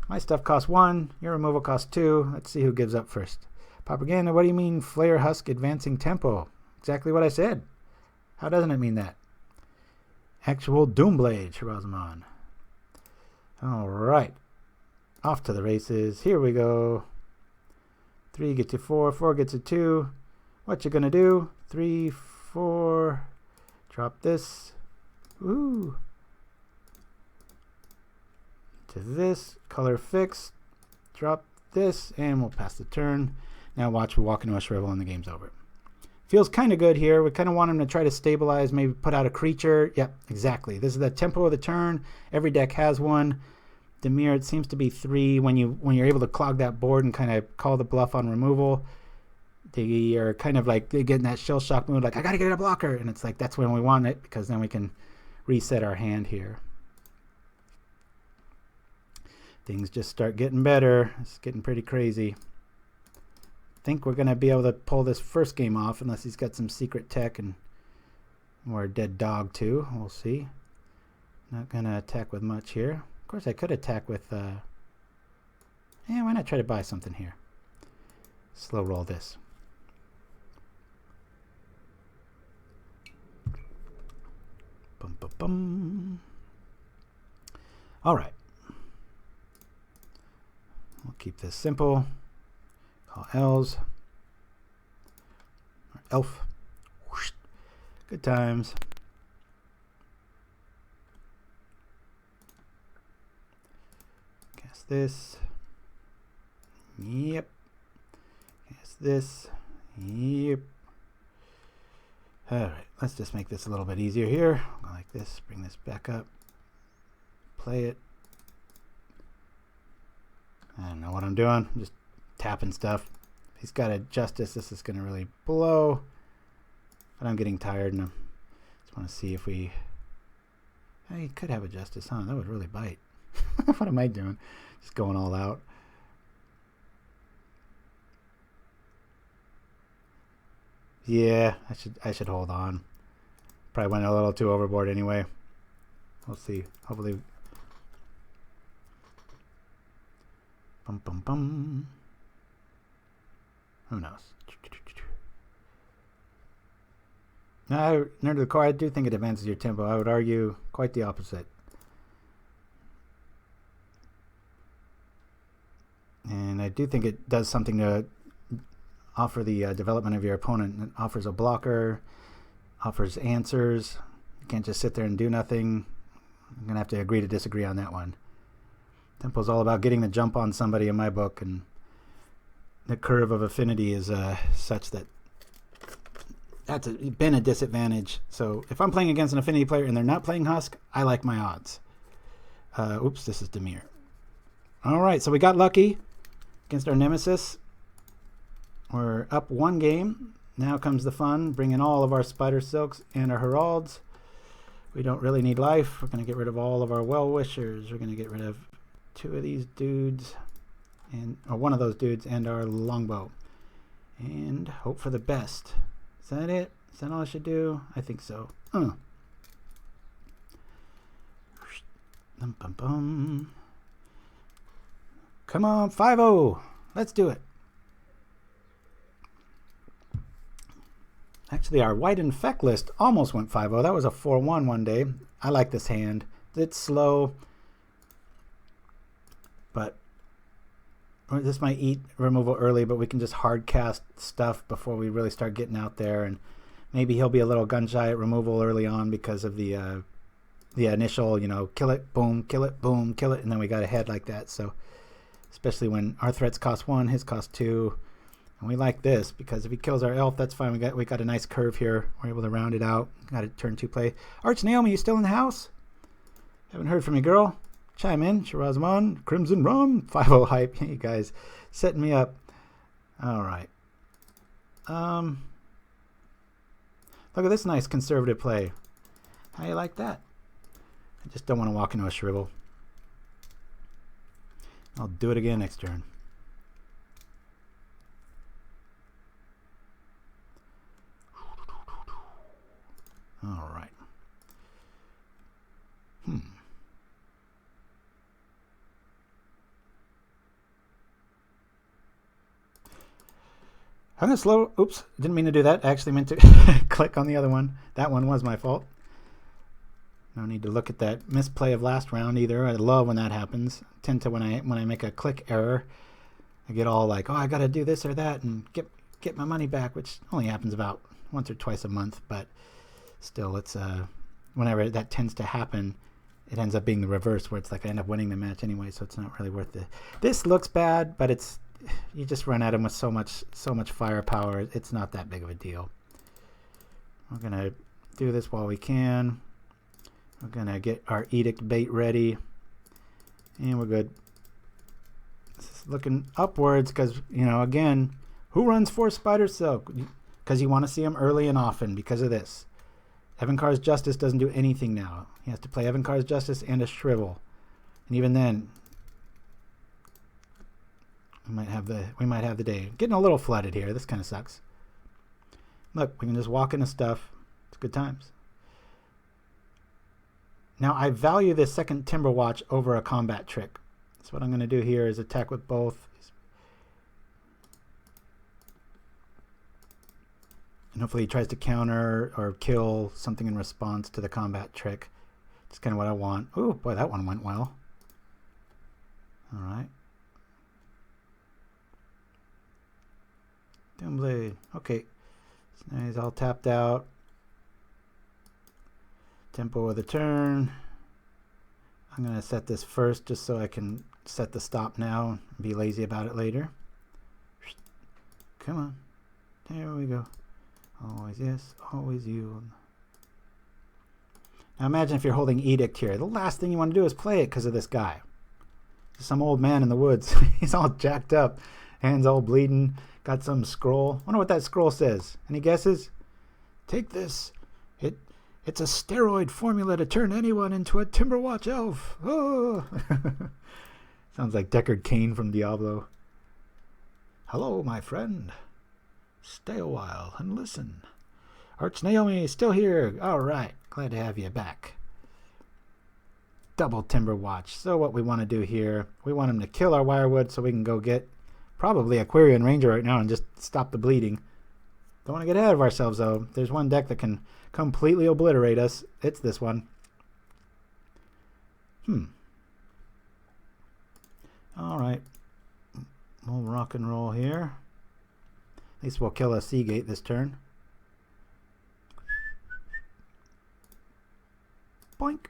My stuff costs 1. Your removal costs 2. Let's see who gives up first. Pauperganda, what do you mean Flare Husk advancing tempo? Exactly what I said. How doesn't it mean that? Actual Doomblade, Shirazamon. Alright. Off to the races. Here we go. 3 gets you 4. 4 gets you 2. What you gonna do? 3, 4. Drop this. Ooh. To this. Color fix. Drop this. And we'll pass the turn. Now watch, we walk into a shrivel and the game's over. Feels kind of good here. We kind of want him to try to stabilize, maybe put out a creature. Yep, exactly. This is the tempo of the turn. Every deck has one. Dimir, it seems to be 3. When you're able to clog that board and kind of call the bluff on removal, they are kind of like they get in that shell shock mood, like I gotta get a blocker, and it's like that's when we want it because then we can reset our hand here. Things just start getting better. It's getting pretty crazy. Think we're gonna be able to pull this first game off unless he's got some secret tech and or a dead dog too. We'll see. Not gonna attack with much here. Of course I could attack with why not try to buy something here? Slow roll this. Bum bum bum. Alright. We'll keep this simple. Call elves. Or elf. Whoosh. Good times. Cast this. Yep. Cast this. Yep. Alright, let's just make this a little bit easier here. Go like this, bring this back up. Play it. I don't know what I'm doing. I'm just tapping stuff. If he's got a Justice, this is going to really blow. But I'm getting tired and I just want to see if we... He could have a Justice, huh? That would really bite. What am I doing? Just going all out. Yeah, I should hold on. Probably went a little too overboard anyway. We'll see. Hopefully... Bum bum bum. Who knows? Now, nerd of the core, I do think it advances your tempo. I would argue quite the opposite. And I do think it does something to offer the development of your opponent. It offers a blocker, offers answers. You can't just sit there and do nothing. I'm going to have to agree to disagree on that one. Tempo's all about getting the jump on somebody in my book, and the curve of affinity is such that that's been a disadvantage. So if I'm playing against an affinity player and they're not playing Husk, I like my odds. Oops, this is Dimir. All right, so we got lucky against our nemesis. We're up 1 game. Now comes the fun, bringing all of our Spidersilks and our Heralds. We don't really need life. We're going to get rid of all of our Wellwishers. We're going to get rid of 2 of these dudes, or 1 of those dudes, and our Longbow. And hope for the best. Is that it? Is that all I should do? I think so. Bum, bum, bum. Come on, 5-0. Let's do it. Actually, our White Infect list almost went 5-0. That was a 4-1 one day. I like this hand. It's slow, but this might eat removal early, but we can just hard cast stuff before we really start getting out there, and maybe he'll be a little gun shy at removal early on because of the initial, kill it, boom, kill it, boom, kill it, and then we got ahead like that. So especially when our threats cost 1, his cost 2. And we like this because if he kills our elf, that's fine. We got a nice curve here. We're able to round it out. Got a turn 2 play. Arch Naomi, you still in the house? Haven't heard from you, girl. Chime in. Shirazman, Crimson Rum, 5-0 hype. You guys setting me up. All right. Look at this nice conservative play. How you like that? I just don't want to walk into a shrivel. I'll do it again next turn. All right. I'm going to slow... Oops, didn't mean to do that. I actually meant to click on the other one. That one was my fault. No need to look at that misplay of last round either. I love when that happens. I tend to, when I make a click error, I get all like, oh, I got to do this or that and get my money back, which only happens about once or twice a month. But still, it's whenever that tends to happen, it ends up being the reverse, where it's like I end up winning the match anyway, so it's not really worth it. This looks bad, but it's... You just run at him with so much firepower. It's not that big of a deal. We're gonna do this while we can. We're gonna get our edict bait ready, and we're good. This is looking upwards because, you know, again, who runs for Spidersilk? Because you want to see him early and often because of this. Evankar's Justice doesn't do anything now. He has to play Evankar's Justice and a Shrivel, and even then. We might have the day. Getting a little flooded here. This kind of sucks. Look, we can just walk into stuff. It's good times. Now, I value this second Timberwatch over a combat trick. So what I'm going to do here is attack with both. And hopefully he tries to counter or kill something in response to the combat trick. It's kind of what I want. Oh, boy, that one went well. All right. Doomblade. Okay. So now he's all tapped out. Tempo of the turn. I'm going to set this first just so I can set the stop now and be lazy about it later. Come on. There we go. Always yes, always you. Now imagine if you're holding Edict here. The last thing you want to do is play it because of this guy. Just some old man in the woods. He's all jacked up. Hands all bleeding. Got some scroll. Wonder what that scroll says. Any guesses? Take this. It's a steroid formula to turn anyone into a Timberwatch Elf. Oh. Sounds like Deckard Cain from Diablo. Hello, my friend. Stay a while and listen. Arch Naomi is still here. All right. Glad to have you back. Double Timberwatch. So what we want to do here, we want him to kill our Wirewood so we can go get probably a Quirion Ranger right now and just stop the bleeding. Don't want to get ahead of ourselves, though. There's one deck that can completely obliterate us. It's this one. All right. We'll rock and roll here. At least we'll kill a Seagate this turn. Boink.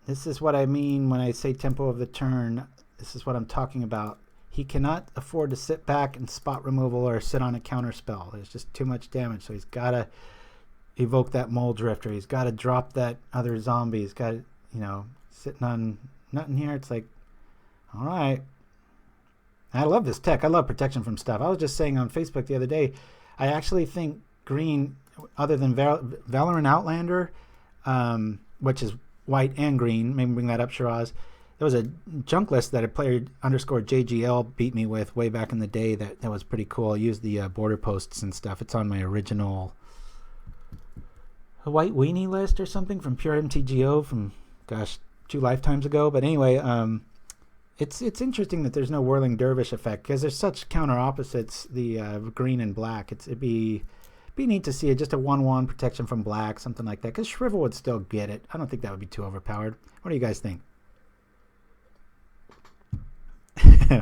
This is what I mean when I say tempo of the turn. This is what I'm talking about. He cannot afford to sit back and spot removal or sit on a counter spell. There's just too much damage. So he's got to evoke that Mole Drifter. He's got to drop that other zombie. He's got to, you know, sitting on nothing here. It's like, all right. I love this tech. I love protection from stuff. I was just saying on Facebook the other day, I actually think green, other than Valorant Outlander, which is white and green, maybe bring that up, Shiraz. There was a junk list that a player _JGL beat me with way back in the day that was pretty cool. I used the border posts and stuff. It's on my original White Weenie list or something from Pure MTGO from, gosh, 2 lifetimes ago. But anyway, it's interesting that there's no Whirling Dervish effect because there's such counter opposites, the green and black. It'd be neat to see it, just a 1/1 protection from black, something like that. Because Shrivel would still get it. I don't think that would be too overpowered. What do you guys think?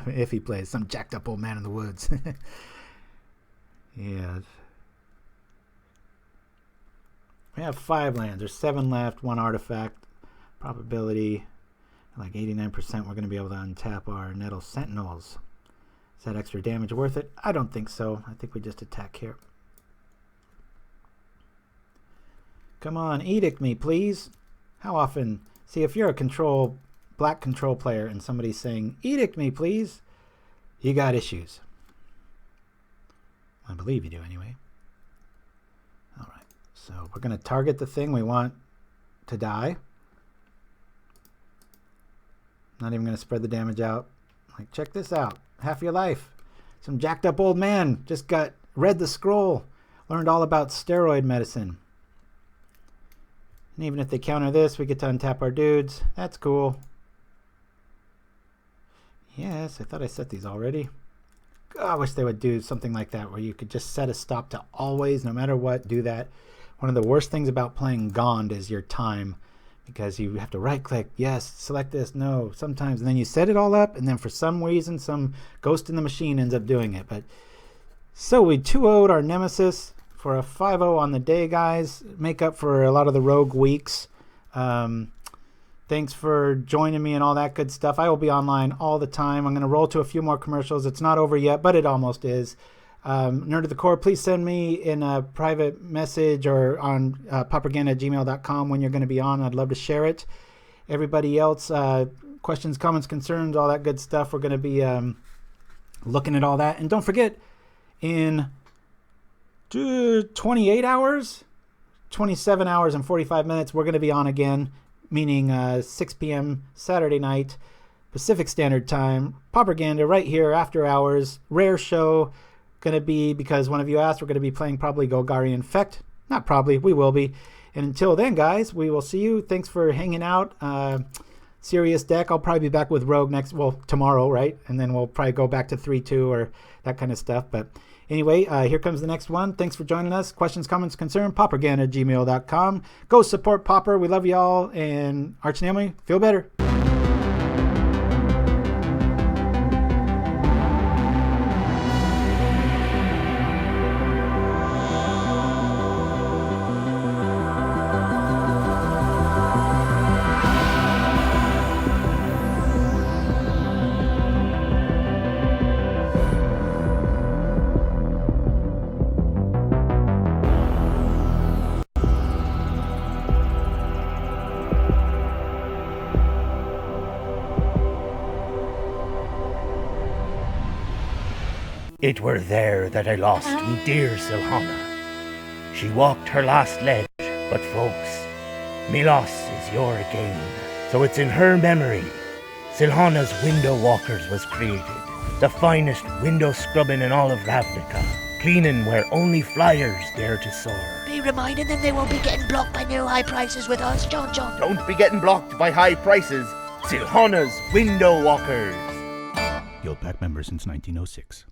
If he plays some jacked up old man in the woods. Yeah. We have 5 lands. There's 7 left, 1 artifact. Probability, like 89%, we're going to be able to untap our Nettle Sentinels. Is that extra damage worth it? I don't think so. I think we just attack here. Come on, edict me, please. How often? See, if you're a black control player and somebody's saying, edict me, please, you got issues. I believe you do anyway. All right, so we're going to target the thing we want to die. Not even going to spread the damage out. Like, check this out. Half your life. Some jacked up old man just read the scroll. Learned all about steroid medicine. And even if they counter this, we get to untap our dudes. That's cool. Yes, I thought I set these already. God, I wish they would do something like that where you could just set a stop to always, no matter what, do that. One of the worst things about playing Gond is your time, because you have to right click, yes, select this, no, sometimes, and then you set it all up, and then for some reason some ghost in the machine ends up doing it. But so we 2-0'd our nemesis for a 5-0 on the day, guys. Make up for a lot of the rogue weeks. Thanks for joining me and all that good stuff. I will be online all the time. I'm going to roll to a few more commercials. It's not over yet, but it almost is. Nerd of the Core, please send me in a private message or on pauperganda@gmail.com when you're going to be on. I'd love to share it. Everybody else, questions, comments, concerns, all that good stuff. We're going to be looking at all that. And don't forget, in 28 hours, 27 hours and 45 minutes, we're going to be on again, meaning 6 p.m. Saturday night, Pacific Standard Time. Pauperganda right here, after hours. Rare show. Going to be, because one of you asked, we're going to be playing probably Golgari Infect. Not probably, we will be. And until then, guys, we will see you. Thanks for hanging out. Serious deck. I'll probably be back with Rogue tomorrow, right? And then we'll probably go back to 3-2 or that kind of stuff. But anyway, here comes the next one. Thanks for joining us. Questions, comments, concerns, pauperganda@gmail.com. Go support Pauper. We love y'all. And Arch and Emily, feel better. It were there that I lost me dear Silhana. She walked her last ledge, but folks, me loss is your gain. So it's in her memory Silhana's Window Walkers was created, the finest window scrubbing in all of Ravnica, cleaning where only flyers dare to soar. Be reminding them they won't be getting blocked by new high prices with us, John. Don't be getting blocked by high prices. Silhana's Window Walkers. Guild Pack member since 1906.